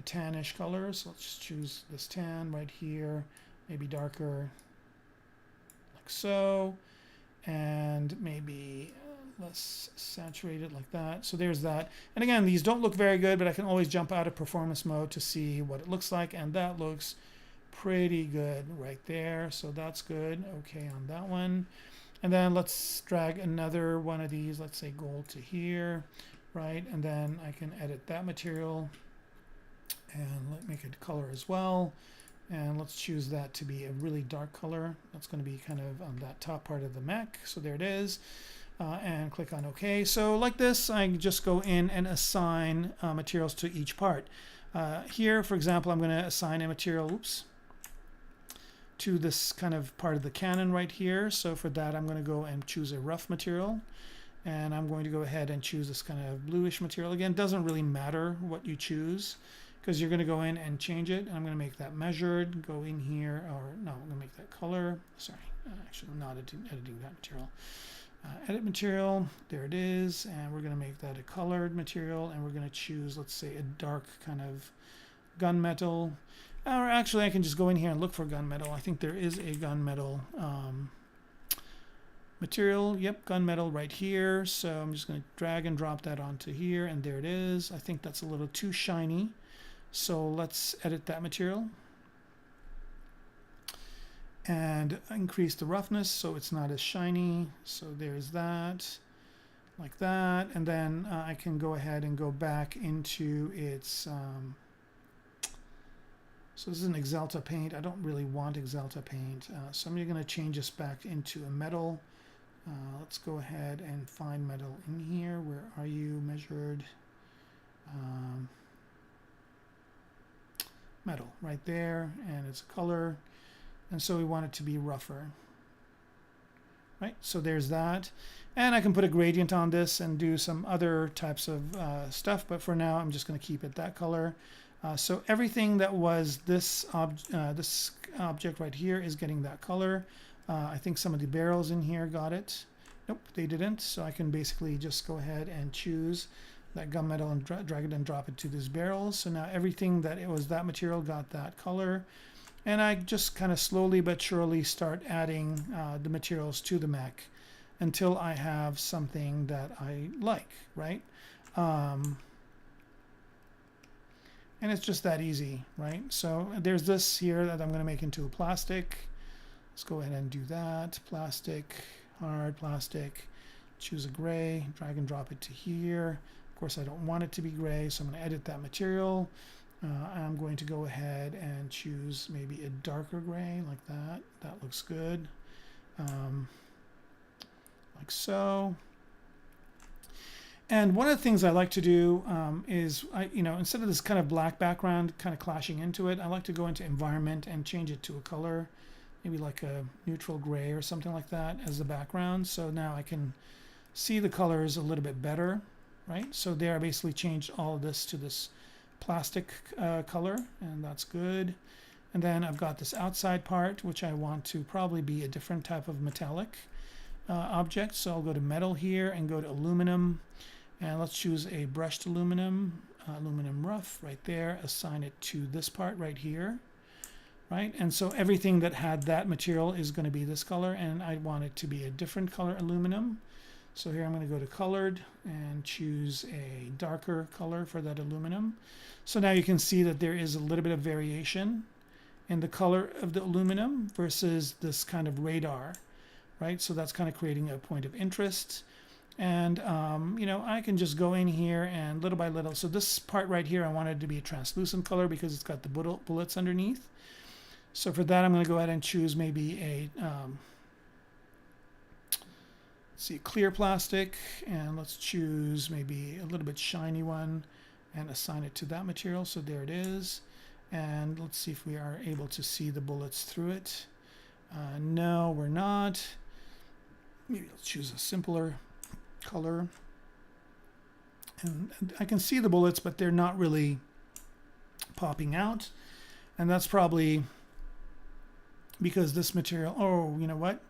tannish color, so let's just choose this tan right here. Maybe darker, like so, and maybe less saturated like that. So there's that. And again, these don't look very good, but I can always jump out of performance mode to see what it looks like, and that looks pretty good right there. So that's good. Okay on that one. And then let's drag another one of these, let's say gold to here, right? And then I can edit that material and make it color as well. And let's choose that to be a really dark color. That's going to be kind of on that top part of the mech. So there it is. And click on OK. So like this, I just go in and assign materials to each part. Here, for example, I'm going to assign a material, to this kind of part of the cannon right here. So for that, I'm going to go and choose a rough material. And I'm going to go ahead and choose this kind of bluish material. Again, it doesn't really matter what you choose, because you're going to go in and change it. And I'm going to make that measured, go in here, or no, I'm going to make that color. Sorry, actually I'm not editing that material. Edit material, there it is, and we're going to make that a colored material, and we're going to choose, let's say, a dark kind of gunmetal. Or actually, I can just go in here and look for gunmetal. I think there is a gunmetal material. Yep, gunmetal right here. So I'm just going to drag and drop that onto here, and there it is. I think that's a little too shiny. So let's edit that material and increase the roughness so it's not as shiny. So there's that, like that. And then I can go ahead and go back into its, so this is an Exalta paint. I don't really want Exalta paint. So I'm going to change this back into a metal. Let's go ahead and find metal in here. Where are you? Measured. Metal right there, and it's a color, and so we want it to be rougher, right? So there's that, and I can put a gradient on this and do some other types of stuff, but for now I'm just going to keep it that color. So everything that was this object right here is getting that color. I think some of the barrels in here got it. Nope, they didn't. So I can basically just go ahead and choose that gunmetal and drag it and drop it to these barrels. So now everything that it was that material got that color. And I just kind of slowly but surely start adding the materials to the mech until I have something that I like, right? And it's just that easy, right? So there's this here that I'm going to make into a plastic. Let's go ahead and do that. Plastic, hard plastic. Choose a gray, drag and drop it to here. Of course, I don't want it to be gray, so I'm going to edit that material. I'm going to go ahead and choose maybe a darker gray like that. That looks good. Like so. And one of the things I like to do is, instead of this kind of black background kind of clashing into it, I like to go into environment and change it to a color, maybe like a neutral gray or something like that as the background. So now I can see the colors a little bit better, right? So there I basically changed all of this to this plastic color, and that's good. And then I've got this outside part, which I want to probably be a different type of metallic object. So I'll go to metal here and go to aluminum, and let's choose a brushed aluminum, aluminum rough right there, assign it to this part right here, right? And so everything that had that material is going to be this color, and I want it to be a different color aluminum. So here I'm going to go to colored and choose a darker color for that aluminum. So now you can see that there is a little bit of variation in the color of the aluminum versus this kind of radar, right? So that's kind of creating a point of interest. And, you know, I can just go in here and little by little. So this part right here, I wanted to be a translucent color because it's got the bullets underneath. So for that, I'm going to go ahead and choose maybe a, let's see, clear plastic. And let's choose maybe a little bit shiny one and assign it to that material. So there it is. And let's see if we are able to see the bullets through it. No, we're not. Maybe let's choose a simpler color. And I can see the bullets, but they're not really popping out. And that's probably because this material, oh, you know what?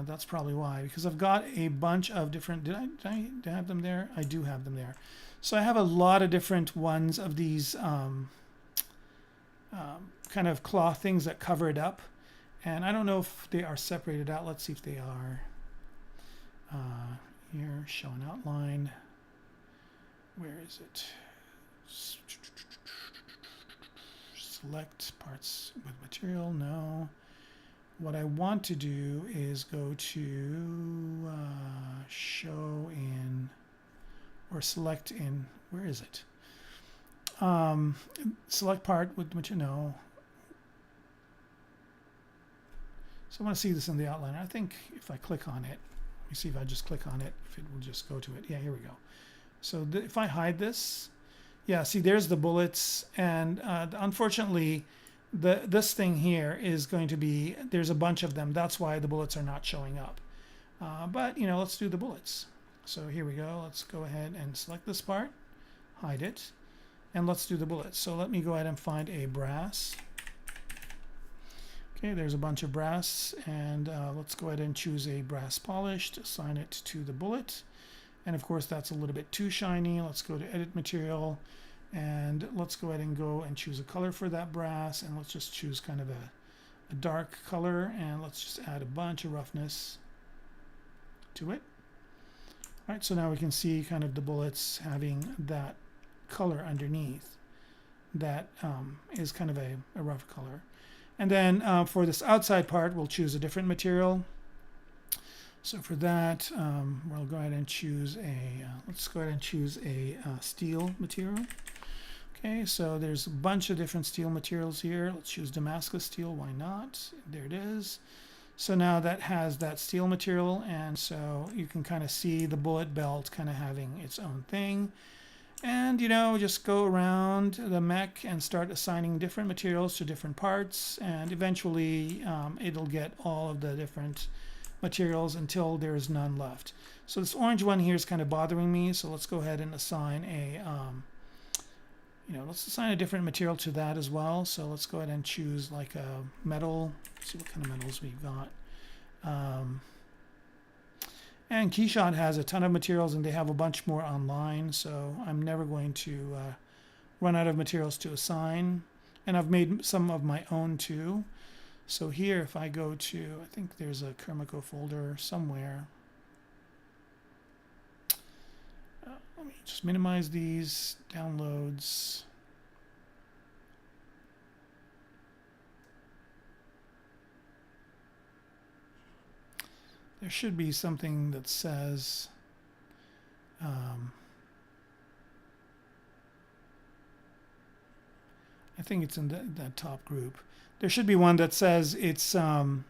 That's probably why. Because I've got a bunch of different, did I have them there? I do have them there. So I have a lot of different ones of these kind of cloth things that cover it up, and I don't know if they are separated out. Let's see if they are. Here, show an outline. Where is it? Select parts with material. No. What I want to do is go to show in, or select in, where is it? Select part with material. No. So I want to see this in the outline. I think if I click on it, let me see if I just click on it, if it will just go to it. Yeah, here we go. So if I hide this, yeah, see, there's the bullets. And unfortunately, this thing here is going to be, there's a bunch of them. That's why the bullets are not showing up. But, you know, let's do the bullets. So here we go. Let's go ahead and select this part, hide it. And let's do the bullets. So let me go ahead and find a brass. Okay, there's a bunch of brass, and let's go ahead and choose a brass polished, assign it to the bullet. And of course, that's a little bit too shiny. Let's go to edit material, and let's go ahead and go and choose a color for that brass, and let's just choose kind of a dark color, and let's just add a bunch of roughness to it. All right, so now we can see kind of the bullets having that color underneath that is kind of a rough color. And then for this outside part, we'll choose a different material. So for that, we'll go ahead and choose a, let's go ahead and choose a steel material. Okay, so there's a bunch of different steel materials here. Let's choose Damascus steel, why not? There it is. So now that has that steel material, and so you can kind of see the bullet belt kind of having its own thing. And, you know, just go around the mech and start assigning different materials to different parts, and eventually it'll get all of the different materials until there's none left. So this orange one here is kind of bothering me, so let's go ahead and assign a, let's assign a different material to that as well. So let's go ahead and choose like a metal. Let's see what kind of metals we've got. And Keyshot has a ton of materials, and they have a bunch more online, so I'm never going to run out of materials to assign. And I've made some of my own too. So here, if I go to, I think there's a Kermaco folder somewhere. Let me just minimize these downloads. There should be something that says I think it's in that top group. There should be one that says it's from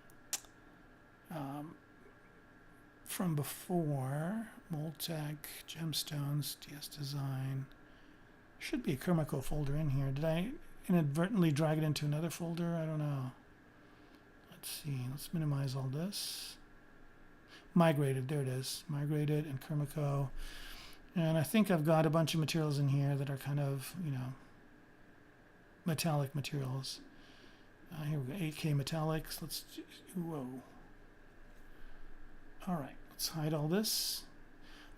before, Moltec, Gemstones, DS Design. Should be a Kermaco folder in here. Did I inadvertently drag it into another folder? I don't know. Let's see. Let's minimize all this. Migrated, there it is. Migrated and Kermaco. And I think I've got a bunch of materials in here that are kind of, metallic materials. Here we go, 8K metallics. Let's, whoa. All right, let's hide all this.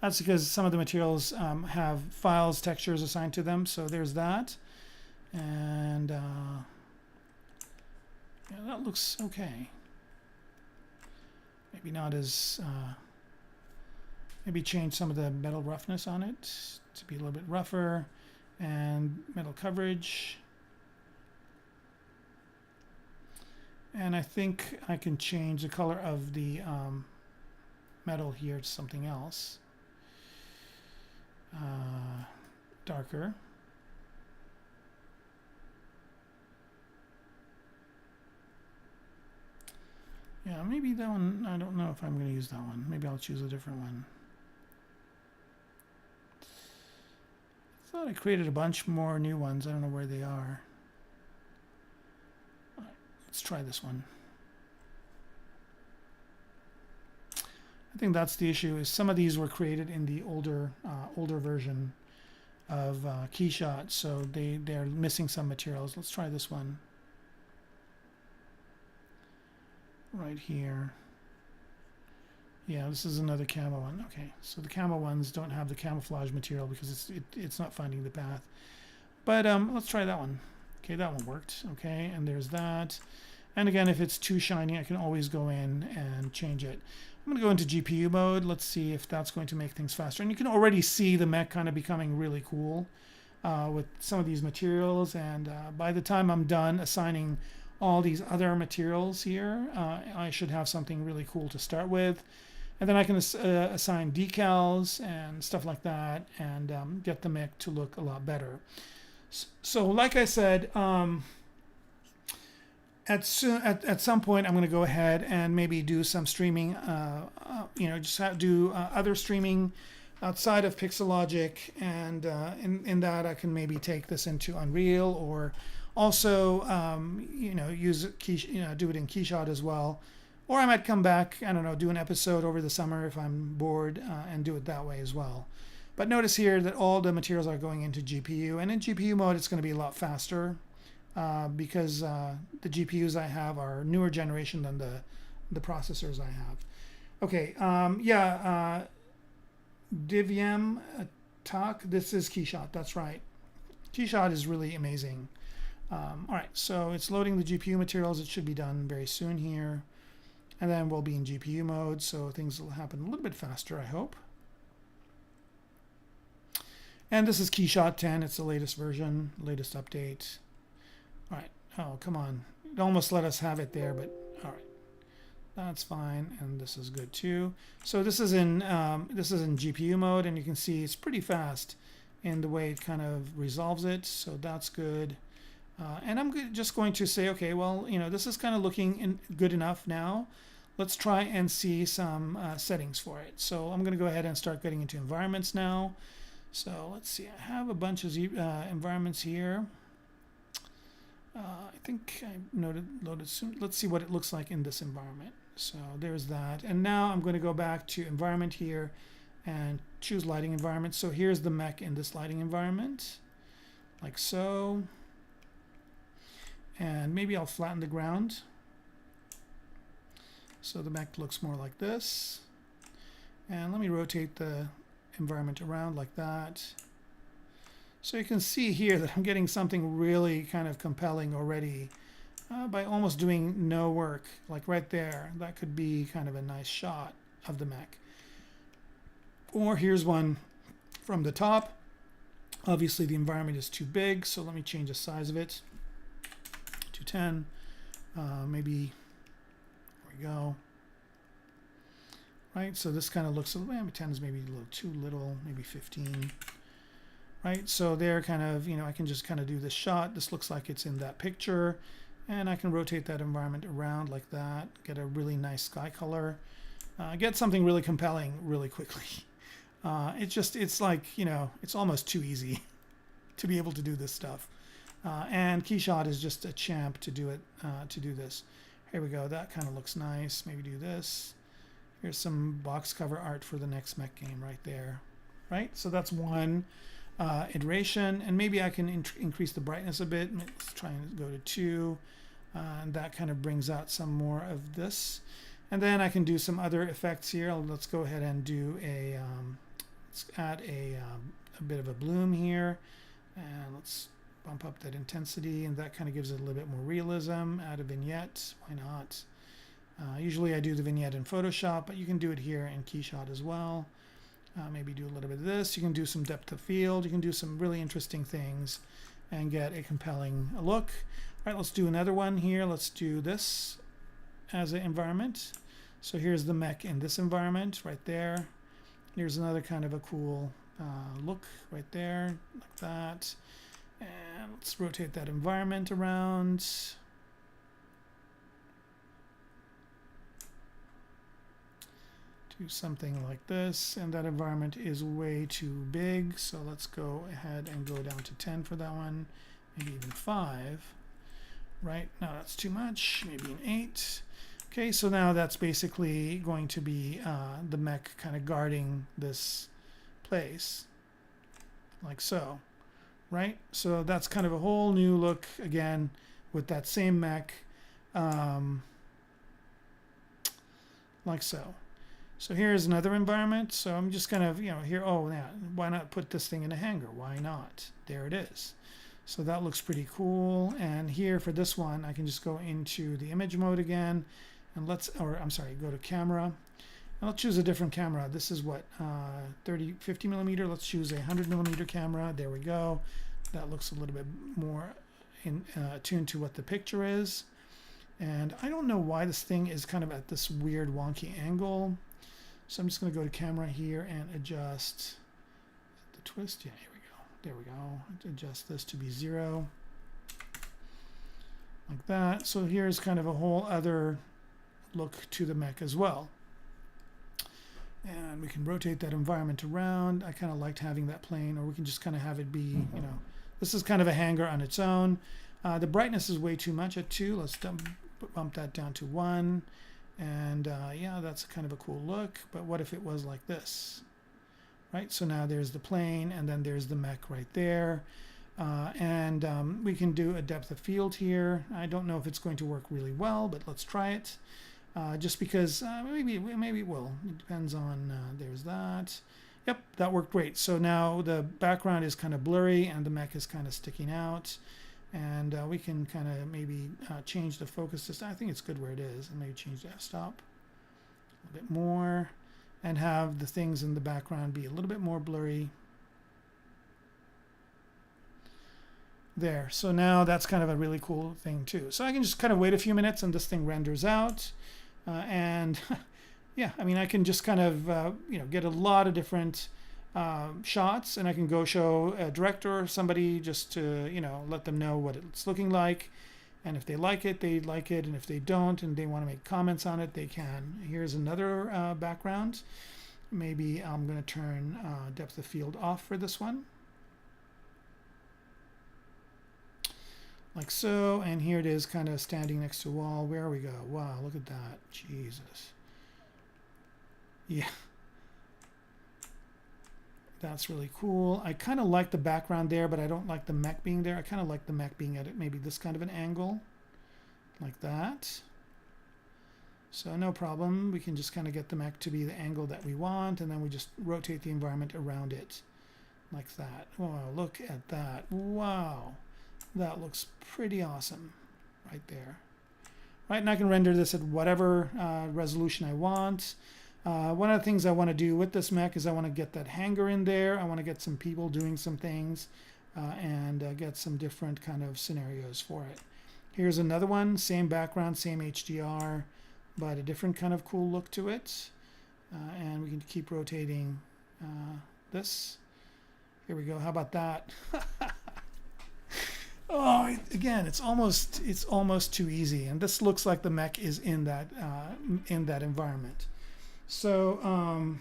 That's because some of the materials have files, textures assigned to them. So there's that. And yeah, that looks okay. Maybe not as, maybe change some of the metal roughness on it to be a little bit rougher, and metal coverage. And I think I can change the color of the metal here to something else. Darker. Yeah, maybe that one, I don't know if I'm going to use that one. Maybe I'll choose a different one. I thought I created a bunch more new ones. I don't know where they are. All right, let's try this one. I think that's the issue, is some of these were created in the older version of Keyshot, so they're missing some materials. Let's try this one. Right here. Yeah, this is another camo one. Okay, so the camo ones don't have the camouflage material because it's not finding the path. But let's try that one. Okay, that one worked. Okay, and there's that. And again, if it's too shiny, I can always go in and change it. I'm going to go into GPU mode. Let's see if that's going to make things faster. And you can already see the mech kind of becoming really cool with some of these materials. And by the time I'm done assigning all these other materials here, I should have something really cool to start with. And then I can assign decals and stuff like that, and get the mech to look a lot better. So like I said, at some point I'm going to go ahead and maybe do some streaming, just do other streaming outside of Pixologic, and in that I can maybe take this into Unreal, or also use do it in Keyshot as well. Or I might come back, I don't know, do an episode over the summer if I'm bored, and do it that way as well. But notice here that all the materials are going into GPU, and in GPU mode it's going to be a lot faster because the GPUs I have are newer generation than the processors I have. Okay, Divyam Talk, this is Keyshot, that's right. Keyshot is really amazing. All right, so it's loading the GPU materials. It should be done very soon here. And then we'll be in GPU mode, so things will happen a little bit faster, I hope. And this is Keyshot 10. It's the latest version, latest update. All right. Oh, come on. It almost let us have it there, but all right. That's fine, and this is good too. So this is in GPU mode, and you can see it's pretty fast in the way it kind of resolves it. So that's good. And I'm just going to say, okay, well, this is kind of looking good enough now. Let's try and see some settings for it. So I'm going to go ahead and start getting into environments now. So let's see, I have a bunch of environments here. I think I loaded soon. Let's see what it looks like in this environment. So there's that. And now I'm going to go back to environment here and choose lighting environment. So here's the mech in this lighting environment, like so. And maybe I'll flatten the ground so the mech looks more like this. And let me rotate the environment around like that. So you can see here that I'm getting something really kind of compelling already by almost doing no work, like right there. That could be kind of a nice shot of the mech. Or here's one from the top. Obviously the environment is too big, so let me change the size of it. 10, maybe, there we go. Right, so this kind of looks, maybe 10 is maybe a little too little, maybe 15. Right, so there kind of, I can just kind of do this shot. This looks like it's in that picture, and I can rotate that environment around like that, get a really nice sky color, get something really compelling really quickly. It's like, it's almost too easy to be able to do this stuff. And Keyshot is just a champ to do it, to do this. Here we go. That kind of looks nice. Maybe do this. Here's some box cover art for the next mech game right there. Right? So that's one. iteration, and maybe I can increase the brightness a bit. Let's try and go to 2, and that kind of brings out some more of this. And then I can do some other effects here. Let's go ahead and do a let's add a bit of a bloom here, and let's bump up that intensity, and that kind of gives it a little bit more realism. Add a vignette, why not? Usually I do the vignette in Photoshop, but you can do it here in Keyshot as well. Maybe do a little bit of this. You can do some depth of field. You can do some really interesting things and get a compelling look. All right, let's do another one here. Let's do this as an environment. So here's the mech in this environment right there. Here's another kind of a cool look right there, like that. And let's rotate that environment around. Do something like this, and that environment is way too big, so let's go ahead and go down to 10 for that one, maybe even 5. Right, now that's too much, maybe an 8. Okay, so now that's basically going to be the mech kind of guarding this place, like so, right? So that's kind of a whole new look again with that same mech, like so. So here's another environment. So I'm just kind of, here, oh, yeah, why not put this thing in a hangar? Why not? There it is. So that looks pretty cool. And here for this one, I can just go into the image mode again, and go to camera. And let's choose a different camera. This is what, 50 millimeter. Let's choose a 100 millimeter camera. There we go. That looks a little bit more attuned to what the picture is. And I don't know why this thing is kind of at this weird wonky angle. So I'm just going to go to camera here and adjust the twist. Yeah, here we go. There we go. Adjust this to be 0. Like that. So here's kind of a whole other look to the mech as well. And we can rotate that environment around. I kind of liked having that plane, or we can just kind of have it be, this is kind of a hangar on its own. The brightness is way too much at 2. Let's bump that down to 1. And yeah, that's kind of a cool look, but what if it was like this, right? So now there's the plane, and then there's the mech right there. And we can do a depth of field here. I don't know if it's going to work really well, but let's try it. Just because maybe it will. It depends on, there's that. Yep, that worked great. So now the background is kind of blurry, and the mech is kind of sticking out. And we can kind of maybe change the focus. I think it's good where it is. And maybe change the f-stop a little bit more, and have the things in the background be a little bit more blurry. There. So now that's kind of a really cool thing too. So I can just kind of wait a few minutes, and this thing renders out. And yeah, I mean, I can just kind of get a lot of different shots, and I can go show a director or somebody just to let them know what it's looking like, and if they like it, they like it, and if they don't and they want to make comments on it, they can. Here's another background. Maybe I'm going to turn depth of field off for this one, like so, and here it is kind of standing next to a wall. Where we go. Wow, look at that. Jesus. Yeah. That's really cool. I kind of like the background there, but I don't like the mech being there. I kind of like the mech being at maybe this kind of an angle, like that. So no problem. We can just kind of get the mech to be the angle that we want, and then we just rotate the environment around it, like that. Wow, look at that. Wow, that looks pretty awesome right there. Right, and I can render this at whatever resolution I want. One of the things I want to do with this mech is I want to get that hangar in there. I want to get some people doing some things and get some different kind of scenarios for it. Here's another one, same background, same HDR, but a different kind of cool look to it. And we can keep rotating this. Here we go. How about that? Oh, again, it's almost too easy. And this looks like the mech is in that environment. So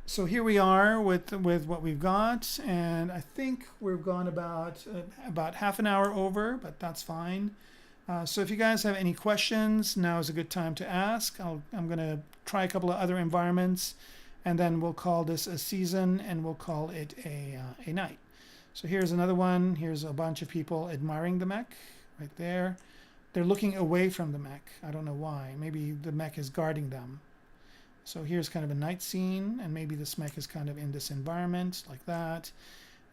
so here we are with what we've got, and I think we've gone about half an hour over, but that's fine. So if you guys have any questions, now is a good time to ask. I'm going to try a couple of other environments, and then we'll call this a season, and we'll call it a night. So here's another one. Here's a bunch of people admiring the mech right there. They're looking away from the mech. I don't know why. Maybe the mech is guarding them. So here's kind of a night scene, and maybe this mech is kind of in this environment like that.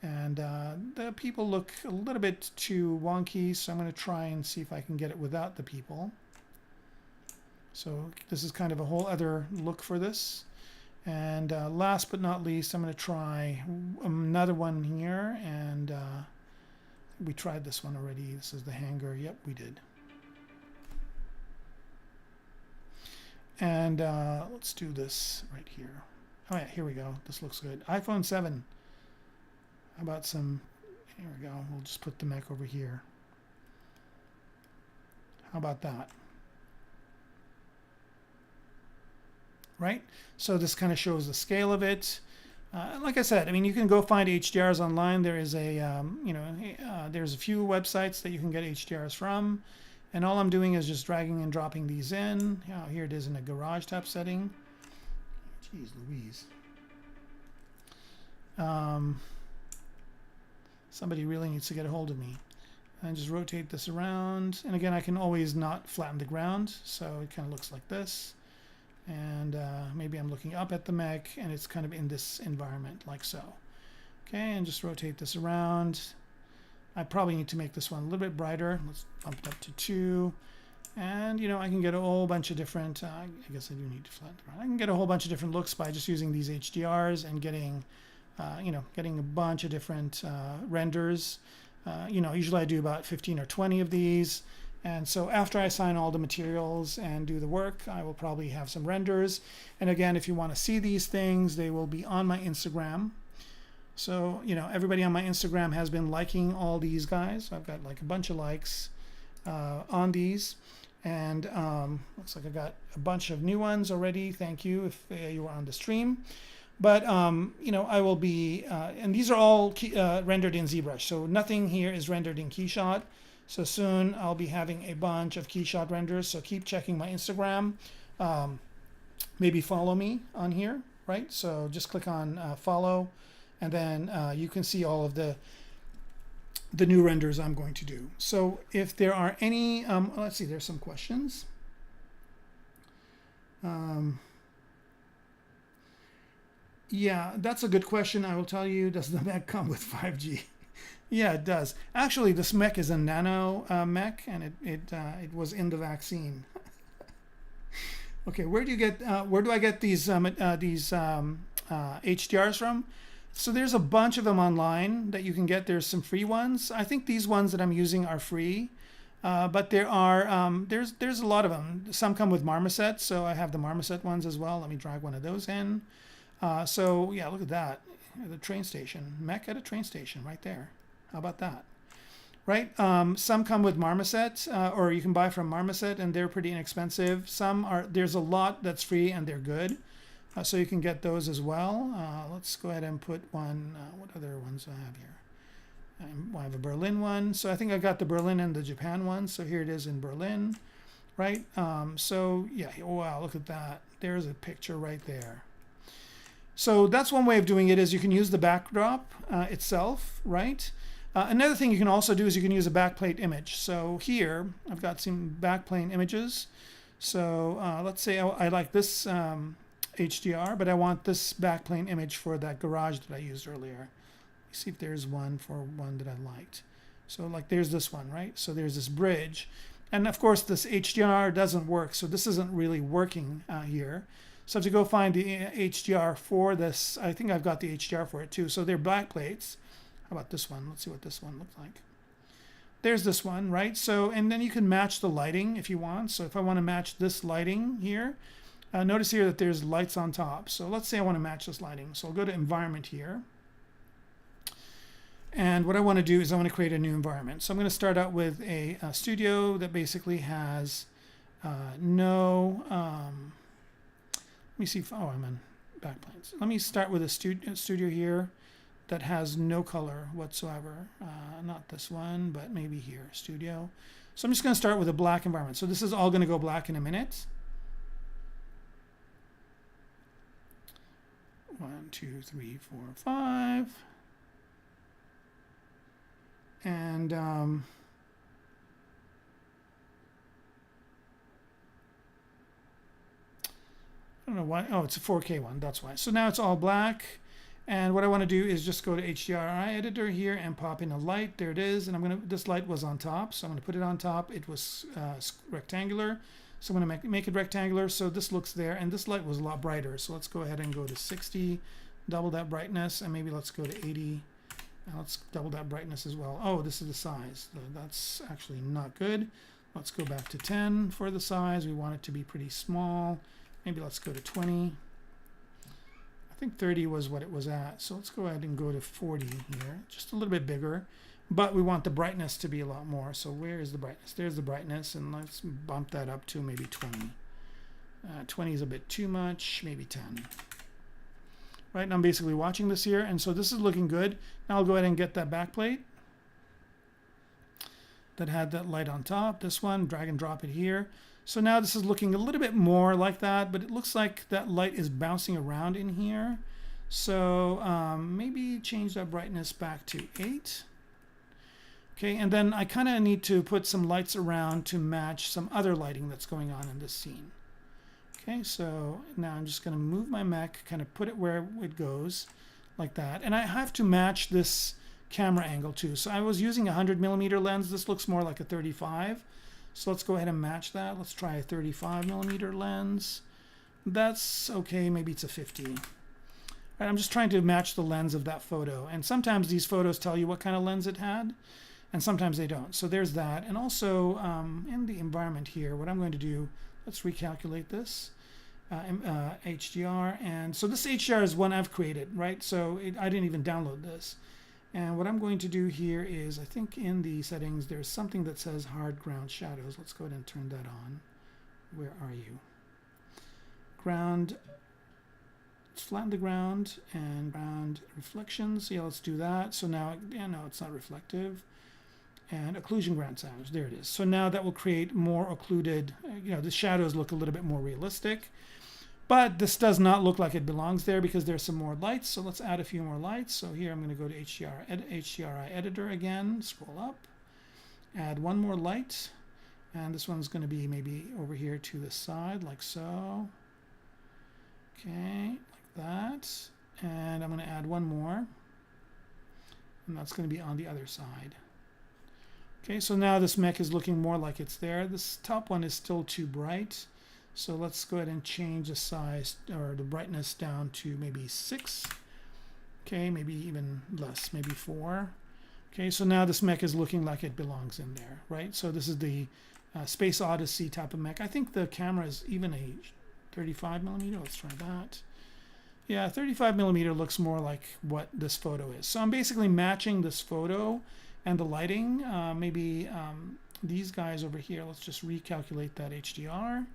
And the people look a little bit too wonky, so I'm going to try and see if I can get it without the people. So this is kind of a whole other look for this. And last but not least, I'm going to try another one here. And we tried this one already. This is the hangar. Yep, we did. And let's do this right here. Oh yeah, here we go. This looks good. iPhone 7. How about some, here we go. We'll just put the mech over here. How about that? Right? So this kind of shows the scale of it. Like I said, I mean, you can go find HDRs online. There is a, there's a few websites that you can get HDRs from. And all I'm doing is just dragging and dropping these in. Oh, here it is in a garage type setting. Jeez Louise. Somebody really needs to get a hold of me. And just rotate this around. And again, I can always not flatten the ground. So it kind of looks like this. And maybe I'm looking up at the mech, and it's kind of in this environment like so. Okay, and just rotate this around. I probably need to make this one a little bit brighter. Let's bump it up to 2. And, you know, I can get a whole bunch of different, I guess I do need to flatten it around. I can get a whole bunch of different looks by just using these HDRs and getting, getting a bunch of different renders. Usually I do about 15 or 20 of these. And so after I assign all the materials and do the work, I will probably have some renders. And again, if you want to see these things, they will be on my Instagram. So, everybody on my Instagram has been liking all these guys. I've got like a bunch of likes on these. And looks like I got a bunch of new ones already. Thank you if you were on the stream. But, I will be, and these are all rendered in ZBrush. So nothing here is rendered in Keyshot. So soon I'll be having a bunch of Keyshot renders. So keep checking my Instagram. Maybe follow me on here, right? So just click on follow, and then you can see all of the new renders I'm going to do. So if there are any, let's see, there's some questions. Yeah, that's a good question. I will tell you, does the mech come with 5G? Yeah, it does. Actually, this mech is a nano mech, and it was in the vaccine. Okay, where do I get these HDRs from? So there's a bunch of them online that you can get. There's some free ones. I think these ones that I'm using are free, but there are there's a lot of them. Some come with marmoset, so I have the marmoset ones as well. Let me drag one of those in. So yeah, look at that. The train station, mech at a train station, right there. How about that? Right? Some come with marmoset, or you can buy from marmoset, and they're pretty inexpensive. There's a lot that's free, and they're good. So you can get those as well. Let's go ahead and put one. What other ones do I have here? I have a Berlin one. So I think I got the Berlin and the Japan one. So here it is in Berlin, right? So yeah, wow, look at that. There's a picture right there. So that's one way of doing it, is you can use the backdrop itself, right? Another thing you can also do is you can use a backplate image. So here, I've got some backplane images. So let's say I like this HDR, but I want this backplane image for that garage that I used earlier. Let me see if there's one for one that I liked. So like there's this one, right? So there's this bridge. And of course, this HDR doesn't work. So this isn't really working here. So to go find the HDR for this, I think I've got the HDR for it too. So they're backplates. How about this one? Let's see what this one looks like. There's this one, right? So, and then you can match the lighting if you want. So if I want to match this lighting here, notice here that there's lights on top. So let's say I want to match this lighting. So I'll go to environment here. And what I want to do is I want to create a new environment. So I'm going to start out with a studio that basically has no, let me see if, oh, I'm in backplanes. Let me start with a studio here that has no color whatsoever. Not this one, but maybe here, studio. So I'm just going to start with a black environment. So this is all going to go black in a minute. 1, 2, 3, 4, 5. And I don't know why. Oh, it's a 4K one. That's why. So now it's all black. And what I want to do is just go to HDRI editor here and pop in a light. There it is. And I'm going to, this light was on top. So I'm going to put it on top. It was rectangular. So I'm going to make it rectangular. So this looks there. And this light was a lot brighter. So let's go ahead and go to 60, double that brightness. And maybe let's go to 80. And let's double that brightness as well. Oh, this is the size. That's actually not good. Let's go back to 10 for the size. We want it to be pretty small. Maybe let's go to 20. I think 30 was what it was at. So let's go ahead and go to 40 here. Just a little bit bigger. But we want the brightness to be a lot more. So where is the brightness? There's the brightness. And let's bump that up to maybe 20. 20 is a bit too much. Maybe 10. Right, and I'm basically watching this here. And so this is looking good. Now I'll go ahead and get that backplate that had that light on top. This one, drag and drop it here. So now this is looking a little bit more like that, but it looks like that light is bouncing around in here. So maybe change that brightness back to 8. Okay, and then I kind of need to put some lights around to match some other lighting that's going on in this scene. Okay, so now I'm just going to move my mech, kind of put it where it goes, like that. And I have to match this camera angle too. So I was using a 100mm lens. This looks more like a 35. So let's go ahead and match that. Let's try a 35mm lens. That's okay, maybe it's a 50. All right, I'm just trying to match the lens of that photo. And sometimes these photos tell you what kind of lens it had, and sometimes they don't. So there's that. And also in the environment here, what I'm going to do, let's recalculate this. HDR. And so this HDR is one I've created, right? So I didn't even download this. And what I'm going to do here is, I think in the settings, there's something that says hard ground shadows. Let's go ahead and turn that on. Where are you? Ground, let's flatten the ground and ground reflections. Yeah, let's do that. So now, yeah, no, it's not reflective. And occlusion ground shadows, there it is. So now that will create more occluded, the shadows look a little bit more realistic. But this does not look like it belongs there because there's some more lights. So let's add a few more lights. So here I'm going to go to HDRI editor again, scroll up, add one more light. And this one's going to be maybe over here to the side, like so. Okay, like that. And I'm going to add one more. And that's going to be on the other side. Okay, so now this mech is looking more like it's there. This top one is still too bright. So let's go ahead and change the size or the brightness down to maybe 6. Okay, maybe even less, maybe 4. Okay, so now this mech is looking like it belongs in there, right? So this is the Space Odyssey type of mech. I think the camera is even a 35mm. Let's try that. Yeah, 35mm looks more like what this photo is. So I'm basically matching this photo and the lighting. Maybe these guys over here, let's just recalculate that HDR.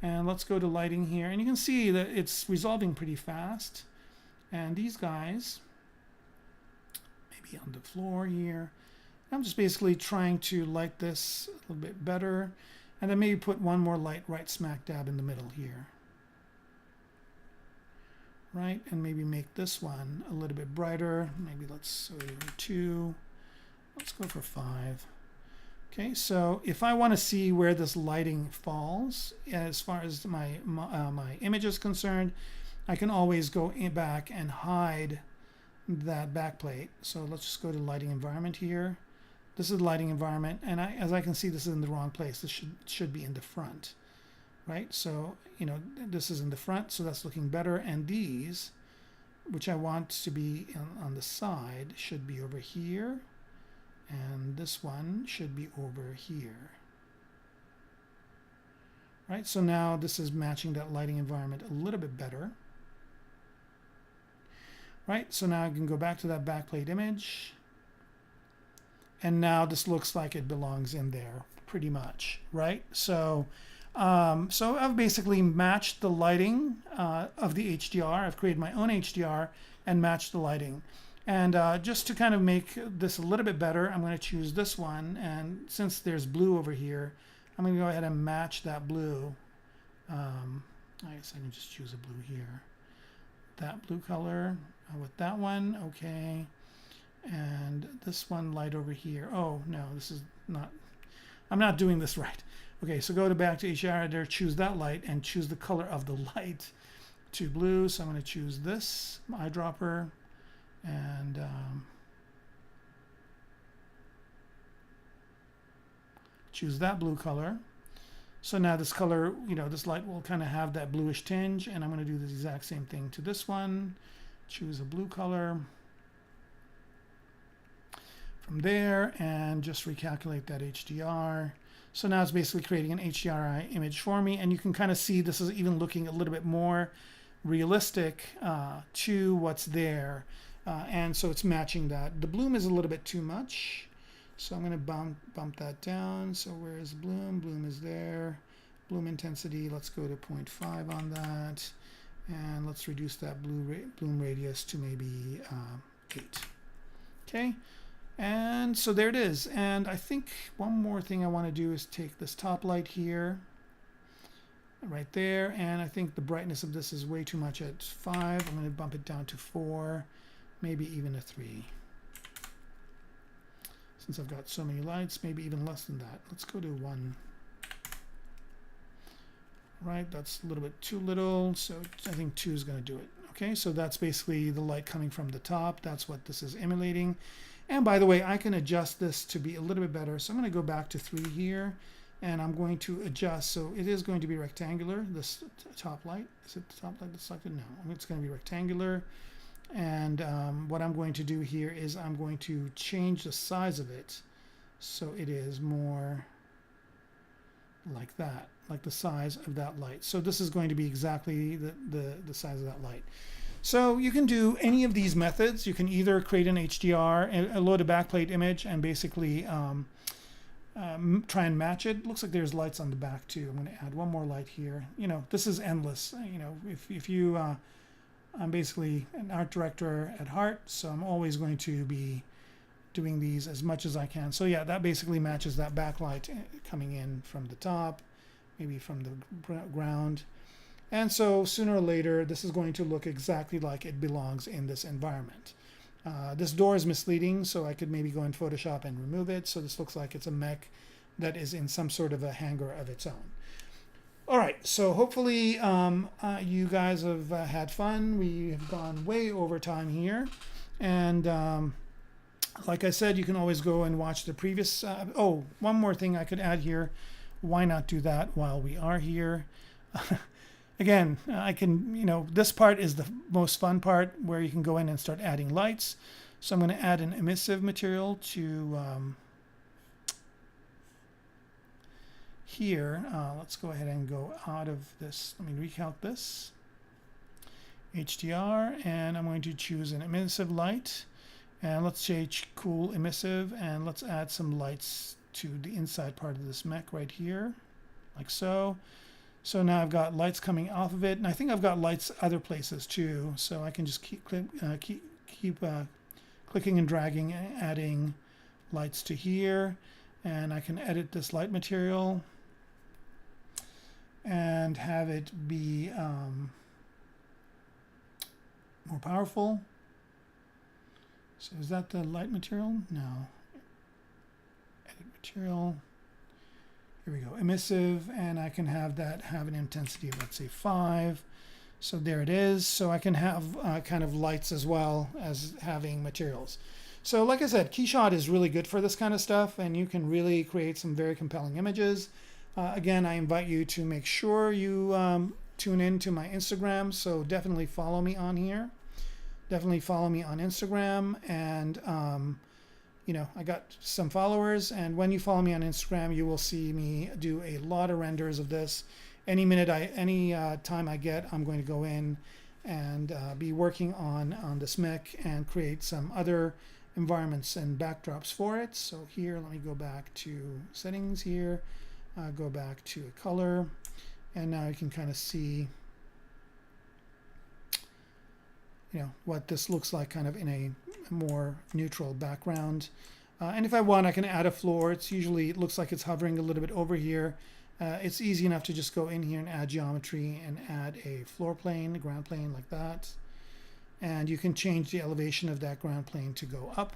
And let's go to lighting here. And you can see that it's resolving pretty fast. And these guys, maybe on the floor here. I'm just basically trying to light this a little bit better. And then maybe put one more light right smack dab in the middle here. Right, and maybe make this one a little bit brighter. Maybe let's go 2. Let's go for 5. Okay, so if I want to see where this lighting falls, as far as my image is concerned, I can always go back and hide that backplate. So let's just go to lighting environment here. This is lighting environment, and as I can see, this is in the wrong place. This should be in the front, right? So this is in the front, so that's looking better. And these, which I want to be on the side, should be over here. And this one should be over here. Right, so now this is matching that lighting environment a little bit better. Right, so now I can go back to that backplate image. And now this looks like it belongs in there pretty much, right? So, so I've basically matched the lighting of the HDR. I've created my own HDR and matched the lighting. And just to kind of make this a little bit better, I'm going to choose this one. And since there's blue over here, I'm going to go ahead and match that blue. I guess I can just choose a blue here. that blue color with that one. Okay. And this one light over here. Oh, no, this is not, I'm not doing this right. Okay, so go to back to HDR editor, choose that light, and choose the color of the light to blue. So I'm going to choose this eyedropper, and choose that blue color. So now this color, you know, this light will kind of have that bluish tinge, and I'm going to do the exact same thing to this one. Choose a blue color from there, and just recalculate that HDR. So now it's basically creating an HDRI image for me, and you can kind of see this is even looking a little bit more realistic to what's there, and so it's matching that. The bloom is a little bit too much, so I'm going to bump that down. So where is bloom? Bloom is there. Bloom intensity, let's go to 0.5 on that, and let's reduce that bloom radius to maybe 8. Okay. And so there it is. And I think one more thing I want to do is take this top light here, right there. And I think the brightness of this is way too much at 5. I'm going to bump it down to 4, maybe even a 3. Since I've got so many lights, maybe even less than that. Let's go to 1. Right, that's a little bit too little. So I think 2 is going to do it. Okay, so that's basically the light coming from the top. That's what this is emulating. And by the way, I can adjust this to be a little bit better. So I'm going to go back to 3 here, and I'm going to adjust. So it is going to be rectangular, this top light. Is it the top light that's selected? No, it's going to be rectangular. And what I'm going to do here is I'm going to change the size of it so it is more like that, like the size of that light. So this is going to be exactly the size of that light. So you can do any of these methods. You can either create an HDR, a loaded backplate image, and basically try and match it. Looks like there's lights on the back too. I'm going to add one more light here. You know, this is endless. You know, if you, I'm basically an art director at heart, so I'm always going to be doing these as much as I can. So yeah, that basically matches that backlight coming in from the top, maybe from the ground. And so sooner or later, this is going to look exactly like it belongs in this environment. This door is misleading, so I could maybe go in Photoshop and remove it. So this looks like it's a mech that is in some sort of a hangar of its own. All right, so hopefully you guys have had fun. We have gone way over time here. And like I said, you can always go and watch the previous. Oh, one more thing I could add here. Why not do that while we are here? Again, I can, you know, this part is the most fun part where you can go in and start adding lights. So I'm going to add an emissive material to here. Let's go ahead and go out of this. Let me recalc this. HDR, and I'm going to choose an emissive light. And let's change cool emissive, and let's add some lights to the inside part of this mech right here, like so. So now I've got lights coming off of it, and I think I've got lights other places too. So I can just keep clicking and dragging, and adding lights to here, and I can edit this light material and have it be more powerful. So is that the light material? No. Edit material. Here we go, emissive, and I can have that have an intensity of, let's say, 5. So there it is. So I can have kind of lights as well as having materials. So like I said, Keyshot is really good for this kind of stuff, and you can really create some very compelling images. Again, I invite you to make sure you tune in to my Instagram, so definitely follow me on here. Definitely follow me on Instagram, and you know, I got some followers, and when you follow me on Instagram, you will see me do a lot of renders of this. Any time I get, I'm going to go in and be working on this mech and create some other environments and backdrops for it. So here, let me go back to settings here, go back to a color, and now you can kind of see, you know, what this looks like kind of in a more neutral background. And if I want, I can add a floor. It looks like it's hovering a little bit over here. It's easy enough to just go in here and add geometry and add a floor plane, a ground plane like that. and you can change the elevation of that ground plane to go up.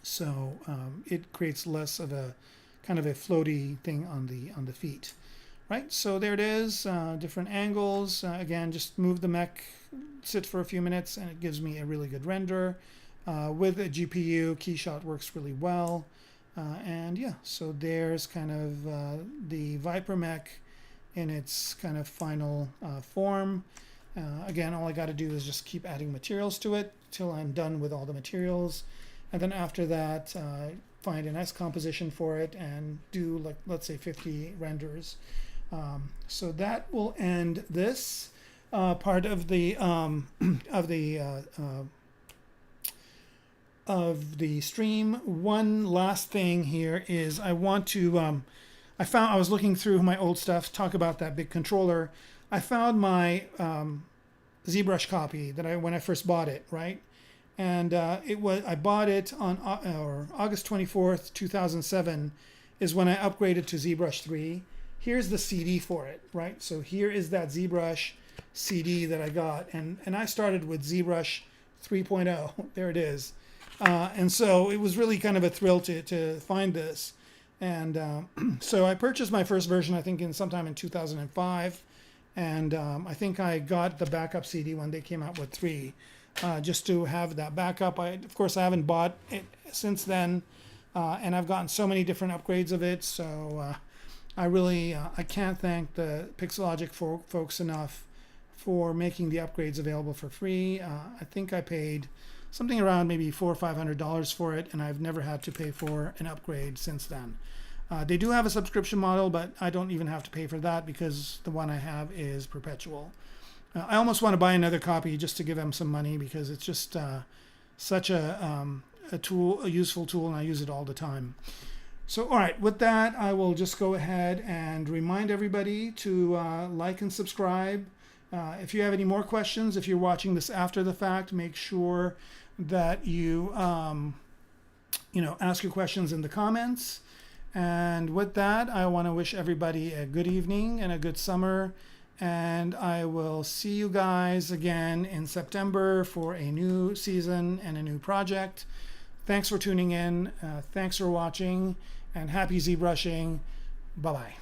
So it creates less of a kind of a floaty thing on the feet, right? So there it is, different angles. Again, just move the mech, sit for a few minutes, and it gives me a really good render. With a GPU, Keyshot works really well. And yeah, so there's kind of the Viper mech in its kind of final form. Again, all I got to do is just keep adding materials to it till I'm done with all the materials. And then after that, find a nice composition for it and do, like, let's say 50 renders. So that will end this part of the stream. One last thing here is I want to I was looking through my old stuff, talk about that big controller. I found my ZBrush copy that when I first bought it, right? And I bought it on August 24th, 2007 is when I upgraded to ZBrush 3. Here's the CD for it, right? So here is that ZBrush CD that I got, and I started with ZBrush 3.0. There it is. And so it was really kind of a thrill to find this. And so I purchased my first version, I think, sometime in 2005. And I think I got the backup CD when they came out with 3, just to have that backup. Of course, I haven't bought it since then, and I've gotten so many different upgrades of it. So I can't thank the Pixologic folks enough for making the upgrades available for free. I think I paid something around maybe $400 or $500 for it, and I've never had to pay for an upgrade since then. They do have a subscription model, but I don't even have to pay for that because the one I have is perpetual. I almost want to buy another copy just to give them some money because it's just such a useful tool, and I use it all the time. So, all right, with that, I will just go ahead and remind everybody to like and subscribe. If you have any more questions, if you're watching this after the fact, make sure that you ask your questions in the comments. And with that, I want to wish everybody a good evening and a good summer. And I will see you guys again in September for a new season and a new project. Thanks for tuning in. Thanks for watching. And happy ZBrushing. Bye-bye.